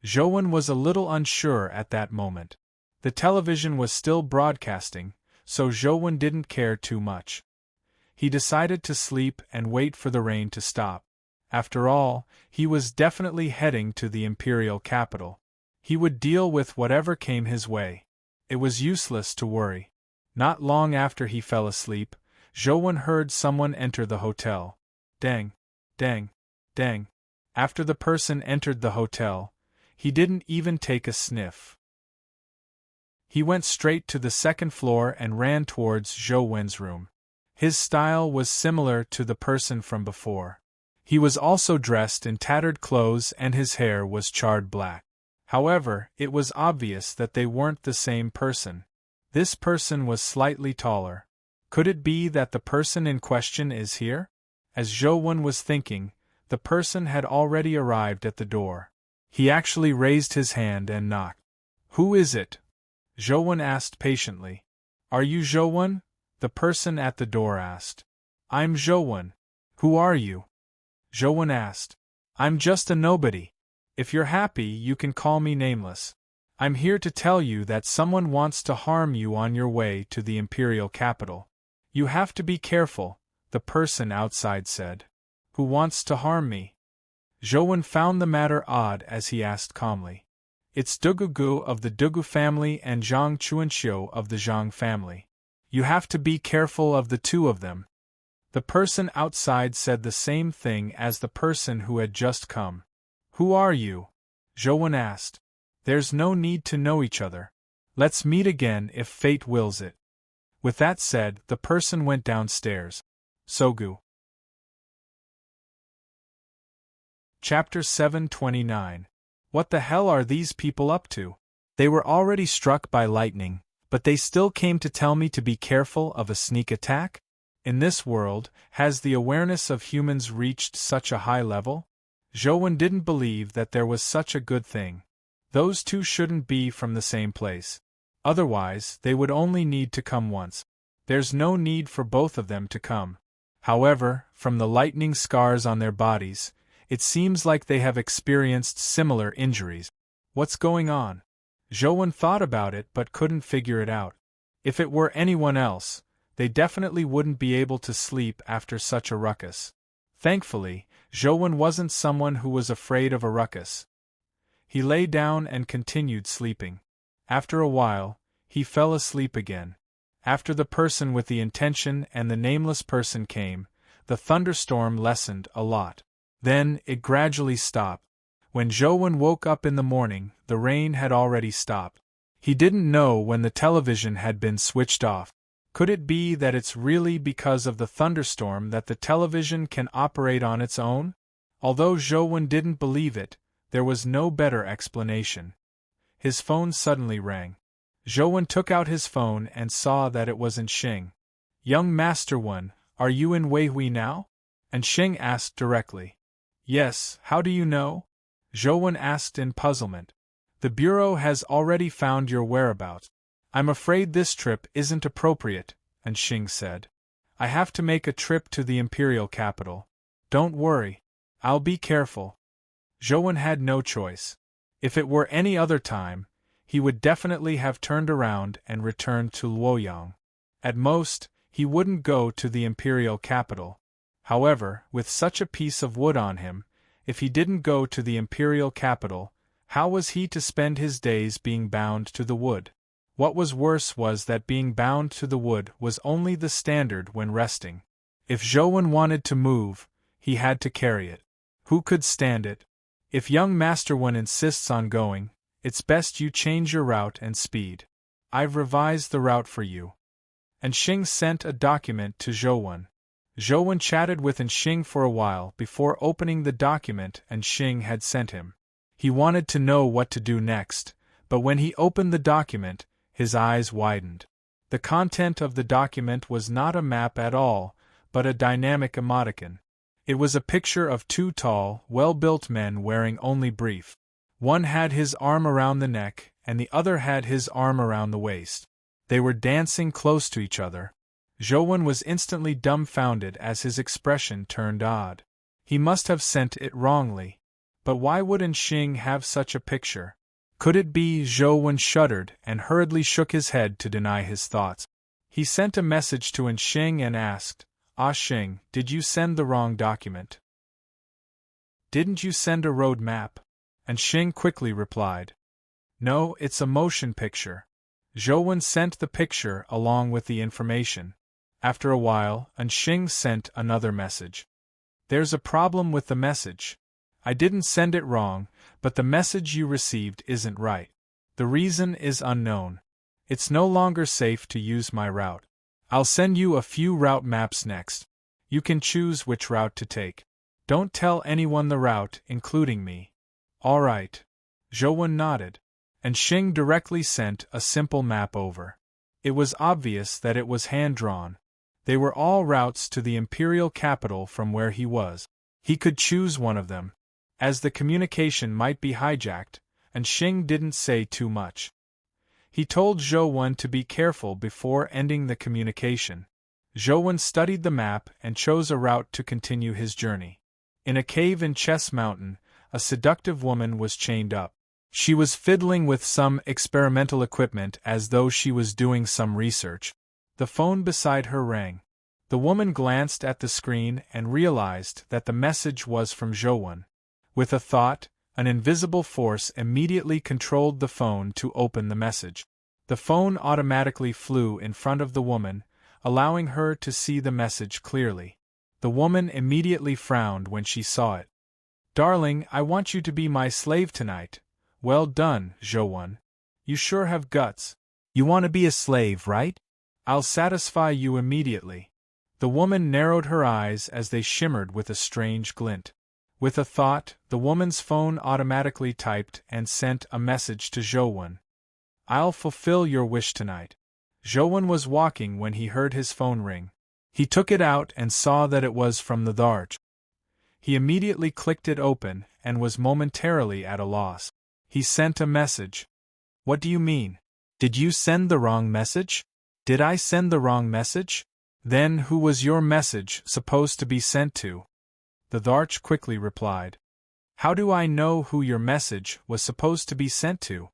Zhou was a little unsure at that moment. The television was still broadcasting, so Zhou didn't care too much. He decided to sleep and wait for the rain to stop. After all, he was definitely heading to the imperial capital. He would deal with whatever came his way. It was useless to worry. Not long after he fell asleep, Zhou heard someone enter the hotel. Dang, dang, dang. After the person entered the hotel, he didn't even take a sniff. He went straight to the second floor and ran towards Zhou room. His style was similar to the person from before. He was also dressed in tattered clothes and his hair was charred black. However, it was obvious that they weren't the same person. This person was slightly taller. Could it be that the person in question is here? As Zhou was thinking, the person had already arrived at the door. He actually raised his hand and knocked. Who is it? Zhou asked patiently. Are you Zhou? The person at the door asked. I'm Zhou. Who are you? Zhou asked. I'm just a nobody. If you're happy, you can call me Nameless. I'm here to tell you that someone wants to harm you on your way to the imperial capital. You have to be careful, the person outside said. Who wants to harm me? Zhou found the matter odd as he asked calmly. It's Dugugu of the Dugu family and Zhang Chuanxiu of the Zhang family. You have to be careful of the two of them. The person outside said the same thing as the person who had just come. Who are you? Zhou asked. There's no need to know each other. Let's meet again if fate wills it. With that said, the person went downstairs. Sogu. Chapter 729. What the hell are these people up to? They were already struck by lightning, but they still came to tell me to be careful of a sneak attack? In this world, has the awareness of humans reached such a high level? Zhou didn't believe that there was such a good thing. Those two shouldn't be from the same place. Otherwise, they would only need to come once. There's no need for both of them to come. However, from the lightning scars on their bodies, it seems like they have experienced similar injuries. What's going on? Zhouwen thought about it but couldn't figure it out. If it were anyone else, they definitely wouldn't be able to sleep after such a ruckus. Thankfully, Zhouwen wasn't someone who was afraid of a ruckus. He lay down and continued sleeping. After a while, he fell asleep again. After the person with the intention and the nameless person came, the thunderstorm lessened a lot. Then, it gradually stopped. When Zhouwen woke up in the morning, the rain had already stopped. He didn't know when the television had been switched off. Could it be that it's really because of the thunderstorm that the television can operate on its own? Although Zhouwen didn't believe it, there was no better explanation. His phone suddenly rang. Zhouwen took out his phone and saw that it was Xing. "Young Master One, are you in Weihui now?" Xing asked directly. "Yes, how do you know?" Zhouwen asked in puzzlement. "The Bureau has already found your whereabouts." "I'm afraid this trip isn't appropriate," Xing said. "I have to make a trip to the imperial capital." "Don't worry. I'll be careful." Zhouwen had no choice. If it were any other time, he would definitely have turned around and returned to Luoyang. At most, he wouldn't go to the imperial capital. However, with such a piece of wood on him, if he didn't go to the imperial capital, how was he to spend his days being bound to the wood? What was worse was that being bound to the wood was only the standard when resting. If Zhouwen wanted to move, he had to carry it. Who could stand it? If young Master One insists on going, it's best you change your route and speed. I've revised the route for you. Xing sent a document to Zhouwen. Zhouwen chatted with Xing for a while before opening the document Xing had sent him. He wanted to know what to do next, but when he opened the document, his eyes widened. The content of the document was not a map at all, but a dynamic emoticon. It was a picture of two tall, well-built men wearing only brief. One had his arm around the neck, and the other had his arm around the waist. They were dancing close to each other. Zhouwen was instantly dumbfounded as his expression turned odd. He must have sent it wrongly. But why would Xing have such a picture? Could it be? Zhouwen shuddered and hurriedly shook his head to deny his thoughts. He sent a message to Xing and asked, "Ah Xing, did you send the wrong document? Didn't you send a road map?" Xing quickly replied, "No, it's a motion picture." Zhouwen sent the picture along with the information. After a while, Xing sent another message. "There's a problem with the message. I didn't send it wrong, but the message you received isn't right. The reason is unknown. It's no longer safe to use my route. I'll send you a few route maps next. You can choose which route to take. Don't tell anyone the route, including me." "All right." Zhouwen nodded. Xing directly sent a simple map over. It was obvious that it was hand-drawn. They were all routes to the imperial capital from where he was. He could choose one of them. As the communication might be hijacked, Xing didn't say too much. He told Zhouwen to be careful before ending the communication. Zhouwen studied the map and chose a route to continue his journey. In a cave in Chess Mountain, a seductive woman was chained up. She was fiddling with some experimental equipment as though she was doing some research. The phone beside her rang. The woman glanced at the screen and realized that the message was from Zhouwen. With a thought, an invisible force immediately controlled the phone to open the message. The phone automatically flew in front of the woman, allowing her to see the message clearly. The woman immediately frowned when she saw it. "Darling, I want you to be my slave tonight." "Well done, Zhouwen. You sure have guts. You want to be a slave, right? I'll satisfy you immediately." The woman narrowed her eyes as they shimmered with a strange glint. With a thought, the woman's phone automatically typed and sent a message to Zhouwen. "I'll fulfill your wish tonight." Zhouwen was walking when he heard his phone ring. He took it out and saw that it was from the Tharj. He immediately clicked it open and was momentarily at a loss. He sent a message. "What do you mean? Did you send the wrong message?" "Did I send the wrong message?" Then who was your message supposed to be sent to? The Dharch quickly replied. How do I know who your message was supposed to be sent to?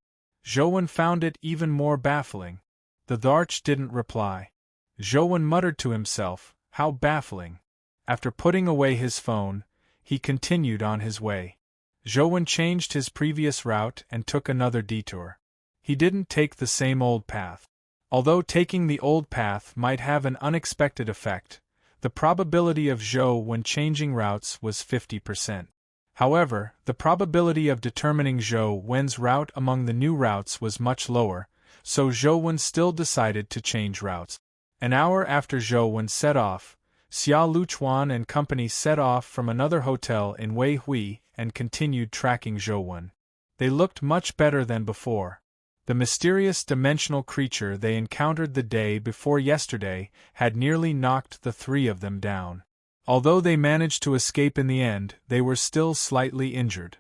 Zhouwen found it even more baffling. The Dharch didn't reply. Zhouwen muttered to himself, how baffling. After putting away his phone, he continued on his way. Zhouwen changed his previous route and took another detour. He didn't take the same old path. Although taking the old path might have an unexpected effect, the probability of Zhouwen changing routes was 50%. However, the probability of determining Zhouwen's route among the new routes was much lower, so Zhouwen still decided to change routes. An hour after Zhouwen set off, Xia Luchuan and company set off from another hotel in Weihui and continued tracking Zhouwen. They looked much better than before. The mysterious dimensional creature they encountered the day before yesterday had nearly knocked the three of them down. Although they managed to escape in the end, they were still slightly injured.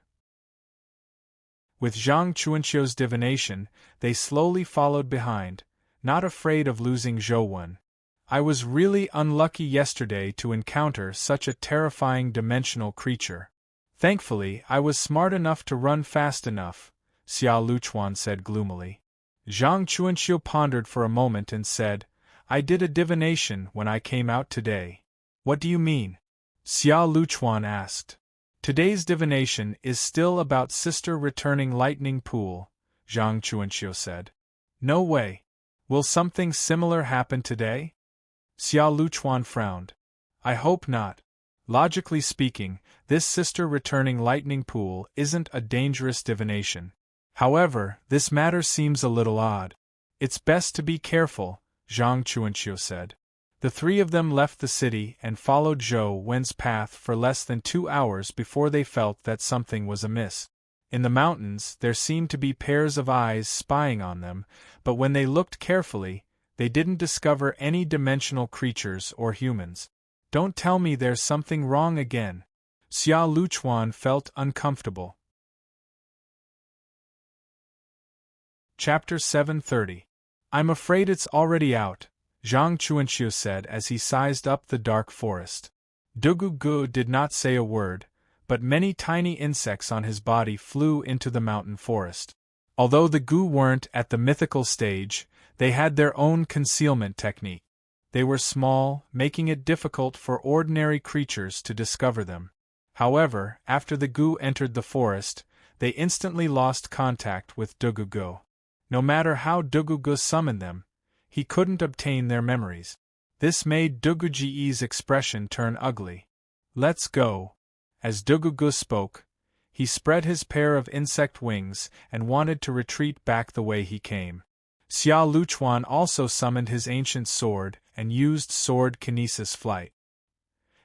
With Zhang Chuanqiu's divination, they slowly followed behind, not afraid of losing Zhouwen. I was really unlucky yesterday to encounter such a terrifying dimensional creature. Thankfully, I was smart enough to run fast enough, Xia Luchuan said gloomily. Zhang Chuanqiu pondered for a moment and said, I did a divination when I came out today. What do you mean? Xia Luchuan asked. Today's divination is still about sister returning lightning pool, Zhang Chuanqiu said. No way. Will something similar happen today? Xia Luchuan frowned. I hope not. Logically speaking, this sister returning lightning pool isn't a dangerous divination. However, this matter seems a little odd. It's best to be careful, Zhang Chuanqiu said. The three of them left the city and followed Zhouwen's path for less than 2 hours before they felt that something was amiss. In the mountains, there seemed to be pairs of eyes spying on them, but when they looked carefully, they didn't discover any dimensional creatures or humans. Don't tell me there's something wrong again. Xia Luchuan felt uncomfortable. Chapter 730. I'm afraid it's already out, Zhang Chuanqiu said as he sized up the dark forest. Dugugu did not say a word, but many tiny insects on his body flew into the mountain forest. Although the Gu weren't at the mythical stage, they had their own concealment technique. They were small, making it difficult for ordinary creatures to discover them. However, after the Gu entered the forest, they instantly lost contact with Dugugu. No matter how Dugugu summoned them, he couldn't obtain their memories. This made Duguji's expression turn ugly. Let's go. As Dugugu spoke, he spread his pair of insect wings and wanted to retreat back the way he came. Xia Luchuan also summoned his ancient sword and used sword kinesis flight.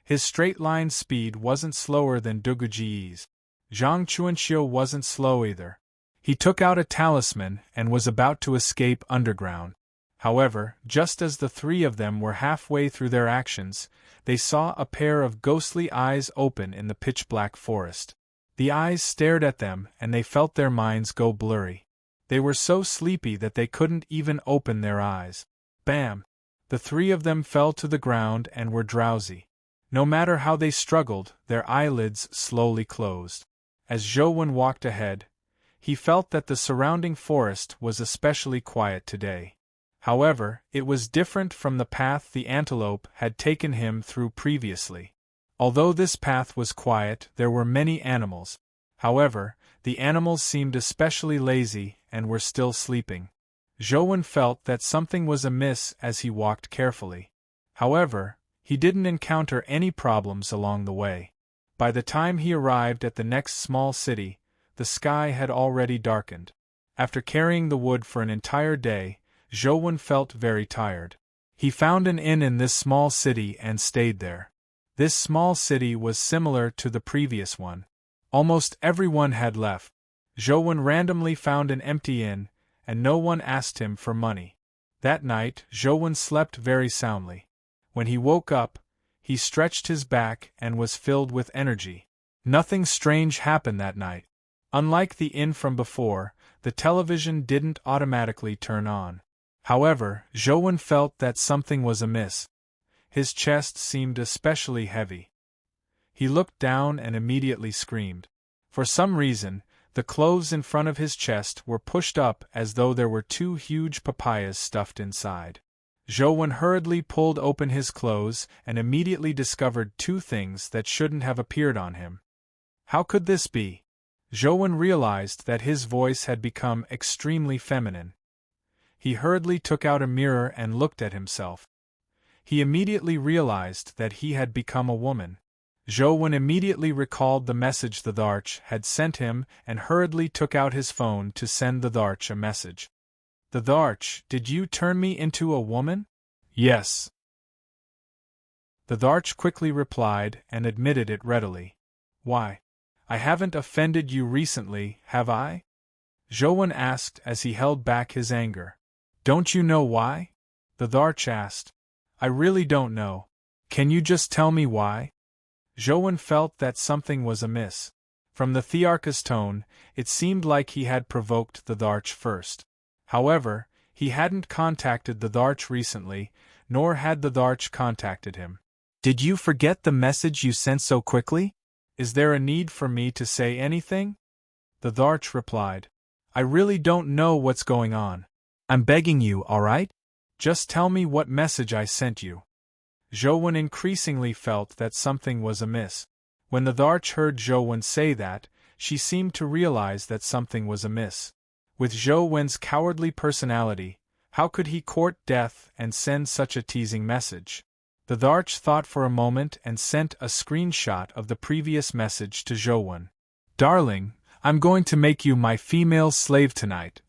His straight-line speed wasn't slower than Duguji's. Zhang Chuanqiu wasn't slow either. He took out a talisman and was about to escape underground. However, just as the three of them were halfway through their actions, they saw a pair of ghostly eyes open in the pitch-black forest. The eyes stared at them and they felt their minds go blurry. They were so sleepy that they couldn't even open their eyes. Bam! The three of them fell to the ground and were drowsy. No matter how they struggled, their eyelids slowly closed. As Zhouwen walked ahead, he felt that the surrounding forest was especially quiet today. However, it was different from the path the antelope had taken him through previously. Although this path was quiet, there were many animals. However, the animals seemed especially lazy and were still sleeping. Zhouwen felt that something was amiss as he walked carefully. However, he didn't encounter any problems along the way. By the time he arrived at the next small city, the sky had already darkened. After carrying the wood for an entire day, Zhouwen felt very tired. He found an inn in this small city and stayed there. This small city was similar to the previous one. Almost everyone had left. Zhouwen randomly found an empty inn, and no one asked him for money. That night, Zhouwen slept very soundly. When he woke up, he stretched his back and was filled with energy. Nothing strange happened that night. Unlike the inn from before, the television didn't automatically turn on. However, Zhouwen felt that something was amiss. His chest seemed especially heavy. He looked down and immediately screamed. For some reason, the clothes in front of his chest were pushed up as though there were two huge papayas stuffed inside. Zhou hurriedly pulled open his clothes and immediately discovered two things that shouldn't have appeared on him. How could this be? Zhou realized that his voice had become extremely feminine. He hurriedly took out a mirror and looked at himself. He immediately realized that he had become a woman. Zhou immediately recalled the message the Dharch had sent him and hurriedly took out his phone to send the Dharch a message. "The Dharch, did you turn me into a woman?" "Yes." The Dharch quickly replied and admitted it readily. "Why? I haven't offended you recently, have I?" Zhou asked as he held back his anger. "Don't you know why?" The Dharch asked. "I really don't know. Can you just tell me why?" Zhou felt that something was amiss. From the Thearch's tone, it seemed like he had provoked the Dharch first. However, he hadn't contacted the Dharch recently, nor had the Dharch contacted him. "Did you forget the message you sent so quickly? Is there a need for me to say anything?" The Dharch replied. "I really don't know what's going on. I'm begging you, alright? Just tell me what message I sent you." Zhou increasingly felt that something was amiss. When the Dharch heard Zhou say that, she seemed to realize that something was amiss. With Zhou cowardly personality, how could he court death and send such a teasing message? The Dharch thought for a moment and sent a screenshot of the previous message to Zhou. "Darling, I'm going to make you my female slave tonight."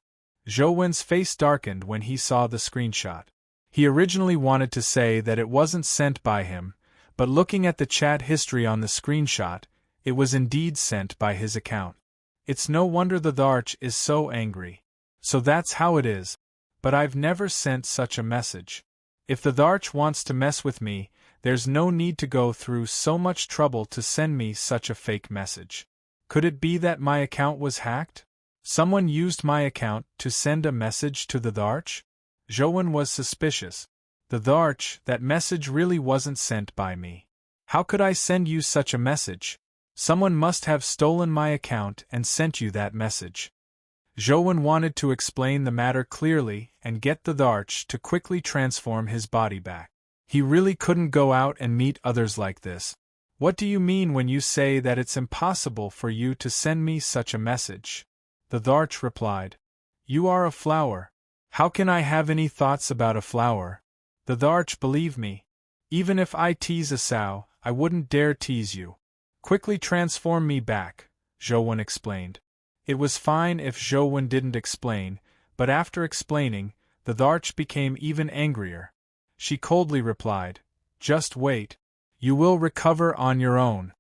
Zhou's face darkened when he saw the screenshot. He originally wanted to say that it wasn't sent by him, but looking at the chat history on the screenshot, it was indeed sent by his account. It's no wonder the Dharch is so angry. So that's how it is. But I've never sent such a message. If the Dharch wants to mess with me, there's no need to go through so much trouble to send me such a fake message. Could it be that my account was hacked? Someone used my account to send a message to the Dharch? Zhou was suspicious. The Dharch, that message really wasn't sent by me. How could I send you such a message? Someone must have stolen my account and sent you that message. Zhou wanted to explain the matter clearly and get the Dharch to quickly transform his body back. He really couldn't go out and meet others like this. "What do you mean when you say that it's impossible for you to send me such a message?" The Dharch replied. "You are a flower. How can I have any thoughts about a flower?" The Dharch, believe me. Even if I tease a sow, I wouldn't dare tease you. "Quickly transform me back," Zhou explained. It was fine if Zhou didn't explain, but after explaining, the Dharch became even angrier. She coldly replied, "Just wait. You will recover on your own."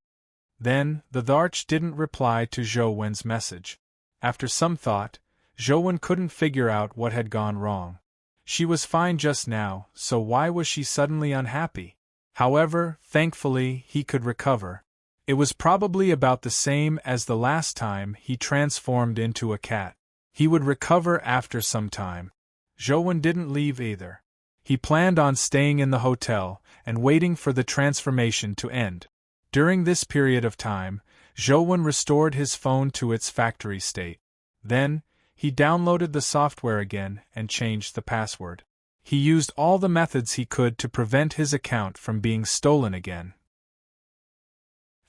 Then, the Dharch didn't reply to Zhou's message. After some thought, Zhou couldn't figure out what had gone wrong. She was fine just now, so why was she suddenly unhappy? However, thankfully, he could recover. It was probably about the same as the last time he transformed into a cat. He would recover after some time. Zhou didn't leave either. He planned on staying in the hotel and waiting for the transformation to end. During this period of time, Zhou restored his phone to its factory state. Then, he downloaded the software again and changed the password. He used all the methods he could to prevent his account from being stolen again.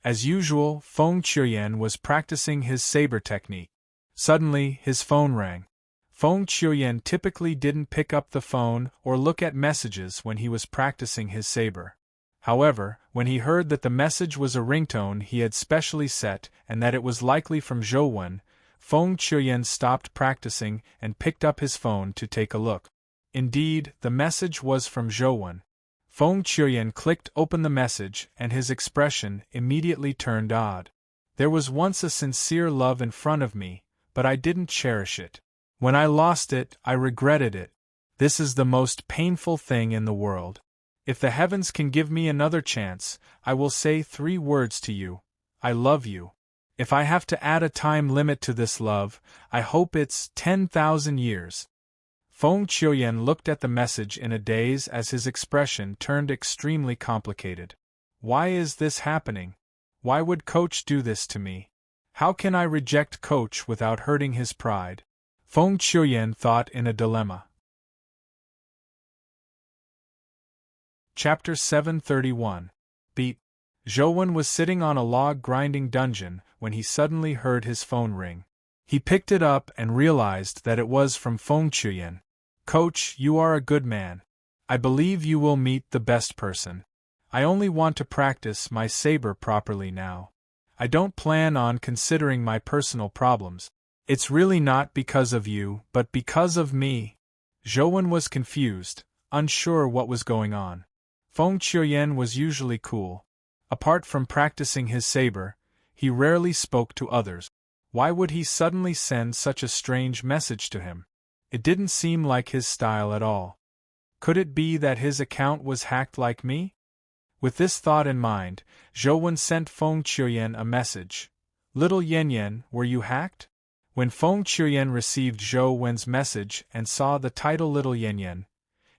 As usual, Feng Qiuyan was practicing his saber technique. Suddenly, his phone rang. Feng Qiuyan typically didn't pick up the phone or look at messages when he was practicing his saber. However, when he heard that the message was a ringtone he had specially set and that it was likely from Zhou, Feng Qiuyan stopped practicing and picked up his phone to take a look. Indeed, the message was from Zhou. Feng Qiuyan clicked open the message and his expression immediately turned odd. "There was once a sincere love in front of me, but I didn't cherish it. When I lost it, I regretted it. This is the most painful thing in the world. If the heavens can give me another chance, I will say 3 words to you: I love you. If I have to add a time limit to this love, I hope it's 10,000 years." Feng Qiuyan looked at the message in a daze as his expression turned extremely complicated. Why is this happening? Why would Coach do this to me? How can I reject Coach without hurting his pride? Feng Qiuyan thought in a dilemma. Chapter 731. Beat. Zhouwen was sitting on a log-grinding dungeon when he suddenly heard his phone ring. He picked it up and realized that it was from Feng Qiuyan. Coach, you are a good man. I believe you will meet the best person. I only want to practice my saber properly now. I don't plan on considering my personal problems. It's really not because of you, but because of me. Zhouwen was confused, unsure what was going on. Feng Qiuyan was usually cool. Apart from practicing his saber, he rarely spoke to others. Why would he suddenly send such a strange message to him? It didn't seem like his style at all. Could it be that his account was hacked like me? With this thought in mind, Zhouwen sent Feng Qiuyan a message. Little Yanyan, were you hacked? When Feng Qiuyan received Zhouwen's message and saw the title Little Yanyan,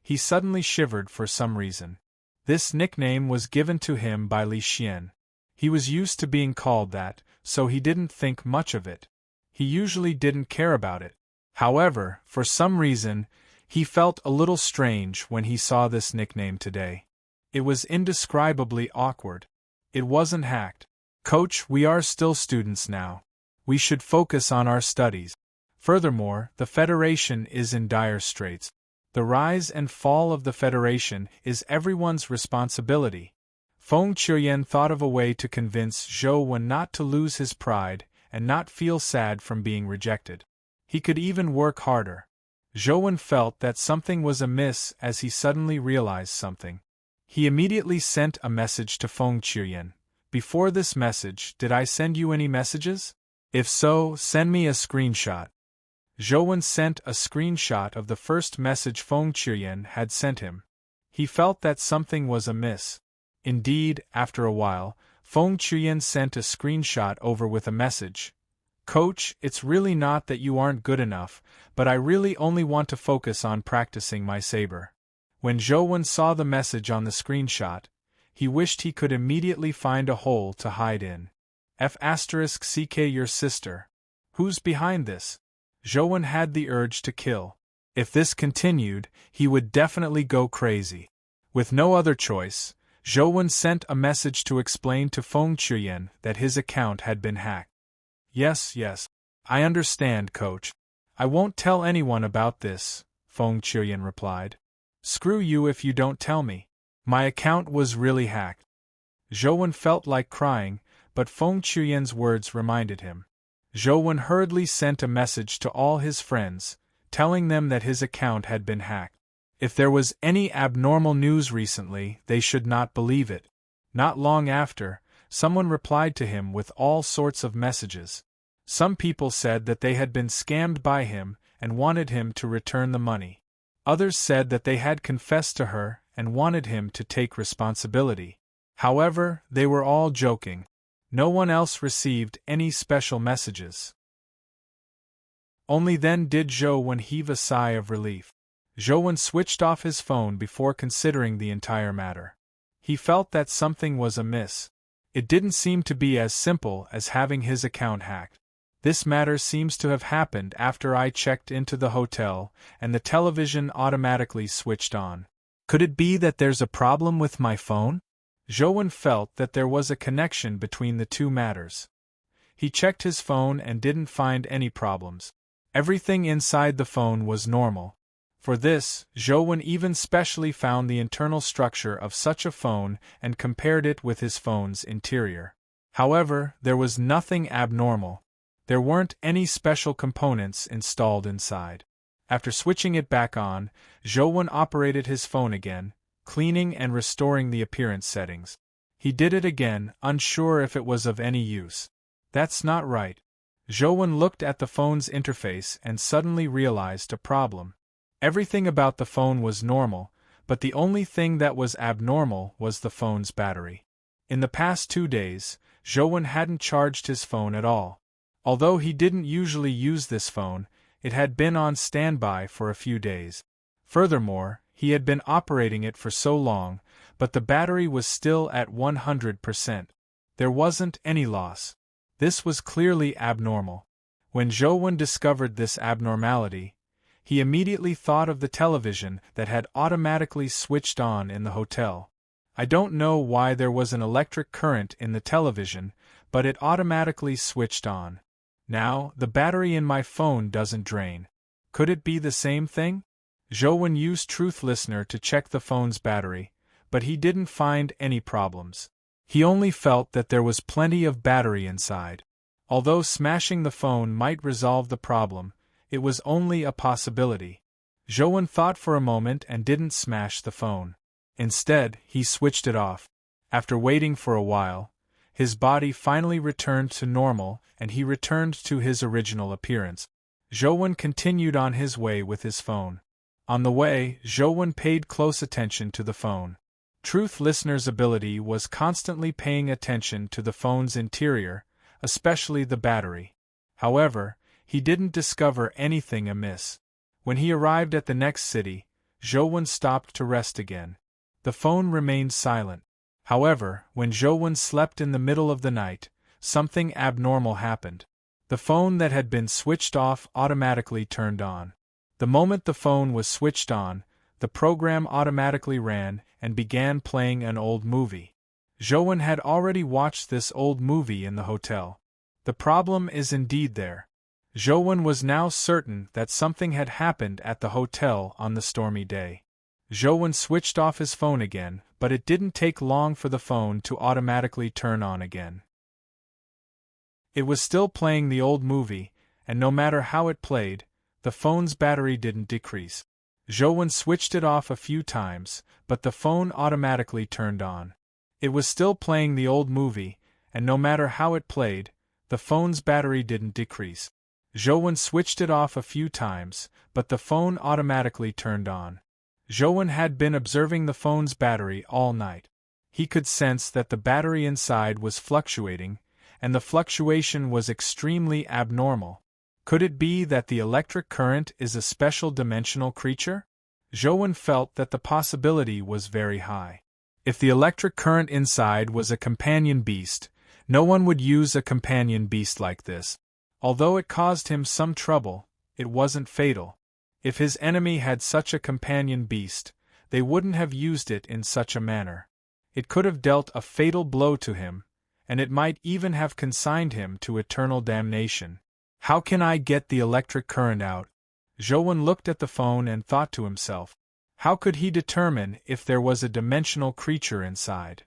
he suddenly shivered for some reason. This nickname was given to him by Li Xian. He was used to being called that, so he didn't think much of it. He usually didn't care about it. However, for some reason, he felt a little strange when he saw this nickname today. It was indescribably awkward. It wasn't hacked. Coach, we are still students now. We should focus on our studies. Furthermore, the Federation is in dire straits. The rise and fall of the Federation is everyone's responsibility. Feng Qiuyan thought of a way to convince Zhouwen not to lose his pride and not feel sad from being rejected. He could even work harder. Zhouwen felt that something was amiss as he suddenly realized something. He immediately sent a message to Feng Qiuyan. Before this message, did I send you any messages? If so, send me a screenshot. Zhouwen sent a screenshot of the first message Feng Qiuyan had sent him. He felt that something was amiss. Indeed, after a while, Feng Qiuyan sent a screenshot over with a message. Coach, it's really not that you aren't good enough, but I really only want to focus on practicing my saber. When Zhouwen saw the message on the screenshot, he wished he could immediately find a hole to hide in. F***ck your sister. Who's behind this? Zhouwen had the urge to kill. If this continued, he would definitely go crazy. With no other choice, Zhouwen sent a message to explain to Feng Qiuyan that his account had been hacked. Yes, I understand, Coach. I won't tell anyone about this, Feng Qiuyan replied. Screw you if you don't tell me. My account was really hacked. Zhouwen felt like crying, but Feng Qiuyan's words reminded him. Zhouwen hurriedly sent a message to all his friends, telling them that his account had been hacked. If there was any abnormal news recently, they should not believe it. Not long after, someone replied to him with all sorts of messages. Some people said that they had been scammed by him and wanted him to return the money. Others said that they had confessed to her and wanted him to take responsibility. However, they were all joking. No one else received any special messages. Only then did Zhouwen heave a sigh of relief. Zhouwen switched off his phone before considering the entire matter. He felt that something was amiss. It didn't seem to be as simple as having his account hacked. This matter seems to have happened after I checked into the hotel and the television automatically switched on. Could it be that there's a problem with my phone? Zhouwen felt that there was a connection between the two matters. He checked his phone and didn't find any problems. Everything inside the phone was normal. For this, Zhouwen even specially found the internal structure of such a phone and compared it with his phone's interior. However, there was nothing abnormal. There weren't any special components installed inside. After switching it back on, Zhouwen operated his phone again, cleaning and restoring the appearance settings. He did it again, unsure if it was of any use. That's not right. Zhouwen looked at the phone's interface and suddenly realized a problem. Everything about the phone was normal, but the only thing that was abnormal was the phone's battery. In the past 2 days, Zhouwen hadn't charged his phone at all. Although he didn't usually use this phone, It had been on standby for a few days. Furthermore, he had been operating it for so long, but the battery was still at 100%. There wasn't any loss. This was clearly abnormal. When Zhou discovered this abnormality, he immediately thought of the television that had automatically switched on in the hotel. I don't know why there was an electric current in the television, but it automatically switched on. Now, the battery in my phone doesn't drain. Could it be the same thing? Zhou used Truth Listener to check the phone's battery, but he didn't find any problems. He only felt that there was plenty of battery inside. Although smashing the phone might resolve the problem, it was only a possibility. Zhou thought for a moment and didn't smash the phone. Instead, he switched it off. After waiting for a while, his body finally returned to normal and he returned to his original appearance. Zhou continued on his way with his phone. On the way, Zhou paid close attention to the phone. Truth Listener's ability was constantly paying attention to the phone's interior, especially the battery. However, he didn't discover anything amiss. When he arrived at the next city, Zhou stopped to rest again. The phone remained silent. However, when Zhou slept in the middle of the night, something abnormal happened. The phone that had been switched off automatically turned on. The moment the phone was switched on, the program automatically ran and began playing an old movie. Zhou had already watched this old movie in the hotel. The problem is indeed there. Zhou was now certain that something had happened at the hotel on the stormy day. Zhou switched off his phone again, but it didn't take long for the phone to automatically turn on again. It was still playing the old movie, and no matter how it played, the phone's battery didn't decrease. Zhou switched it off a few times, but the phone automatically turned on. It was still playing the old movie, and no matter how it played, the phone's battery didn't decrease. Zhou switched it off a few times, but the phone automatically turned on. Zhou had been observing the phone's battery all night. He could sense that the battery inside was fluctuating, and the fluctuation was extremely abnormal. Could it be that the electric current is a special dimensional creature? Zhou felt that the possibility was very high. If the electric current inside was a companion beast, no one would use a companion beast like this. Although it caused him some trouble, it wasn't fatal. If his enemy had such a companion beast, they wouldn't have used it in such a manner. It could have dealt a fatal blow to him, and it might even have consigned him to eternal damnation. How can I get the electric current out? Zhou looked at the phone and thought to himself. How could he determine if there was a dimensional creature inside?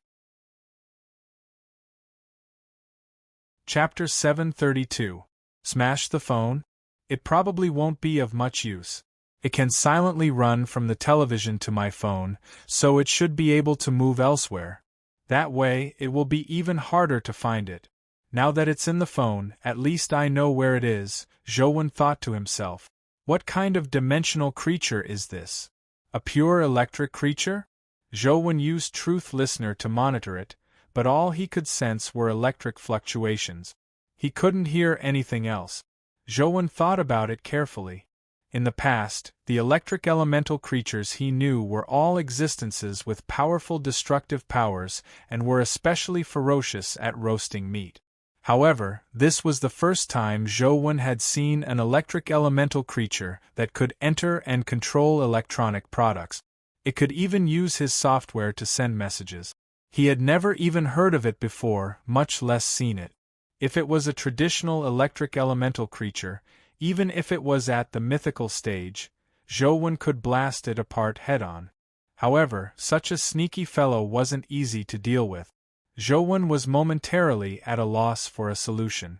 Chapter 732. Smash the phone? It probably won't be of much use. It can silently run from the television to my phone, so it should be able to move elsewhere. That way, it will be even harder to find it. Now that it's in the phone, at least I know where it is, Zhou thought to himself. What kind of dimensional creature is this? A pure electric creature? Zhou used Truth Listener to monitor it, but all he could sense were electric fluctuations. He couldn't hear anything else. Zhou thought about it carefully. In the past, the electric elemental creatures he knew were all existences with powerful destructive powers and were especially ferocious at roasting meat. However, this was the first time Zhou had seen an electric elemental creature that could enter and control electronic products. It could even use his software to send messages. He had never even heard of it before, much less seen it. If it was a traditional electric elemental creature, even if it was at the mythical stage, Zhou could blast it apart head-on. However, such a sneaky fellow wasn't easy to deal with. Zhou was momentarily at a loss for a solution.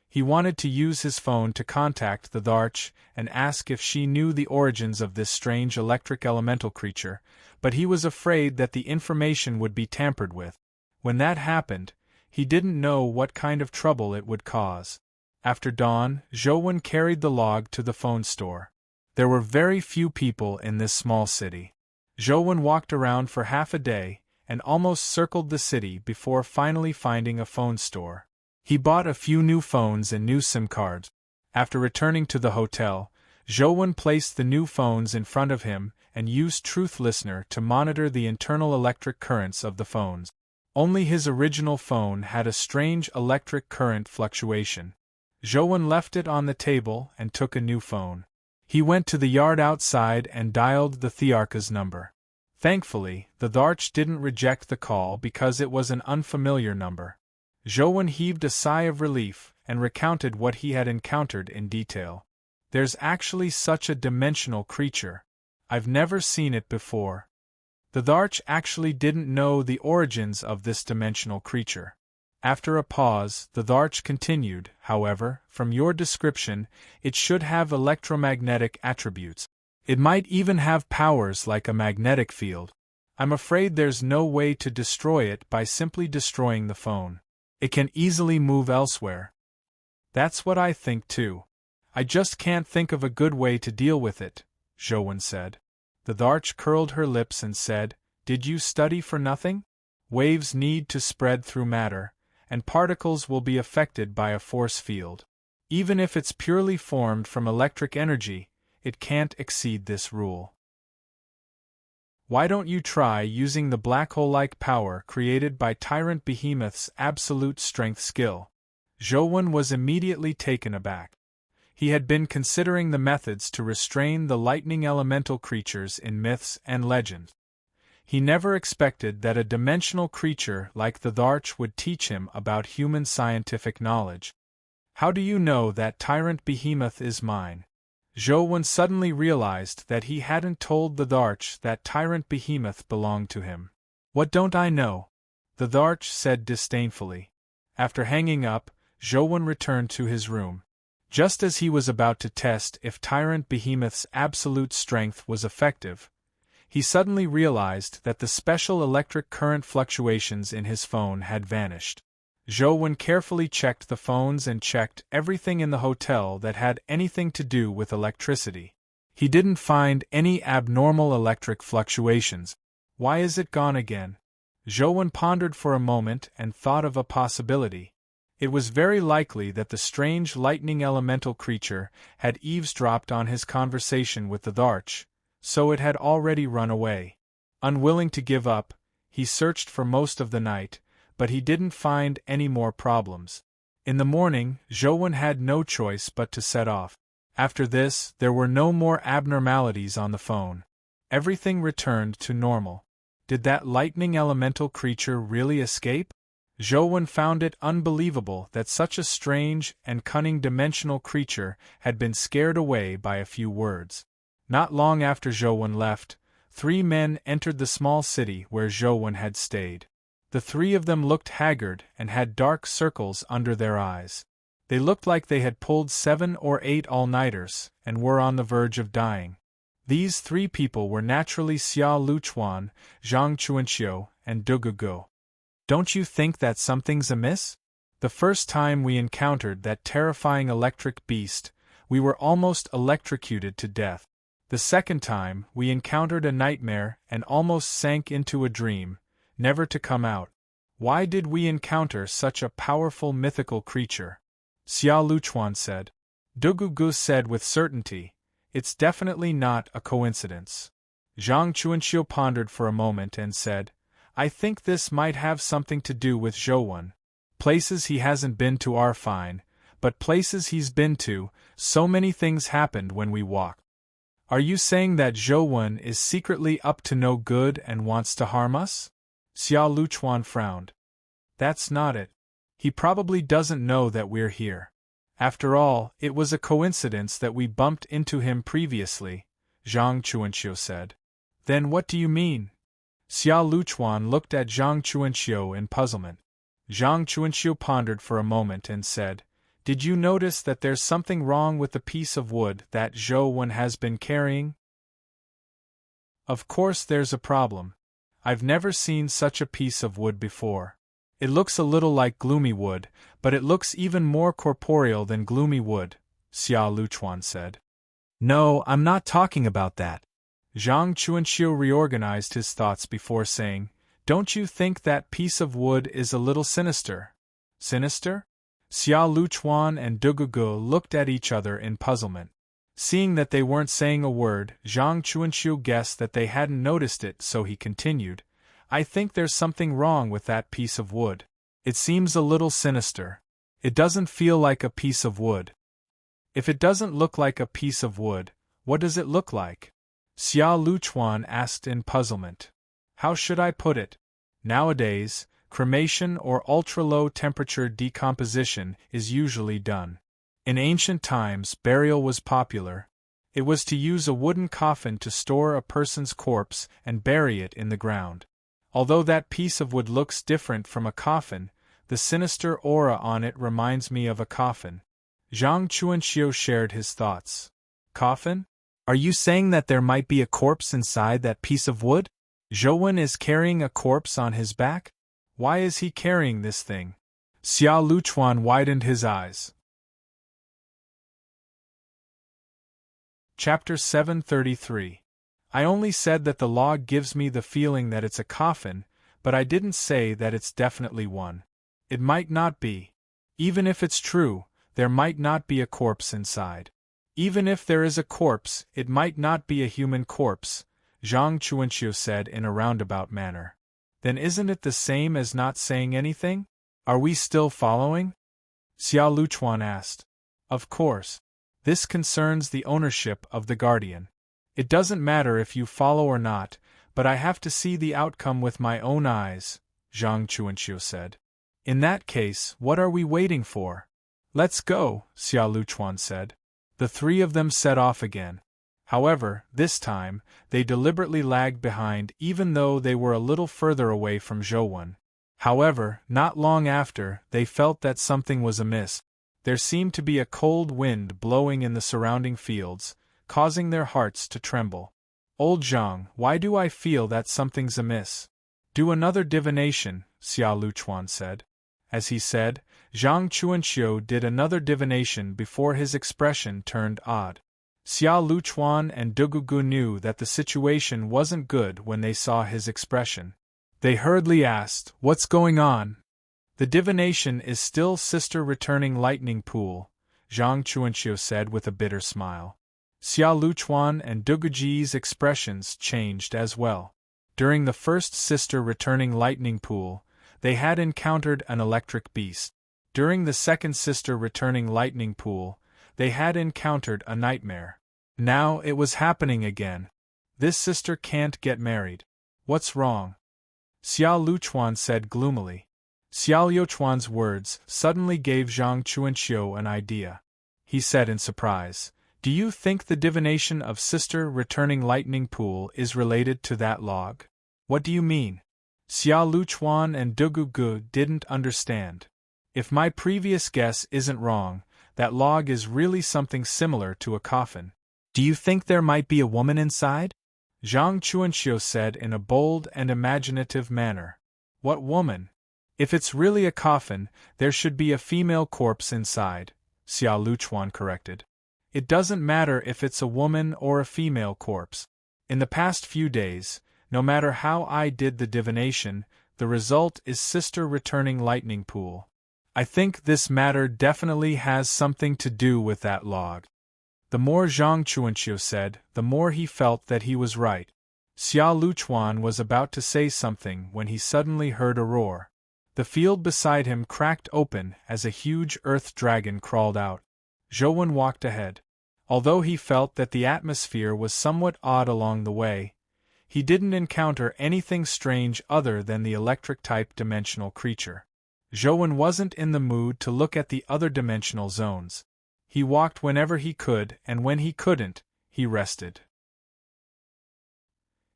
He wanted to use his phone to contact the Dharch and ask if she knew the origins of this strange electric elemental creature, but he was afraid that the information would be tampered with. When that happened, he didn't know what kind of trouble it would cause. After dawn, Zhou carried the log to the phone store. There were very few people in this small city. Zhou walked around for half a day and almost circled the city before finally finding a phone store. He bought a few new phones and new SIM cards. After returning to the hotel, Zhou placed the new phones in front of him and used Truth Listener to monitor the internal electric currents of the phones. Only his original phone had a strange electric current fluctuation. Zhou left it on the table and took a new phone. He went to the yard outside and dialed the Thearka's number. Thankfully, the Tharch didn't reject the call because it was an unfamiliar number. Zhou heaved a sigh of relief and recounted what he had encountered in detail. There's actually such a dimensional creature. I've never seen it before. The Tharch actually didn't know the origins of this dimensional creature. After a pause, the Tharch continued, however, from your description, it should have electromagnetic attributes. It might even have powers like a magnetic field. I'm afraid there's no way to destroy it by simply destroying the phone. It can easily move elsewhere. That's what I think too. I just can't think of a good way to deal with it, Zhou said. The Tharch curled her lips and said, Did you study for nothing? Waves need to spread through matter, and particles will be affected by a force field. Even if it's purely formed from electric energy, it can't exceed this rule. Why don't you try using the black hole-like power created by Tyrant Behemoth's absolute strength skill? Zhou was immediately taken aback. He had been considering the methods to restrain the lightning elemental creatures in myths and legends. He never expected that a dimensional creature like the Tharch would teach him about human scientific knowledge. How do you know that Tyrant Behemoth is mine? Zhou suddenly realized that he hadn't told the Tharch that Tyrant Behemoth belonged to him. What don't I know? The Tharch said disdainfully. After hanging up, Zhou returned to his room. Just as he was about to test if Tyrant Behemoth's absolute strength was effective, he suddenly realized that the special electric current fluctuations in his phone had vanished. Zhou carefully checked the phones and checked everything in the hotel that had anything to do with electricity. He didn't find any abnormal electric fluctuations. Why is it gone again? Zhou pondered for a moment and thought of a possibility. It was very likely that the strange lightning elemental creature had eavesdropped on his conversation with the Tharch, so it had already run away. Unwilling to give up, he searched for most of the night, but he didn't find any more problems. In the morning, Zhou had no choice but to set off. After this, there were no more abnormalities on the phone. Everything returned to normal. Did that lightning elemental creature really escape? Zhou found it unbelievable that such a strange and cunning dimensional creature had been scared away by a few words. Not long after Zhou left, 3 men entered the small city where Zhou had stayed. The 3 of them looked haggard and had dark circles under their eyes. They looked like they had pulled 7 or 8 all-nighters and were on the verge of dying. These 3 people were naturally Xia Luchuan, Zhang Chuanxiu, and Dugugu. Don't you think that something's amiss? The first time we encountered that terrifying electric beast, we were almost electrocuted to death. The second time, we encountered a nightmare and almost sank into a dream, never to come out. Why did we encounter such a powerful mythical creature? Xia Luchuan said. Dugugu said with certainty, It's definitely not a coincidence. Zhang Chuanxiu pondered for a moment and said, I think this might have something to do with Zhou. Places he hasn't been to are fine, but places he's been to, so many things happened when we walked. Are you saying that Zhou is secretly up to no good and wants to harm us? Xia Luchuan frowned. That's not it. He probably doesn't know that we're here. After all, it was a coincidence that we bumped into him previously, Zhang Chuanxiu said. Then what do you mean? Xia Luchuan looked at Zhang Chuanxiu in puzzlement. Zhang Chuanxiu pondered for a moment and said, Did you notice that there's something wrong with the piece of wood that Zhou has been carrying? Of course there's a problem. I've never seen such a piece of wood before. It looks a little like gloomy wood, but it looks even more corporeal than gloomy wood, Xia Luchuan said. No, I'm not talking about that. Zhang Chuanxiu reorganized his thoughts before saying, Don't you think that piece of wood is a little sinister? Sinister? Xia Luchuan and Dugugu looked at each other in puzzlement. Seeing that they weren't saying a word, Zhang Chuanxiu guessed that they hadn't noticed it, so he continued, I think there's something wrong with that piece of wood. It seems a little sinister. It doesn't feel like a piece of wood. If it doesn't look like a piece of wood, what does it look like? Xia Luchuan asked in puzzlement. How should I put it? Nowadays, cremation or ultra-low temperature decomposition is usually done. In ancient times, burial was popular. It was to use a wooden coffin to store a person's corpse and bury it in the ground. Although that piece of wood looks different from a coffin, the sinister aura on it reminds me of a coffin. Zhang Chuanxiu shared his thoughts. Coffin? Are you saying that there might be a corpse inside that piece of wood? Zhouwen is carrying a corpse on his back? Why is he carrying this thing? Xia Luchuan widened his eyes. Chapter 733. I only said that the log gives me the feeling that it's a coffin, but I didn't say that it's definitely one. It might not be. Even if it's true, there might not be a corpse inside. Even if there is a corpse, it might not be a human corpse, Zhang Chuanxiu said in a roundabout manner. Then isn't it the same as not saying anything? Are we still following? Xia Luchuan asked. Of course. This concerns the ownership of the guardian. It doesn't matter if you follow or not, but I have to see the outcome with my own eyes, Zhang Chuanxiu said. In that case, what are we waiting for? Let's go, Xia Luchuan said. The three of them set off again. However, this time, they deliberately lagged behind even though they were a little further away from Zhouwen. However, not long after, they felt that something was amiss. There seemed to be a cold wind blowing in the surrounding fields, causing their hearts to tremble. Old Zhang, why do I feel that something's amiss? Do another divination, Xia Luchuan said. As he said, Zhang Chuanxiu did another divination before his expression turned odd. Xia Luchuan and Dugugu knew that the situation wasn't good when they saw his expression. They hurriedly asked, What's going on? The divination is still Sister Returning Lightning Pool, Zhang Chuanxiu said with a bitter smile. Xia Luchuan and Duguji's expressions changed as well. During the first Sister Returning Lightning Pool, they had encountered an electric beast. During the second Sister Returning Lightning Pool, they had encountered a nightmare. Now it was happening again. This sister can't get married. What's wrong? Xia Luchuan said gloomily. Xia Luchuan's words suddenly gave Zhang Chuanxiu an idea. He said in surprise, Do you think the divination of Sister Returning Lightning Pool is related to that log? What do you mean? Xia Luchuan and Dugugu didn't understand. If my previous guess isn't wrong, that log is really something similar to a coffin. Do you think there might be a woman inside? Zhang Chuanxiu said in a bold and imaginative manner. What woman? If it's really a coffin, there should be a female corpse inside, Xia Luchuan corrected. It doesn't matter if it's a woman or a female corpse. In the past few days, no matter how I did the divination, the result is Sister Returning Lightning Pool. I think this matter definitely has something to do with that log. The more Zhang Chuanxiu said, the more he felt that he was right. Xia Luchuan was about to say something when he suddenly heard a roar. The field beside him cracked open as a huge earth dragon crawled out. Zhouwen walked ahead. Although he felt that the atmosphere was somewhat odd along the way, he didn't encounter anything strange other than the electric-type dimensional creature. Zhouwen wasn't in the mood to look at the other dimensional zones. He walked whenever he could, and when he couldn't, he rested.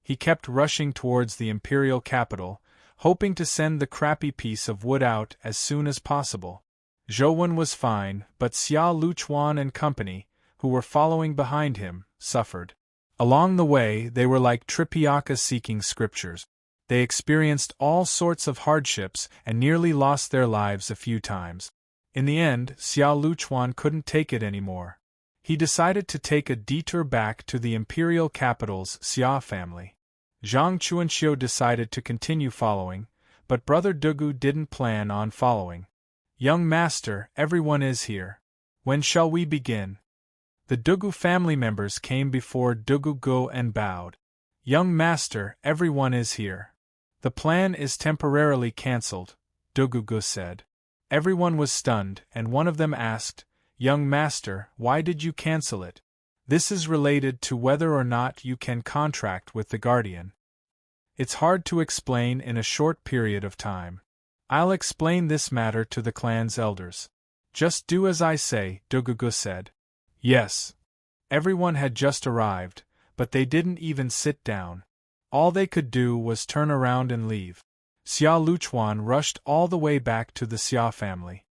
He kept rushing towards the imperial capital, hoping to send the crappy piece of wood out as soon as possible. Zhouwen was fine, but Xia Luchuan and company, who were following behind him, suffered. Along the way, they were like Tripitaka seeking scriptures. They experienced all sorts of hardships and nearly lost their lives a few times. In the end, Xia Luchuan couldn't take it anymore. He decided to take a detour back to the imperial capital's Xia family. Zhang Chuanxiu decided to continue following, but Brother Dugu didn't plan on following. Young master, everyone is here. When shall we begin? The Dugu family members came before Dugu Go and bowed. "Young master, everyone is here. The plan is temporarily cancelled," Dugu Go said. Everyone was stunned, and one of them asked, "Young master, why did you cancel it?" "This is related to whether or not you can contract with the Guardian. It's hard to explain in a short period of time. I'll explain this matter to the clan's elders." "Just do as I say," Dugugu said. Yes. Everyone had just arrived, but they didn't even sit down. All they could do was turn around and leave. Xia Luchuan rushed all the way back to the Xia family.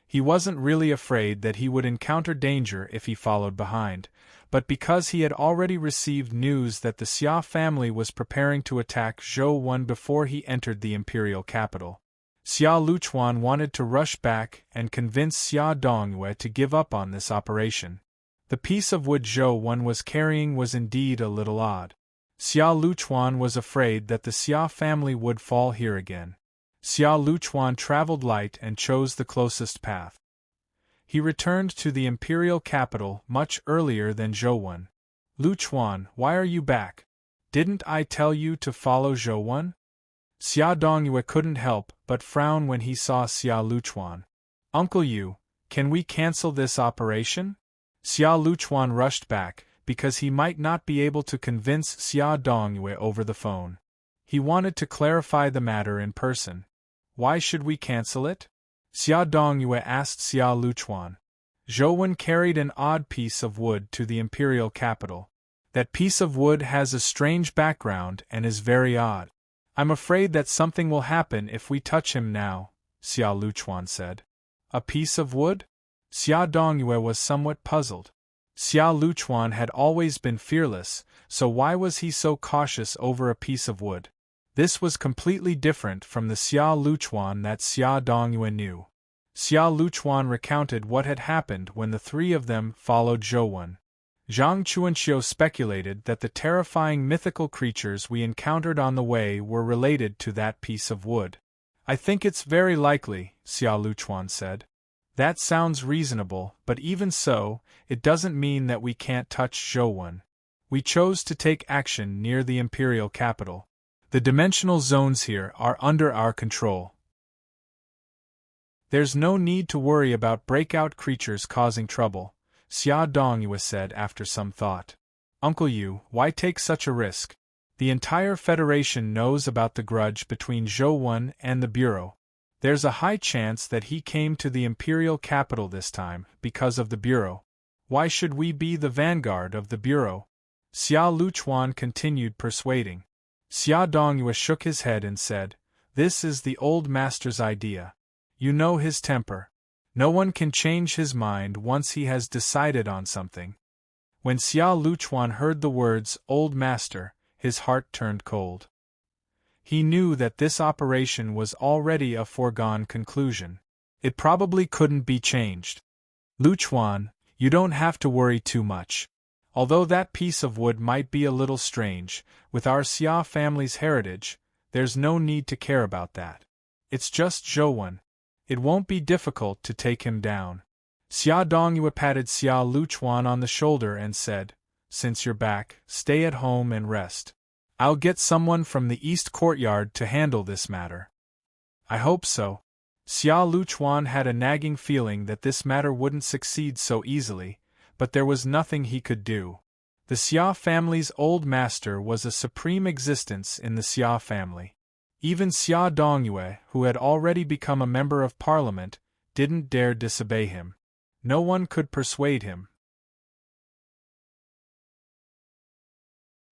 He wasn't really afraid that he would encounter danger if he followed behind, but because he had already received news that the Xia family was preparing to attack Zhou Wen before he entered the imperial capital, Xia Luchuan wanted to rush back and convince Xia Dongyue to give up on this operation. The piece of wood Zhou Wen was carrying was indeed a little odd. Xia Luchuan was afraid that the Xia family would fall here again. Xia Luchuan traveled light and chose the closest path. He returned to the imperial capital much earlier than Zhou Wen. "Luchuan, why are you back? Didn't I tell you to follow Zhou Wen?" Xia Dongyue couldn't help but frown when he saw Xia Luchuan. "Uncle Yu, can we cancel this operation?" Xia Luchuan rushed back, because he might not be able to convince Xia Dongyue over the phone. He wanted to clarify the matter in person. "Why should we cancel it?" Xia Dongyue asked Xia Luchuan. Zhou Wen carried an odd piece of wood to the imperial capital. "That piece of wood has a strange background and is very odd. I'm afraid that something will happen if we touch him now," Xia Luchuan said. "A piece of wood?" Xia Dongyue was somewhat puzzled. Xia Luchuan had always been fearless, so why was he so cautious over a piece of wood? This was completely different from the Xia Luchuan that Xia Dongyue knew. Xia Luchuan recounted what had happened when the three of them followed Zhou Wen. Zhang Chuanxiu speculated that the terrifying mythical creatures we encountered on the way were related to that piece of wood. "I think it's very likely," Xia Luchuan said. "That sounds reasonable, but even so, it doesn't mean that we can't touch Zhou Wen. We chose to take action near the imperial capital. The dimensional zones here are under our control. There's no need to worry about breakout creatures causing trouble," Xia Dongyue said after some thought. "Uncle Yu, why take such a risk? The entire Federation knows about the grudge between Zhou Wen and the Bureau. There's a high chance that he came to the imperial capital this time because of the Bureau. Why should we be the vanguard of the Bureau?" Xia Luchuan continued persuading. Xia Dongyue shook his head and said, "This is the old master's idea. You know his temper. No one can change his mind once he has decided on something." When Xia Luchuan heard the words "old master," his heart turned cold. He knew that this operation was already a foregone conclusion. It probably couldn't be changed. "Luchuan, you don't have to worry too much. Although that piece of wood might be a little strange, with our Xia family's heritage, there's no need to care about that. It's just Zhou Wen. It won't be difficult to take him down." Xia Dongyue patted Xia Luchuan on the shoulder and said, "Since you're back, stay at home and rest. I'll get someone from the East Courtyard to handle this matter." "I hope so." Xia Luchuan had a nagging feeling that this matter wouldn't succeed so easily, but there was nothing he could do. The Xia family's old master was a supreme existence in the Xia family. Even Xia Dongyue, who had already become a member of parliament, didn't dare disobey him. No one could persuade him.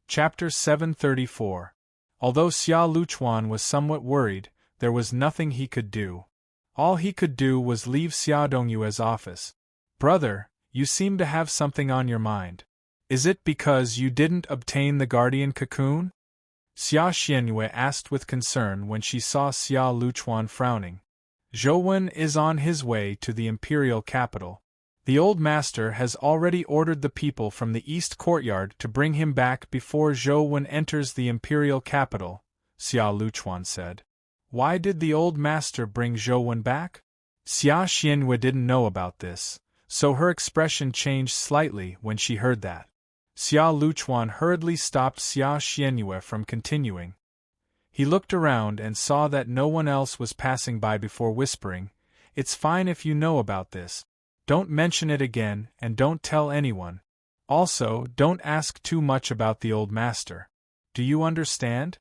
Chapter 734. Although Xia Luchuan was somewhat worried, there was nothing he could do. All he could do was leave Xia Dongyue's office. "Brother, you seem to have something on your mind. Is it because you didn't obtain the guardian cocoon?" Xia Xianyue asked with concern when she saw Xia Luchuan frowning. "Zhou Wen is on his way to the imperial capital. The old master has already ordered the people from the East Courtyard to bring him back before Zhou Wen enters the imperial capital," Xia Luchuan said. "Why did the old master bring Zhou Wen back?" Xia Xianyue didn't know about this, so her expression changed slightly when she heard that. Xia Luchuan hurriedly stopped Xia Xianyue from continuing. He looked around and saw that no one else was passing by before whispering, "It's fine if you know about this. Don't mention it again and don't tell anyone. Also, don't ask too much about the old master. Do you understand?"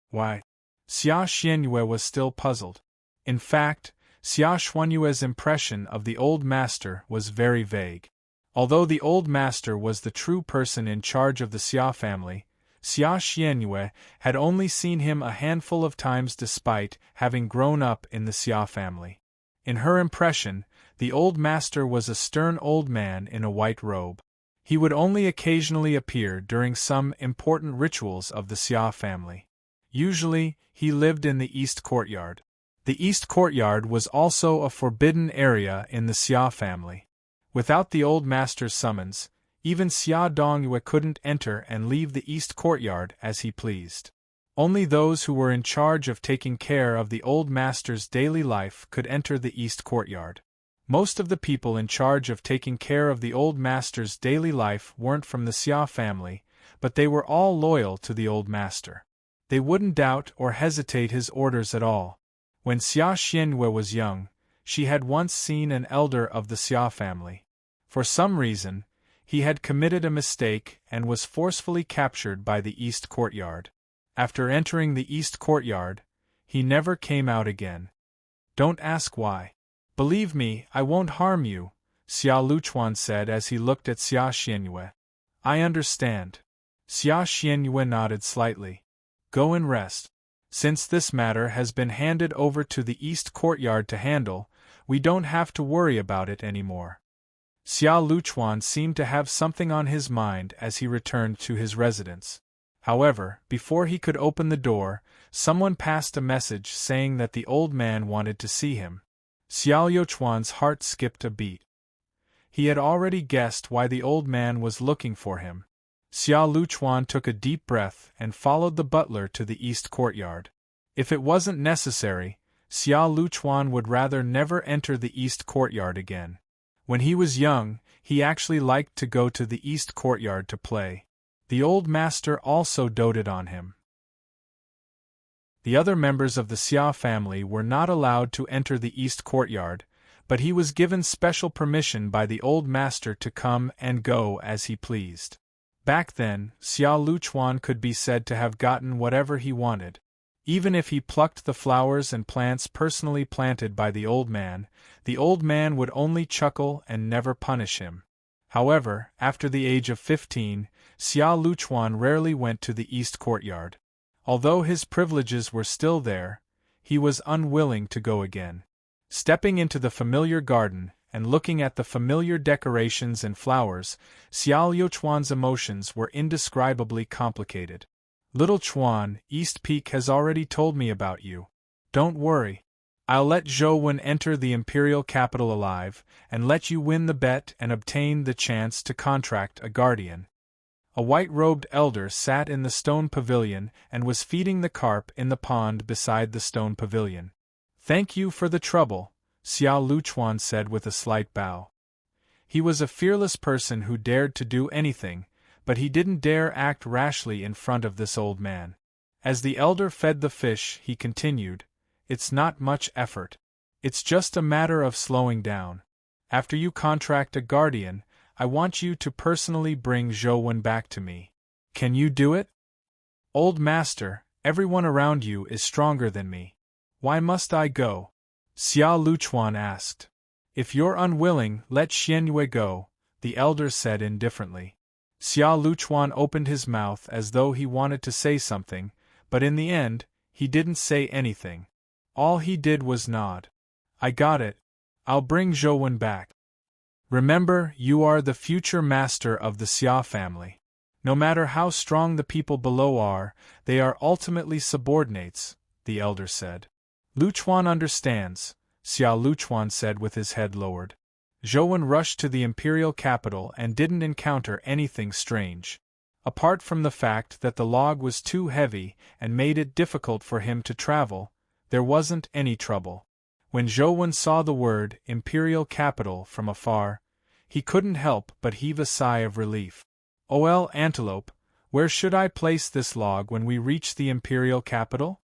Why? Xia Xianyue was still puzzled. In fact, Xia Xuanyue's impression of the old master was very vague. Although the old master was the true person in charge of the Xia family, Xia Xianyue had only seen him a handful of times despite having grown up in the Xia family. In her impression, the old master was a stern old man in a white robe. He would only occasionally appear during some important rituals of the Xia family. Usually, he lived in the East Courtyard. The East Courtyard was also a forbidden area in the Xia family. Without the old master's summons, even Xia Dongyue couldn't enter and leave the East Courtyard as he pleased. Only those who were in charge of taking care of the old master's daily life could enter the East Courtyard. Most of the people in charge of taking care of the old master's daily life weren't from the Xia family, but they were all loyal to the old master. They wouldn't doubt or hesitate his orders at all. When Xia Xianyue was young, she had once seen an elder of the Xia family. For some reason, he had committed a mistake and was forcefully captured by the East Courtyard. After entering the East Courtyard, he never came out again. Don't ask why. Believe me, I won't harm you, Xia Luchuan said as he looked at Xia Xianyue. I understand. Xia Xianyue nodded slightly. Go and rest. Since this matter has been handed over to the East Courtyard to handle, we don't have to worry about it anymore. Xia Luchuan seemed to have something on his mind as he returned to his residence. However, before he could open the door, someone passed a message saying that the old man wanted to see him. Xia Luchuan's heart skipped a beat. He had already guessed why the old man was looking for him. Xia Luchuan took a deep breath and followed the butler to the East Courtyard. If it wasn't necessary, Xia Luchuan would rather never enter the East Courtyard again. When he was young, he actually liked to go to the East Courtyard to play. The old master also doted on him. The other members of the Xia family were not allowed to enter the East Courtyard, but he was given special permission by the old master to come and go as he pleased. Back then, Xia Luchuan could be said to have gotten whatever he wanted. Even if he plucked the flowers and plants personally planted by the old man would only chuckle and never punish him. However, after the age of 15, Xia Luchuan rarely went to the East Courtyard. Although his privileges were still there, he was unwilling to go again. Stepping into the familiar garden and looking at the familiar decorations and flowers, Xia Luchuan's emotions were indescribably complicated. Little Chuan, East Peak has already told me about you. Don't worry. I'll let Zhou Wen enter the imperial capital alive, and let you win the bet and obtain the chance to contract a guardian. A white-robed elder sat in the stone pavilion and was feeding the carp in the pond beside the stone pavilion. Thank you for the trouble, Xia Luchuan said with a slight bow. He was a fearless person who dared to do anything, but he didn't dare act rashly in front of this old man. As the elder fed the fish, he continued, It's not much effort. It's just a matter of slowing down. After you contract a guardian, I want you to personally bring Zhou Wen back to me. Can you do it? Old master, everyone around you is stronger than me. Why must I go? Xia Luchuan asked. If you're unwilling, let Xianyue go, the elder said indifferently. Xia Luchuan opened his mouth as though he wanted to say something, but in the end, he didn't say anything. All he did was nod. I got it. I'll bring Zhou Wen back. Remember, you are the future master of the Xia family. No matter how strong the people below are, they are ultimately subordinates, the elder said. Luchuan understands, Xia Luchuan said with his head lowered. Zhou Wen rushed to the imperial capital and didn't encounter anything strange. Apart from the fact that the log was too heavy and made it difficult for him to travel, there wasn't any trouble. When Zhou Wen saw the word imperial capital from afar, He couldn't help but heave a sigh of relief. "Oh, Antelope, where should I place this log when we reach the imperial capital?"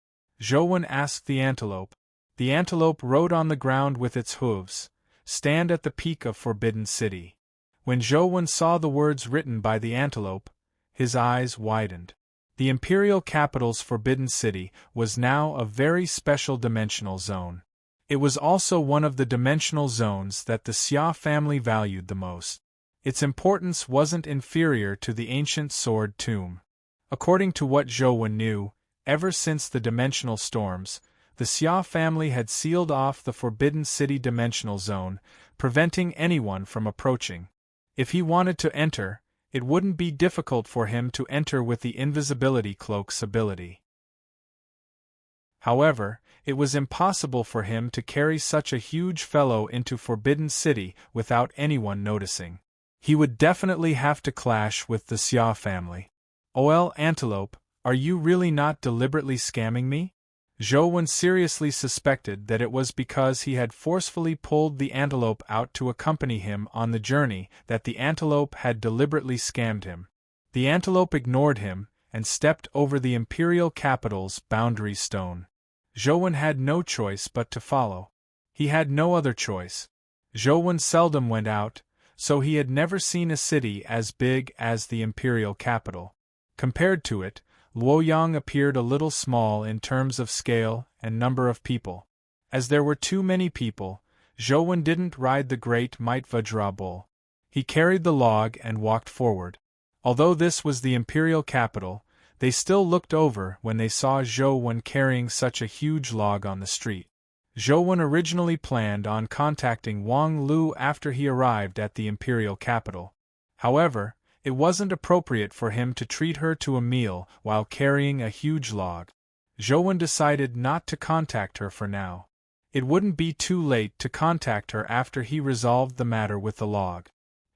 Zhou asked the antelope. The antelope rode on the ground with its hooves. "Stand at the peak of Forbidden City." When Zhou saw the words written by the antelope, his eyes widened. The imperial capital's Forbidden City was now a very special dimensional zone. It was also one of the dimensional zones that the Xia family valued the most. Its importance wasn't inferior to the ancient sword tomb. According to what Zhou knew, ever since the dimensional storms, the Xia family had sealed off the Forbidden City dimensional zone, preventing anyone from approaching. If he wanted to enter, it wouldn't be difficult for him to enter with the invisibility cloak's ability. However, it was impossible for him to carry such a huge fellow into Forbidden City without anyone noticing. He would definitely have to clash with the Xia family. "Oh, Antelope, are you really not deliberately scamming me?" Zhou seriously suspected that it was because he had forcefully pulled the antelope out to accompany him on the journey that the antelope had deliberately scammed him. The antelope ignored him and stepped over the imperial capital's boundary stone. Zhou had no choice but to follow. He had no other choice. Zhou seldom went out, so he had never seen a city as big as the imperial capital. Compared to it, Luoyang appeared a little small in terms of scale and number of people. As there were too many people, Zhou didn't ride the great Might Vajra bull. He carried the log and walked forward. Although this was the imperial capital, they still looked over when they saw Zhou carrying such a huge log on the street. Zhou originally planned on contacting Wang Lu after he arrived at the imperial capital. However, it wasn't appropriate for him to treat her to a meal while carrying a huge log. Zhou decided not to contact her for now. It wouldn't be too late to contact her after he resolved the matter with the log.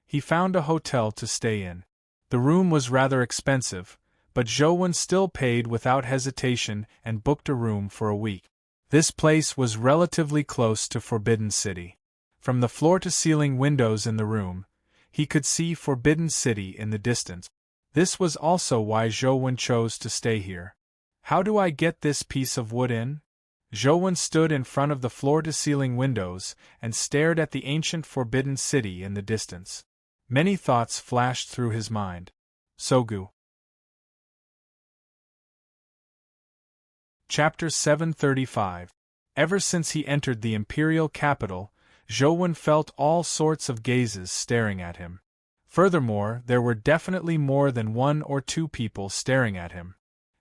He found a hotel to stay in. The room was rather expensive, but Zhou still paid without hesitation and booked a room for a week. This place was relatively close to Forbidden City. From the floor-to-ceiling windows in the room, he could see Forbidden City in the distance. This was also why Zhou chose to stay here. "How do I get this piece of wood in?" Zhou stood in front of the floor-to-ceiling windows and stared at the ancient Forbidden City in the distance. Many thoughts flashed through his mind. Sogu. Chapter 735. Ever since he entered the imperial capital, Zhou felt all sorts of gazes staring at him. Furthermore, there were definitely more than one or two people staring at him.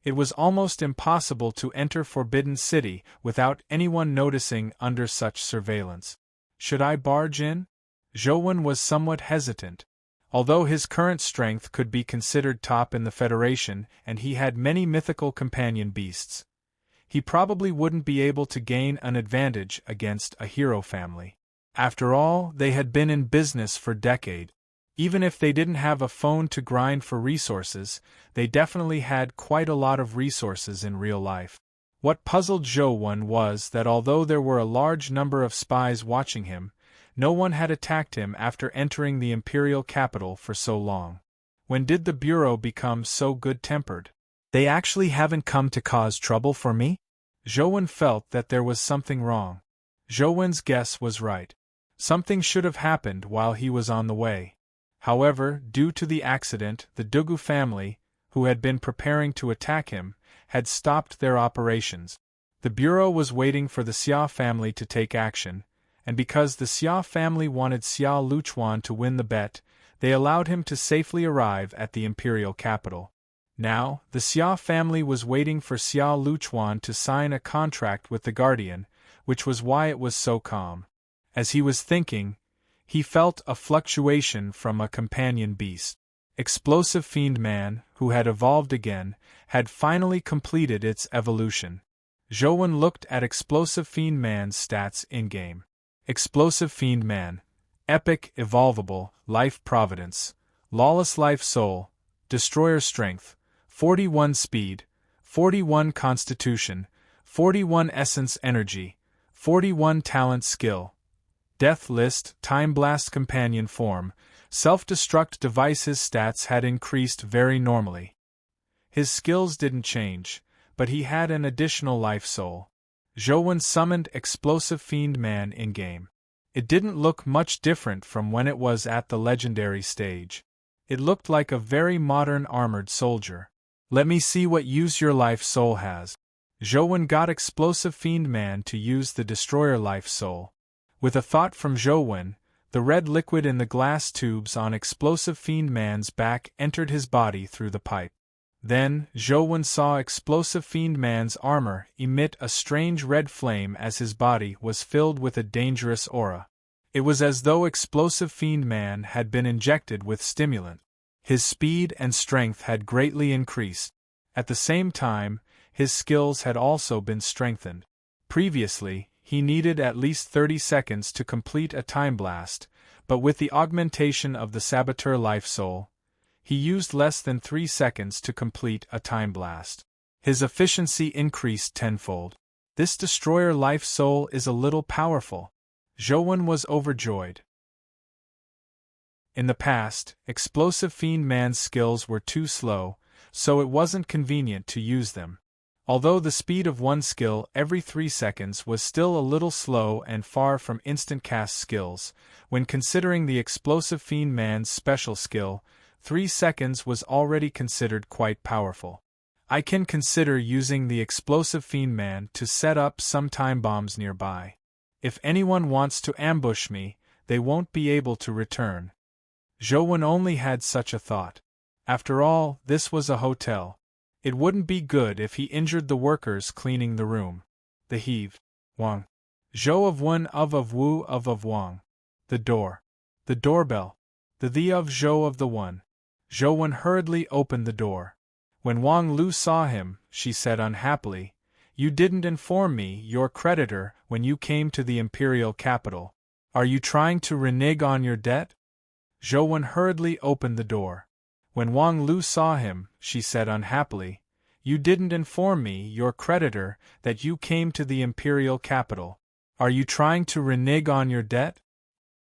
It was almost impossible to enter Forbidden City without anyone noticing under such surveillance. Should I barge in? Zhou was somewhat hesitant. Although his current strength could be considered top in the Federation and he had many mythical companion beasts, he probably wouldn't be able to gain an advantage against a hero family. After all, they had been in business for decades. Even if they didn't have a phone to grind for resources, they definitely had quite a lot of resources in real life. What puzzled Zhou was that although there were a large number of spies watching him, no one had attacked him after entering the imperial capital for so long. When did the bureau become so good-tempered? They actually haven't come to cause trouble for me? Zhou felt that there was something wrong. Zhou's guess was right. Something should have happened while he was on the way. However, due to the accident, the Dugu family, who had been preparing to attack him, had stopped their operations. The bureau was waiting for the Xia family to take action, and because the Xia family wanted Xia Luchuan to win the bet, they allowed him to safely arrive at the imperial capital. Now, the Xia family was waiting for Xia Luchuan to sign a contract with the Guardian, which was why it was so calm. As he was thinking, he felt a fluctuation from a companion beast. Explosive Fiend Man, who had evolved again, had finally completed its evolution. Zhou looked at Explosive Fiend Man's stats in-game. Explosive Fiend Man. Epic, Evolvable, Life Providence, Lawless Life Soul, Destroyer Strength, 41 Speed, 41 Constitution, 41 Essence Energy, 41 Talent Skill, Death list, time blast companion form, self-destruct devices stats had increased very normally. His skills didn't change, but he had an additional life soul. Zhou summoned Explosive Fiend Man in-game. It didn't look much different from when it was at the legendary stage. It looked like a very modern armored soldier. Let me see what use your life soul has. Zhou got Explosive Fiend Man to use the Destroyer life soul. With a thought from Zhou, the red liquid in the glass tubes on Explosive Fiend Man's back entered his body through the pipe. Then, Zhou saw Explosive Fiend Man's armor emit a strange red flame as his body was filled with a dangerous aura. It was as though Explosive Fiend Man had been injected with stimulant. His speed and strength had greatly increased. At the same time, his skills had also been strengthened. Previously, he needed at least 30 seconds to complete a time blast, but with the augmentation of the Saboteur Life Soul, he used less than 3 seconds to complete a time blast. His efficiency increased tenfold. This Destroyer Life Soul is a little powerful. Zhou was overjoyed. In the past, Explosive Fiend Man's skills were too slow, so it wasn't convenient to use them. Although the speed of one skill every 3 seconds was still a little slow and far from instant cast skills, when considering the Explosive Fiend Man's special skill, 3 seconds was already considered quite powerful. I can consider using the Explosive Fiend Man to set up some time bombs nearby. If anyone wants to ambush me, they won't be able to return. Zhou only had such a thought. After all, this was a hotel. It wouldn't be good if he injured the workers cleaning the room. The heaved. Wang. Zhou of Wu of Wang. The door. The doorbell. The of Zhou of the one. Zhou hurriedly opened the door. When Wang Lu saw him, she said unhappily, "You didn't inform me, your creditor, when you came to the imperial capital. Are you trying to renege on your debt?" Zhou hurriedly opened the door. When Wang Lu saw him, she said unhappily, "You didn't inform me, your creditor, that you came to the imperial capital. Are you trying to renege on your debt?"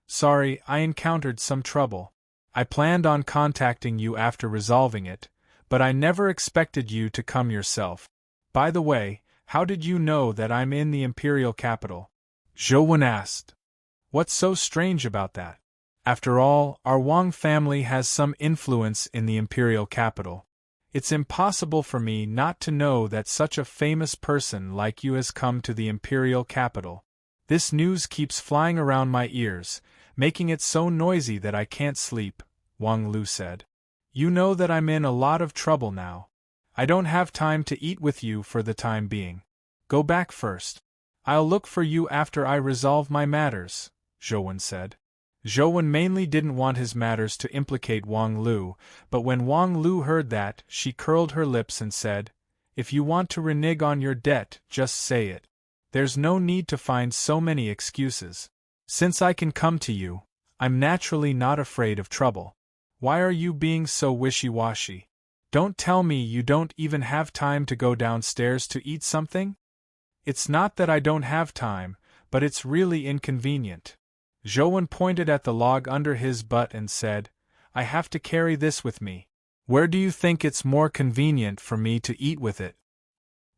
"Sorry, I encountered some trouble. I planned on contacting you after resolving it, but I never expected you to come yourself. By the way, how did you know that I'm in the imperial capital?" Zhou asked. "What's so strange about that? After all, our Wang family has some influence in the imperial capital. It's impossible for me not to know that such a famous person like you has come to the imperial capital. This news keeps flying around my ears, making it so noisy that I can't sleep," Wang Lu said. "You know that I'm in a lot of trouble now. I don't have time to eat with you for the time being. Go back first. I'll look for you after I resolve my matters," Zhou said. Zhou mainly didn't want his matters to implicate Wang Lu, but when Wang Lu heard that, she curled her lips and said, "If you want to renege on your debt, just say it. There's no need to find so many excuses. Since I can come to you, I'm naturally not afraid of trouble. Why are you being so wishy-washy? Don't tell me you don't even have time to go downstairs to eat something?" "It's not that I don't have time, but it's really inconvenient." Zhou pointed at the log under his butt and said, "I have to carry this with me. Where do you think it's more convenient for me to eat with it?"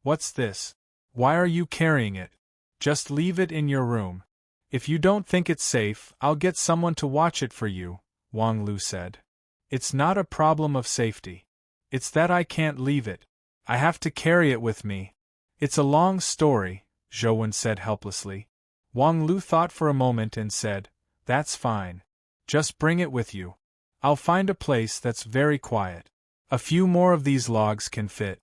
"What's this? Why are you carrying it? Just leave it in your room. If you don't think it's safe, I'll get someone to watch it for you," Wang Lu said. "It's not a problem of safety. It's that I can't leave it. I have to carry it with me." "It's a long story," Zhou said helplessly. Wang Lu thought for a moment and said, "That's fine. Just bring it with you. I'll find a place that's very quiet. A few more of these logs can fit."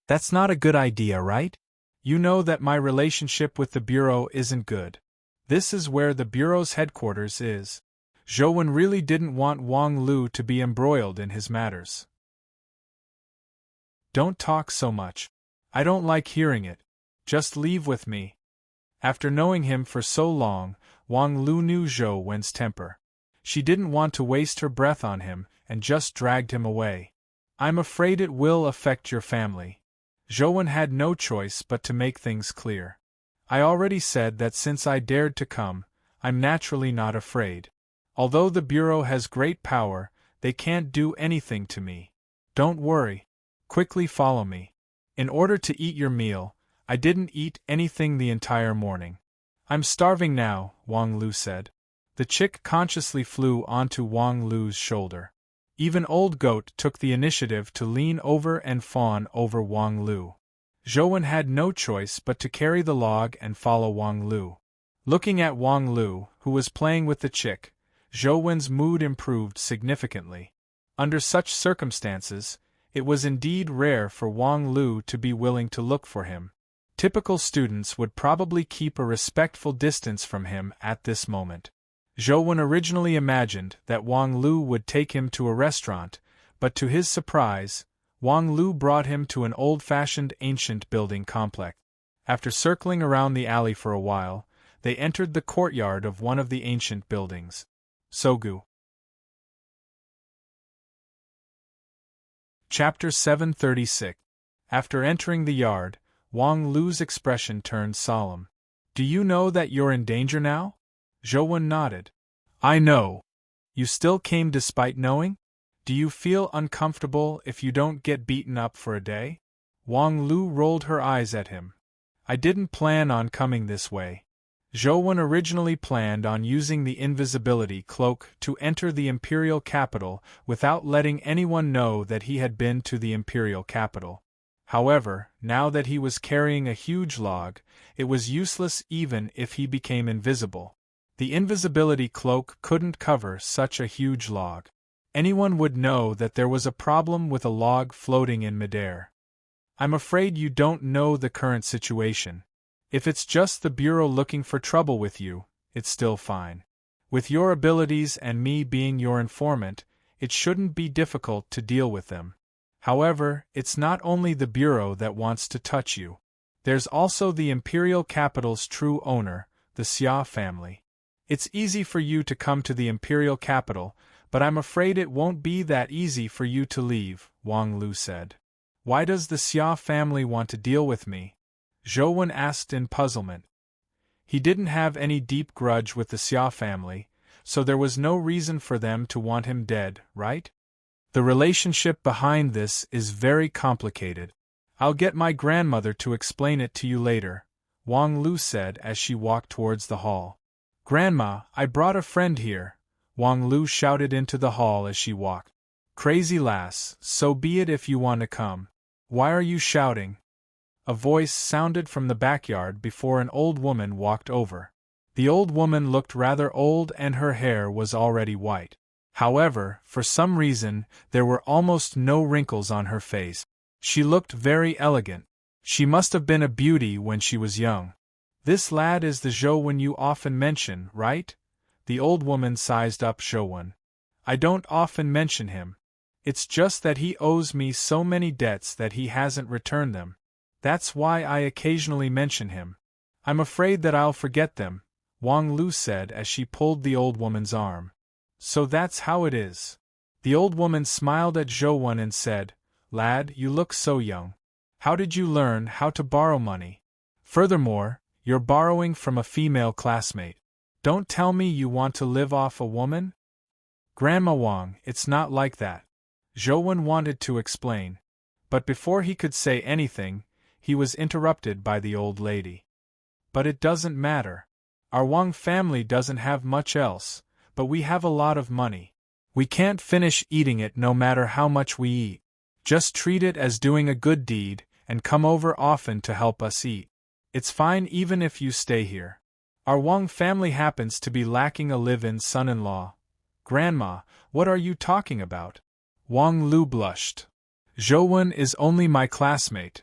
"That's not a good idea, right? You know that my relationship with the Bureau isn't good. This is where the Bureau's headquarters is." Zhou really didn't want Wang Lu to be embroiled in his matters. "Don't talk so much. I don't like hearing it. Just leave with me." After knowing him for so long, Wang Lu knew Zhou Wen's temper. She didn't want to waste her breath on him, and just dragged him away. "I'm afraid it will affect your family." Zhou had no choice but to make things clear. "I already said that since I dared to come, I'm naturally not afraid. Although the Bureau has great power, they can't do anything to me. Don't worry. Quickly follow me. In order to eat your meal, I didn't eat anything the entire morning. I'm starving now, Wang Lu said. The chick consciously flew onto Wang Lu's shoulder. Even Old Goat took the initiative to lean over and fawn over Wang Lu. Zhouwen had no choice but to carry the log and follow Wang Lu. Looking at Wang Lu, who was playing with the chick, Zhouwen's mood improved significantly. Under such circumstances, it was indeed rare for Wang Lu to be willing to look for him. Typical students would probably keep a respectful distance from him at this moment. Zhouwen originally imagined that Wang Lu would take him to a restaurant, but to his surprise, Wang Lu brought him to an old-fashioned ancient building complex. After circling around the alley for a while, they entered the courtyard of one of the ancient buildings. Sogu. Chapter 736. After entering the yard, Wang Lu's expression turned solemn. Do you know that you're in danger now? Zhouwen nodded. I know. You still came despite knowing? Do you feel uncomfortable if you don't get beaten up for a day? Wang Lu rolled her eyes at him. I didn't plan on coming this way. Zhouwen originally planned on using the invisibility cloak to enter the imperial capital without letting anyone know that he had been to the imperial capital. However, now that he was carrying a huge log, it was useless even if he became invisible. The invisibility cloak couldn't cover such a huge log. Anyone would know that there was a problem with a log floating in midair. I'm afraid you don't know the current situation. If it's just the Bureau looking for trouble with you, it's still fine. With your abilities and me being your informant, it shouldn't be difficult to deal with them. However, it's not only the Bureau that wants to touch you. There's also the imperial capital's true owner, the Xia family. It's easy for you to come to the imperial capital, but I'm afraid it won't be that easy for you to leave, Wang Lu said. Why does the Xia family want to deal with me? Zhouwen asked in puzzlement. He didn't have any deep grudge with the Xia family, so there was no reason for them to want him dead, right? The relationship behind this is very complicated. I'll get my grandmother to explain it to you later, Wang Lu said as she walked towards the hall. Grandma, I brought a friend here, Wang Lu shouted into the hall as she walked. Crazy lass, so be it if you want to come. Why are you shouting? A voice sounded from the backyard before an old woman walked over. The old woman looked rather old and her hair was already white. However, for some reason, there were almost no wrinkles on her face. She looked very elegant. She must have been a beauty when she was young. This lad is the Zhouwen you often mention, right? The old woman sized up Zhouwen. I don't often mention him. It's just that he owes me so many debts that he hasn't returned them. That's why I occasionally mention him. I'm afraid that I'll forget them, Wang Lu said as she pulled the old woman's arm. So that's how it is. The old woman smiled at Zhouwen and said, Lad, you look so young. How did you learn how to borrow money? Furthermore, you're borrowing from a female classmate. Don't tell me you want to live off a woman? Grandma Wang, it's not like that. Zhouwen wanted to explain. But before he could say anything, he was interrupted by the old lady. But it doesn't matter. Our Wang family doesn't have much else, but we have a lot of money. We can't finish eating it no matter how much we eat. Just treat it as doing a good deed, and come over often to help us eat. It's fine even if you stay here. Our Wang family happens to be lacking a live-in son-in-law. Grandma, what are you talking about? Wang Lu blushed. Zhouwen is only my classmate.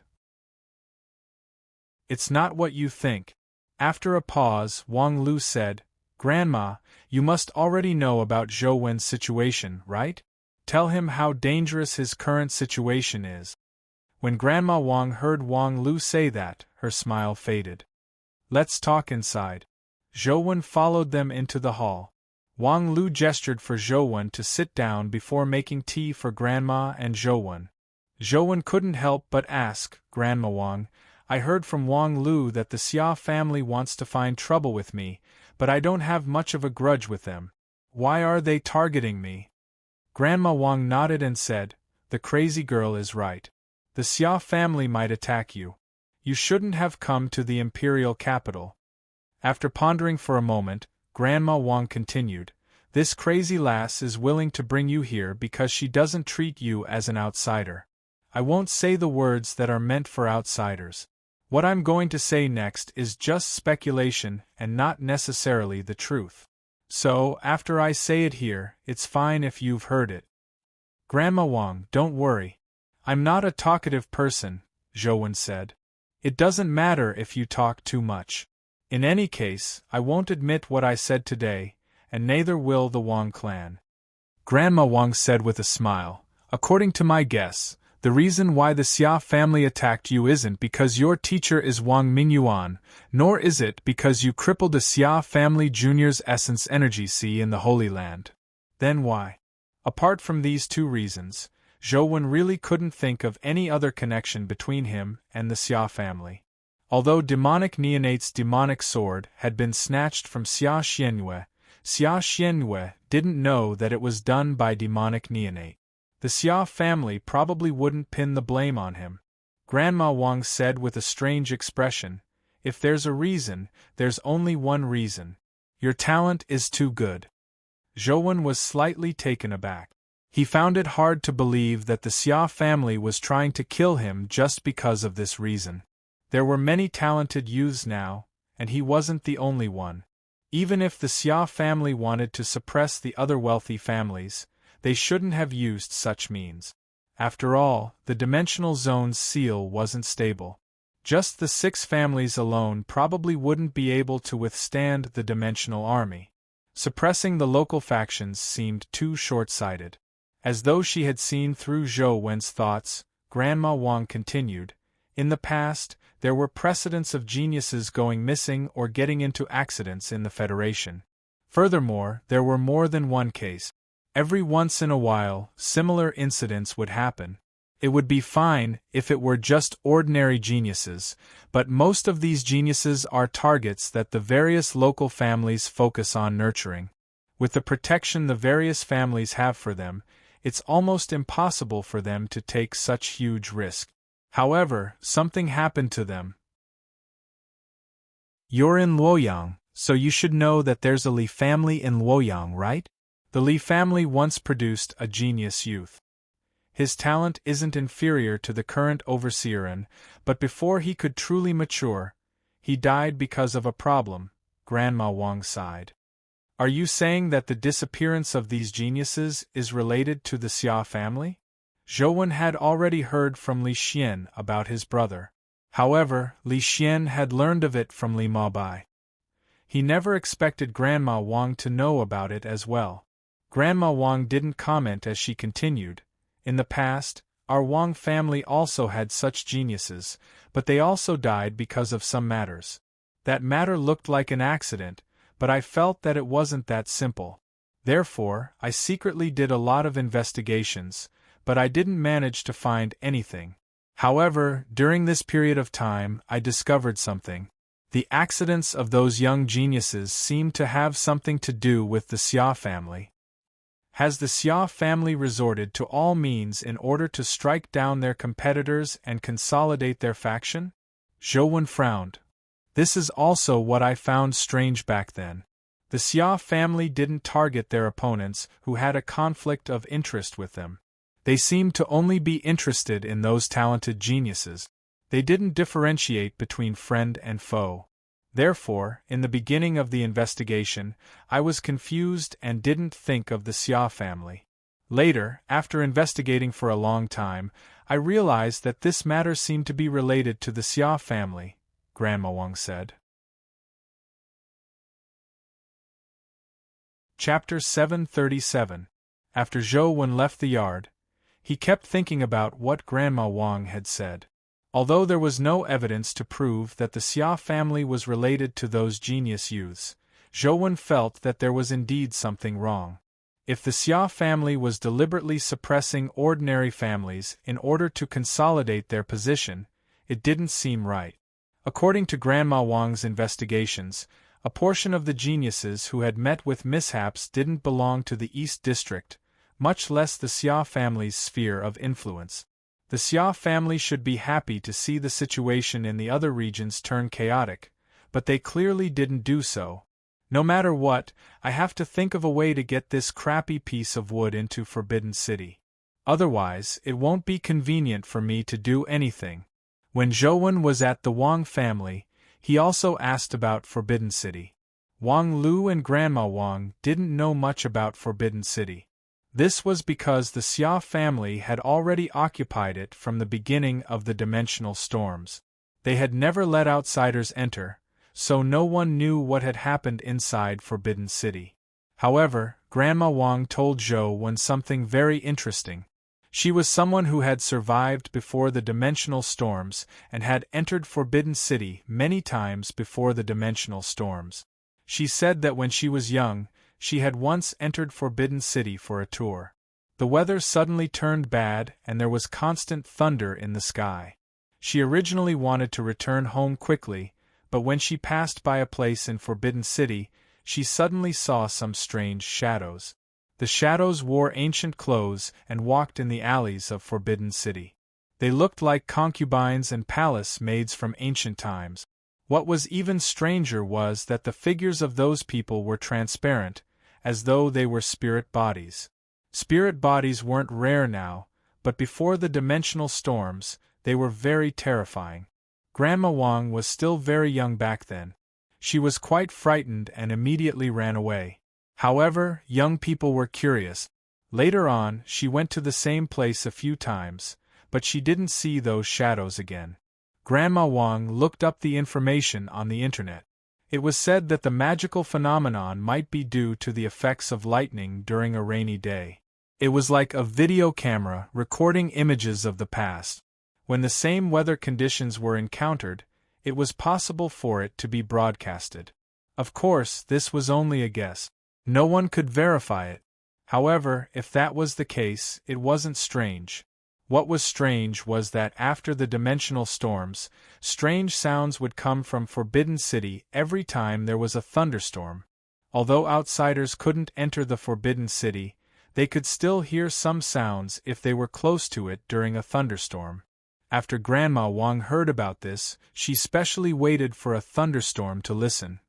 It's not what you think. After a pause, Wang Lu said, Grandma, you must already know about Zhouwen's situation, right? Tell him how dangerous his current situation is. When Grandma Wang heard Wang Lu say that, her smile faded. Let's talk inside. Zhouwen followed them into the hall. Wang Lu gestured for Zhouwen to sit down before making tea for Grandma and Zhouwen. Zhouwen couldn't help but ask, Grandma Wang, I heard from Wang Lu that the Xia family wants to find trouble with me, but but I don't have much of a grudge with them. Why are they targeting me? Grandma Wang nodded and said, "The crazy girl is right. The Xia family might attack you. You shouldn't have come to the imperial capital." After pondering for a moment, Grandma Wang continued, "This crazy lass is willing to bring you here because she doesn't treat you as an outsider. I won't say the words that are meant for outsiders. What I'm going to say next is just speculation and not necessarily the truth. So, after I say it here, it's fine if you've heard it." "Grandma Wang, don't worry. I'm not a talkative person," Zhou said. "It doesn't matter if you talk too much. In any case, I won't admit what I said today, and neither will the Wang clan." Grandma Wang said with a smile, "According to my guess, the reason why the Xia family attacked you isn't because your teacher is Wang Mingyuan, nor is it because you crippled the Xia family junior's essence energy sea in the Holy Land. Then why?" Apart from these two reasons, Zhou really couldn't think of any other connection between him and the Xia family. Although demonic neonate's demonic sword had been snatched from Xia Xianyue didn't know that it was done by demonic neonate. The Xia family probably wouldn't pin the blame on him. Grandma Wang said with a strange expression, "If there's a reason, there's only one reason. Your talent is too good." Zhou was slightly taken aback. He found it hard to believe that the Xia family was trying to kill him just because of this reason. There were many talented youths now, and he wasn't the only one. Even if the Xia family wanted to suppress the other wealthy families, they shouldn't have used such means. After all, the dimensional zone's seal wasn't stable. Just the 6 families alone probably wouldn't be able to withstand the dimensional army. Suppressing the local factions seemed too short-sighted. As though she had seen through Zhou thoughts, Grandma Wang continued, "In the past, there were precedents of geniuses going missing or getting into accidents in the Federation. Furthermore, there were more than one case. Every once in a while, similar incidents would happen. It would be fine if it were just ordinary geniuses, but most of these geniuses are targets that the various local families focus on nurturing. With the protection the various families have for them, it's almost impossible for them to take such huge risk. However, something happened to them. You're in Luoyang, so you should know that there's a Li family in Luoyang, right? The Li family once produced a genius youth. His talent isn't inferior to the current overseerin, but before he could truly mature, he died because of a problem," Grandma Wang sighed. "Are you saying that the disappearance of these geniuses is related to the Xia family?" Zhou had already heard from Li Xian about his brother. However, Li Xian had learned of it from Li Maobai. He never expected Grandma Wang to know about it as well. Grandma Wang didn't comment as she continued, "In the past, our Wang family also had such geniuses, but they also died because of some matters. That matter looked like an accident, but I felt that it wasn't that simple. Therefore, I secretly did a lot of investigations, but I didn't manage to find anything. However, during this period of time, I discovered something. The accidents of those young geniuses seemed to have something to do with the Xia family. Has the Xia family resorted to all means in order to strike down their competitors and consolidate their faction?" Zhou frowned. "This is also what I found strange back then. The Xia family didn't target their opponents who had a conflict of interest with them. They seemed to only be interested in those talented geniuses. They didn't differentiate between friend and foe. Therefore, in the beginning of the investigation, I was confused and didn't think of the Xia family. Later, after investigating for a long time, I realized that this matter seemed to be related to the Xia family," Grandma Wang said. Chapter 737. After Zhou left the yard, he kept thinking about what Grandma Wang had said. Although there was no evidence to prove that the Xia family was related to those genius youths, Zhou felt that there was indeed something wrong. If the Xia family was deliberately suppressing ordinary families in order to consolidate their position, it didn't seem right. According to Grandma Wang's investigations, A portion of the geniuses who had met with mishaps didn't belong to the East District, much less the Xia family's sphere of influence. The Xia family should be happy to see the situation in the other regions turn chaotic, but they clearly didn't do so. No matter what, I have to think of a way to get this crappy piece of wood into Forbidden City. Otherwise, it won't be convenient for me to do anything. When Zhouwen was at the Wang family, he also asked about Forbidden City. Wang Lu and Grandma Wang didn't know much about Forbidden City. This was because the Xia family had already occupied it from the beginning of the dimensional storms. They had never let outsiders enter, so no one knew what had happened inside Forbidden City. However, Grandma Wang told Zhouwen something very interesting. She was someone who had survived before the dimensional storms and had entered Forbidden City many times before the dimensional storms. She said that when she was young, she had once entered Forbidden City for a tour. The weather suddenly turned bad and there was constant thunder in the sky. She originally wanted to return home quickly, but when she passed by a place in Forbidden City, she suddenly saw some strange shadows. The shadows wore ancient clothes and walked in the alleys of Forbidden City. They looked like concubines and palace maids from ancient times. What was even stranger was that the figures of those people were transparent, as though they were spirit bodies. Spirit bodies weren't rare now, but before the dimensional storms, they were very terrifying. Grandma Wang was still very young back then. She was quite frightened and immediately ran away. However, young people were curious. Later on, she went to the same place a few times, but she didn't see those shadows again. Grandma Wang looked up the information on the internet. It was said that the magical phenomenon might be due to the effects of lightning during a rainy day. It was like a video camera recording images of the past. When the same weather conditions were encountered, it was possible for it to be broadcasted. Of course, this was only a guess. No one could verify it. However, if that was the case, it wasn't strange. What was strange was that after the dimensional storms, strange sounds would come from Forbidden City every time there was a thunderstorm. Although outsiders couldn't enter the Forbidden City, they could still hear some sounds if they were close to it during a thunderstorm. After Grandma Wang heard about this, she specially waited for a thunderstorm to listen.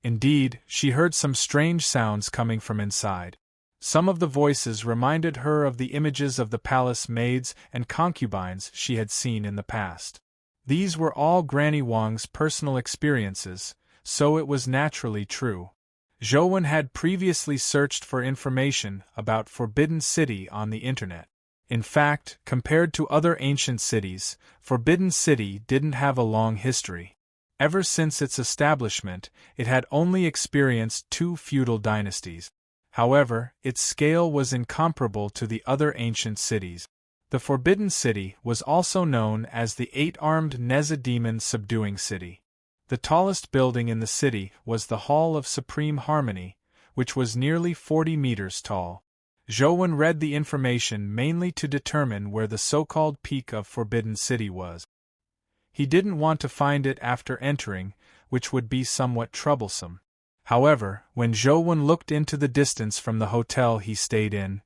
Indeed, she heard some strange sounds coming from inside. Some of the voices reminded her of the images of the palace maids and concubines she had seen in the past. These were all Granny Wang's personal experiences, so it was naturally true. Zhouwen had previously searched for information about Forbidden City on the internet. In fact, compared to other ancient cities, Forbidden City didn't have a long history. Ever since its establishment, it had only experienced 2 feudal dynasties. However, its scale was incomparable to the other ancient cities. The Forbidden City was also known as the 8-armed Neza demon subduing city. The tallest building in the city was the Hall of Supreme Harmony, which was nearly 40 meters tall. Zhouwen read the information mainly to determine where the so-called peak of Forbidden City was. He didn't want to find it after entering, which would be somewhat troublesome. However, when Zhouwen looked into the distance from the hotel he stayed in,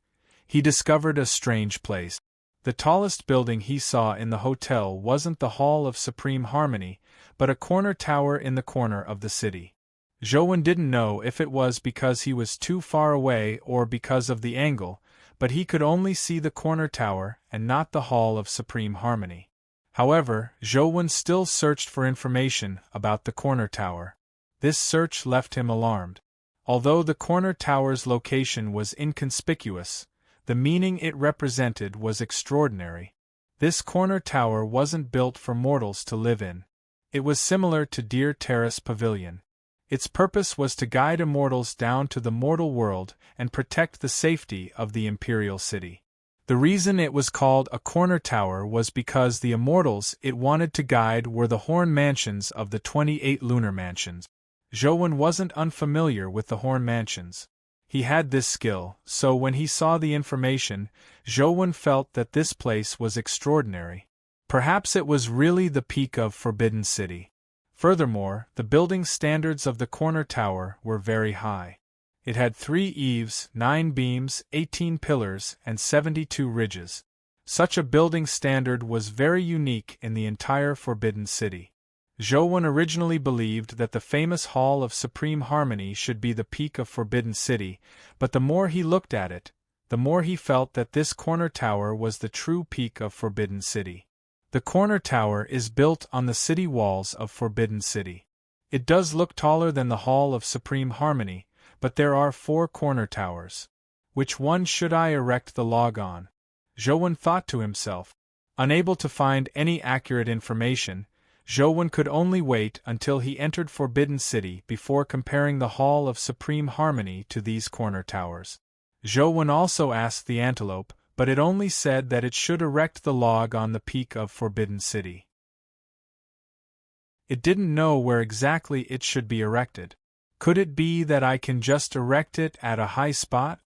he discovered a strange place. The tallest building he saw in the hotel wasn't the Hall of Supreme Harmony, but a corner tower in the corner of the city. Zhouwen didn't know if it was because he was too far away or because of the angle, but he could only see the corner tower and not the Hall of Supreme Harmony. However, Zhouwen still searched for information about the corner tower. This search left him alarmed. Although the corner tower's location was inconspicuous, the meaning it represented was extraordinary. This corner tower wasn't built for mortals to live in. It was similar to Deer Terrace Pavilion. Its purpose was to guide immortals down to the mortal world and protect the safety of the Imperial City. The reason it was called a corner tower was because the immortals it wanted to guide were the Horn Mansions of the 28 lunar mansions. Zhouwen wasn't unfamiliar with the Horn Mansions. He had this skill, so when he saw the information, Zhouwen felt that this place was extraordinary. Perhaps it was really the peak of Forbidden City. Furthermore, the building standards of the corner tower were very high. It had 3 eaves, 9 beams, 18 pillars, and 72 ridges. Such a building standard was very unique in the entire Forbidden City. Zhou originally believed that the famous Hall of Supreme Harmony should be the peak of Forbidden City, but the more he looked at it, the more he felt that this corner tower was the true peak of Forbidden City. The corner tower is built on the city walls of Forbidden City. It does look taller than the Hall of Supreme Harmony, but there are 4 corner towers. Which one should I erect the log on? Zhou thought to himself. Unable to find any accurate information, Zhou could only wait until he entered Forbidden City before comparing the Hall of Supreme Harmony to these corner towers. Zhou also asked the antelope, but it only said that it should erect the log on the peak of Forbidden City. It didn't know where exactly it should be erected. Could it be that I can just erect it at a high spot?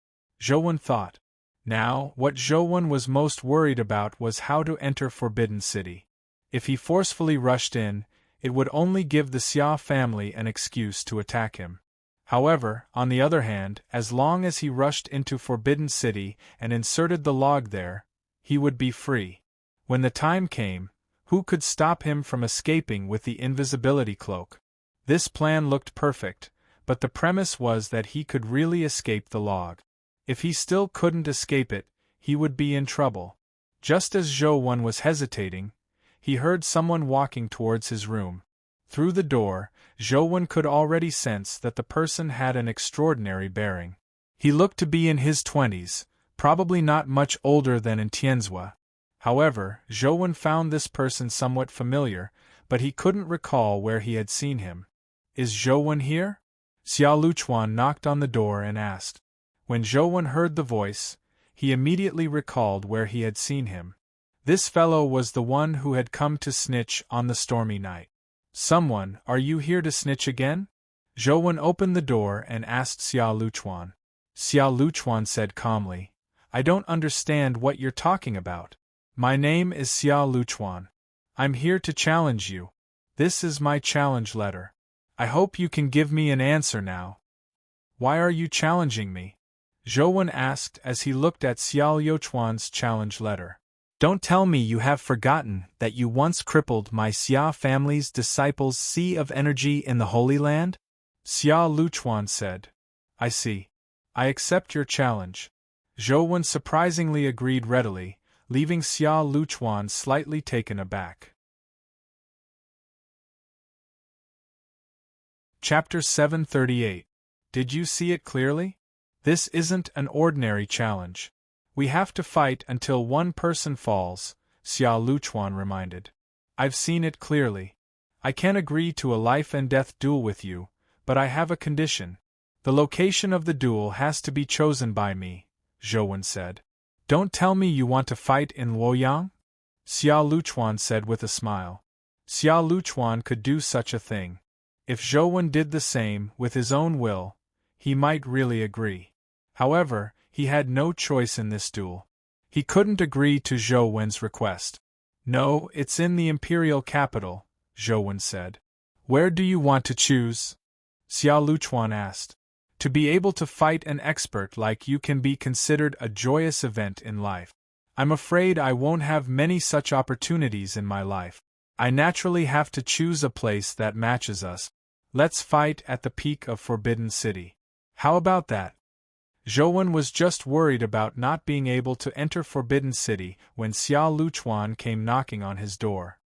Zhou thought. Now, what Zhou was most worried about was how to enter Forbidden City. If he forcefully rushed in, it would only give the Xia family an excuse to attack him. However, on the other hand, as long as he rushed into Forbidden City and inserted the log there, he would be free. When the time came, who could stop him from escaping with the invisibility cloak? This plan looked perfect, but the premise was that he could really escape the log. If he still couldn't escape it, he would be in trouble. Just as Zhou was hesitating, he heard someone walking towards his room. Through the door, Zhou could already sense that the person had an extraordinary bearing. He looked to be in his 20s, probably not much older than in Tianzhua. However, Zhou found this person somewhat familiar, but he couldn't recall where he had seen him. Is Zhou here? Xia Luchuan knocked on the door and asked. When Zhou heard the voice, he immediately recalled where he had seen him. This fellow was the one who had come to snitch on the stormy night. Someone, are you here to snitch again? Zhou opened the door and asked Xia Luchuan. Xia Luchuan said calmly, I don't understand what you're talking about. My name is Xia Luchuan. I'm here to challenge you. This is my challenge letter. I hope you can give me an answer now. Why are you challenging me? Zhou asked as he looked at Xia Luchuan's challenge letter. Don't tell me you have forgotten that you once crippled my Xia family's disciples' sea of energy in the Holy Land? Xia Luchuan said. I see. I accept your challenge. Zhou surprisingly agreed readily, leaving Xia Luchuan slightly taken aback. Chapter 738. Did you see it clearly? This isn't an ordinary challenge. We have to fight until one person falls, Xia Luchuan reminded. I've seen it clearly. I can agree to a life-and-death duel with you, but I have a condition. The location of the duel has to be chosen by me, Zhou said. Don't tell me you want to fight in Luoyang? Xia Luchuan said with a smile. Xia Luchuan could do such a thing. If Zhou did the same with his own will, he might really agree. However, he had no choice in this duel. He couldn't agree to Zhou request. No, it's in the imperial capital, Zhou said. Where do you want to choose? Xia Luchuan asked. To be able to fight an expert like you can be considered a joyous event in life. I'm afraid I won't have many such opportunities in my life. I naturally have to choose a place that matches us. Let's fight at the peak of Forbidden City. How about that? Zhou was just worried about not being able to enter Forbidden City when Xia Luchuan came knocking on his door.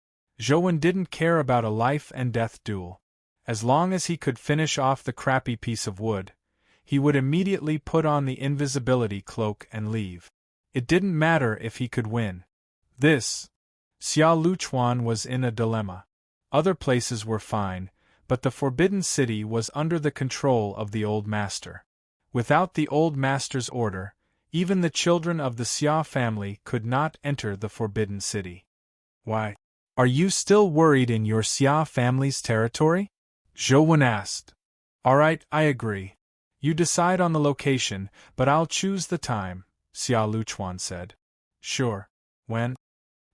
Zhou didn't care about a life-and-death duel. As long as he could finish off the crappy piece of wood, he would immediately put on the invisibility cloak and leave. It didn't matter if he could win. Xia Luchuan was in a dilemma. Other places were fine, but the Forbidden City was under the control of the Old Master. Without the Old Master's order, even the children of the Xia family could not enter the Forbidden City. Why? Are you still worried in your Xia family's territory? Zhou asked. Alright, I agree. You decide on the location, but I'll choose the time, Xia Luchuan said. Sure. When?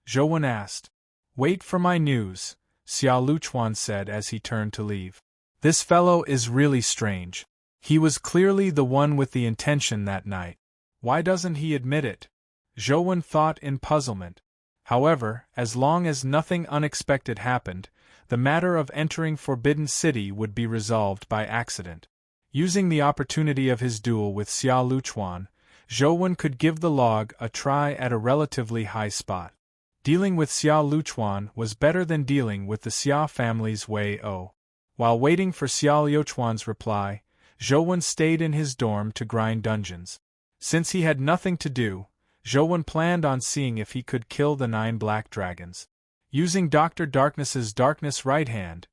Zhou asked. Wait for my news, Xiao Luchuan said as he turned to leave. This fellow is really strange. He was clearly the one with the intention that night. Why doesn't he admit it? Zhou thought in puzzlement. However, as long as nothing unexpected happened, the matter of entering Forbidden City would be resolved by accident. Using the opportunity of his duel with Xiao Luchuan, Zhou could give the log a try at a relatively high spot. Dealing with Xiao Luchuan was better than dealing with the Xia family's Wei O. While waiting for Xiao Luchuan's reply, Zhou stayed in his dorm to grind dungeons. Since he had nothing to do, Zhou planned on seeing if he could kill the 9 black dragons. Using Dr. Darkness's Darkness right hand,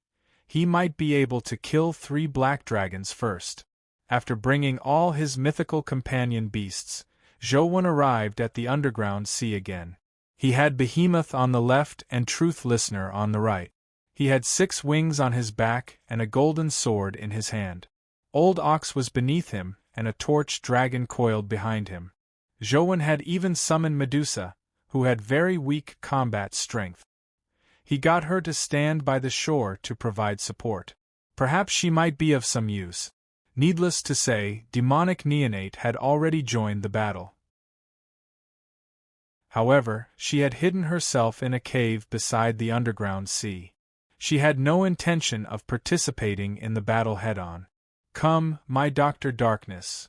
he might be able to kill 3 black dragons first. After bringing all his mythical companion beasts, Zhou arrived at the underground sea again. He had Behemoth on the left and Truth Listener on the right. He had 6 wings on his back and a golden sword in his hand. Old Ox was beneath him, and a torch dragon coiled behind him. Zhou had even summoned Medusa, who had very weak combat strength. He got her to stand by the shore to provide support. Perhaps she might be of some use. Needless to say, demonic Neonate had already joined the battle. However, she had hidden herself in a cave beside the underground sea. She had no intention of participating in the battle head-on. Come, my Dr. Darkness.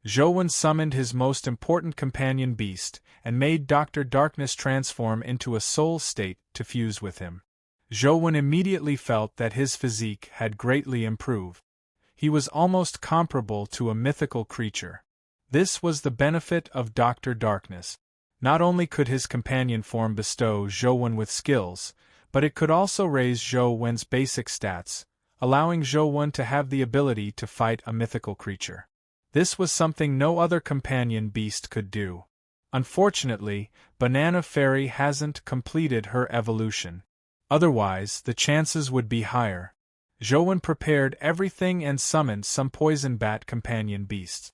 Zhou summoned his most important companion beast and made Dr. Darkness transform into a soul state to fuse with him. Zhou immediately felt that his physique had greatly improved. He was almost comparable to a mythical creature. This was the benefit of Dr. Darkness. Not only could his companion form bestow Zhou with skills, but it could also raise Zhou's basic stats, allowing Zhou to have the ability to fight a mythical creature. This was something no other companion beast could do. Unfortunately, Banana Fairy hasn't completed her evolution. Otherwise, the chances would be higher. Zhou prepared everything and summoned some poison bat companion beasts.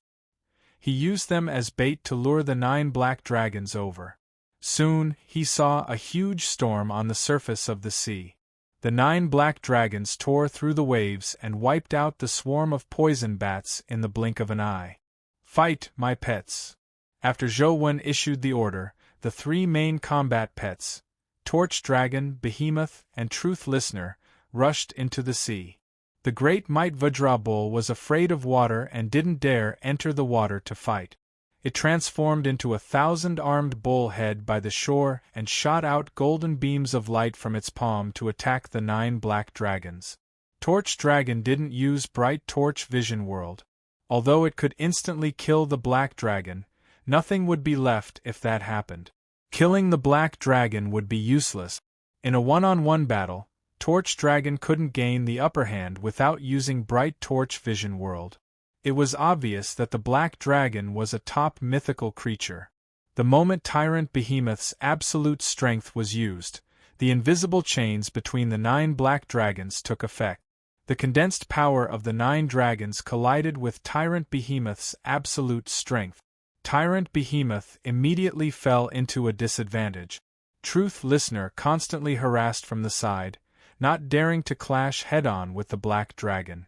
He used them as bait to lure the 9 black dragons over. Soon, he saw a huge storm on the surface of the sea. The 9 black dragons tore through the waves and wiped out the swarm of poison bats in the blink of an eye. Fight, my pets! After Zhou issued the order, the 3 main combat pets, Torch Dragon, Behemoth, and Truth Listener, rushed into the sea. The great Might Vajra Bull was afraid of water and didn't dare enter the water to fight. It transformed into a 1,000-armed bull head by the shore and shot out golden beams of light from its palm to attack the 9 black dragons. Torch Dragon didn't use Bright Torch Vision World. Although it could instantly kill the black dragon, nothing would be left if that happened. Killing the black dragon would be useless. In a one-on-one battle, Torch Dragon couldn't gain the upper hand without using Bright Torch Vision World. It was obvious that the black dragon was a top mythical creature. The moment Tyrant Behemoth's absolute strength was used, the invisible chains between the 9 black dragons took effect. The condensed power of the 9 dragons collided with Tyrant Behemoth's absolute strength. Tyrant Behemoth immediately fell into a disadvantage. Truth Listener constantly harassed from the side, not daring to clash head-on with the black dragon.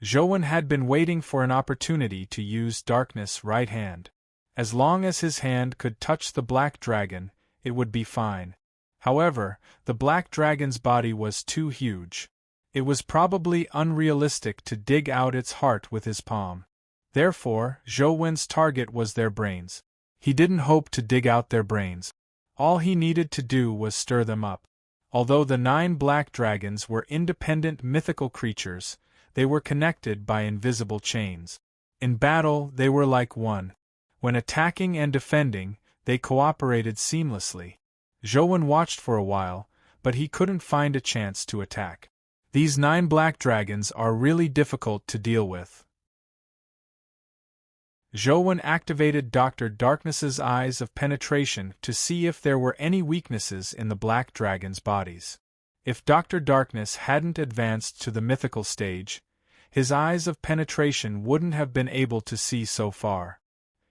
Zhou had been waiting for an opportunity to use Darkness right hand. As long as his hand could touch the black dragon, it would be fine. However, the black dragon's body was too huge. It was probably unrealistic to dig out its heart with his palm. Therefore, Zhou's target was their brains. He didn't hope to dig out their brains. All he needed to do was stir them up. Although the 9 black dragons were independent mythical creatures, they were connected by invisible chains. In battle, they were like one. When attacking and defending, they cooperated seamlessly. Zhou watched for a while, but he couldn't find a chance to attack. These 9 black dragons are really difficult to deal with. Zhou activated Dr. Darkness's eyes of penetration to see if there were any weaknesses in the black dragons' bodies. If Dr. Darkness hadn't advanced to the mythical stage, his eyes of penetration wouldn't have been able to see so far.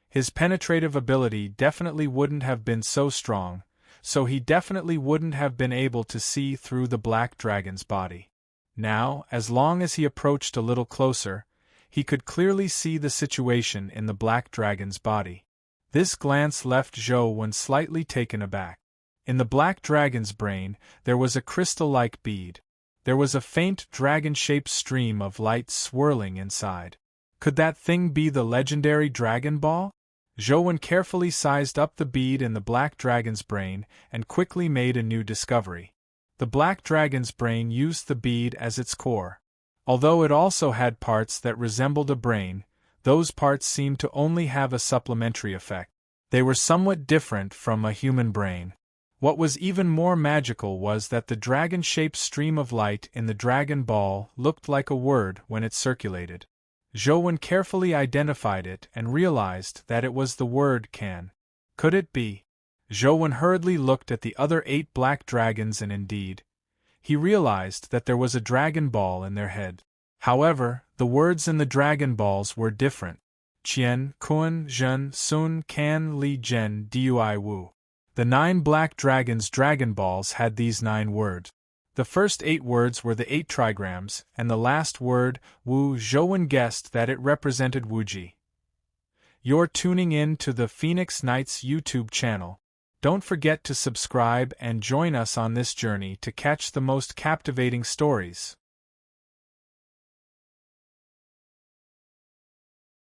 His penetrative ability definitely wouldn't have been so strong, so he definitely wouldn't have been able to see through the black dragon's body. Now, as long as he approached a little closer, he could clearly see the situation in the black dragon's body. This glance left Zhou slightly taken aback. In the black dragon's brain, there was a crystal-like bead. There was a faint dragon-shaped stream of light swirling inside. Could that thing be the legendary Dragon Ball? Zhou carefully sized up the bead in the black dragon's brain and quickly made a new discovery. The black dragon's brain used the bead as its core. Although it also had parts that resembled a brain, those parts seemed to only have a supplementary effect. They were somewhat different from a human brain. What was even more magical was that the dragon-shaped stream of light in the Dragon Ball looked like a word when it circulated. Zhou carefully identified it and realized that it was the word can. Could it be? Zhou hurriedly looked at the other 8 black dragons and indeed, he realized that there was a Dragon Ball in their head. However, the words in the Dragon Balls were different. Qian, Kun, Zhen, Sun, Kan, Li, Zhen, Dui, Wu. The 9 black dragons' Dragon Balls had these 9 words. The first 8 words were the 8 trigrams, and the last word, Wu. Zhou guessed that it represented Wuji. You're tuning in to the Phoenix Knights YouTube channel. Don't forget to subscribe and join us on this journey to catch the most captivating stories.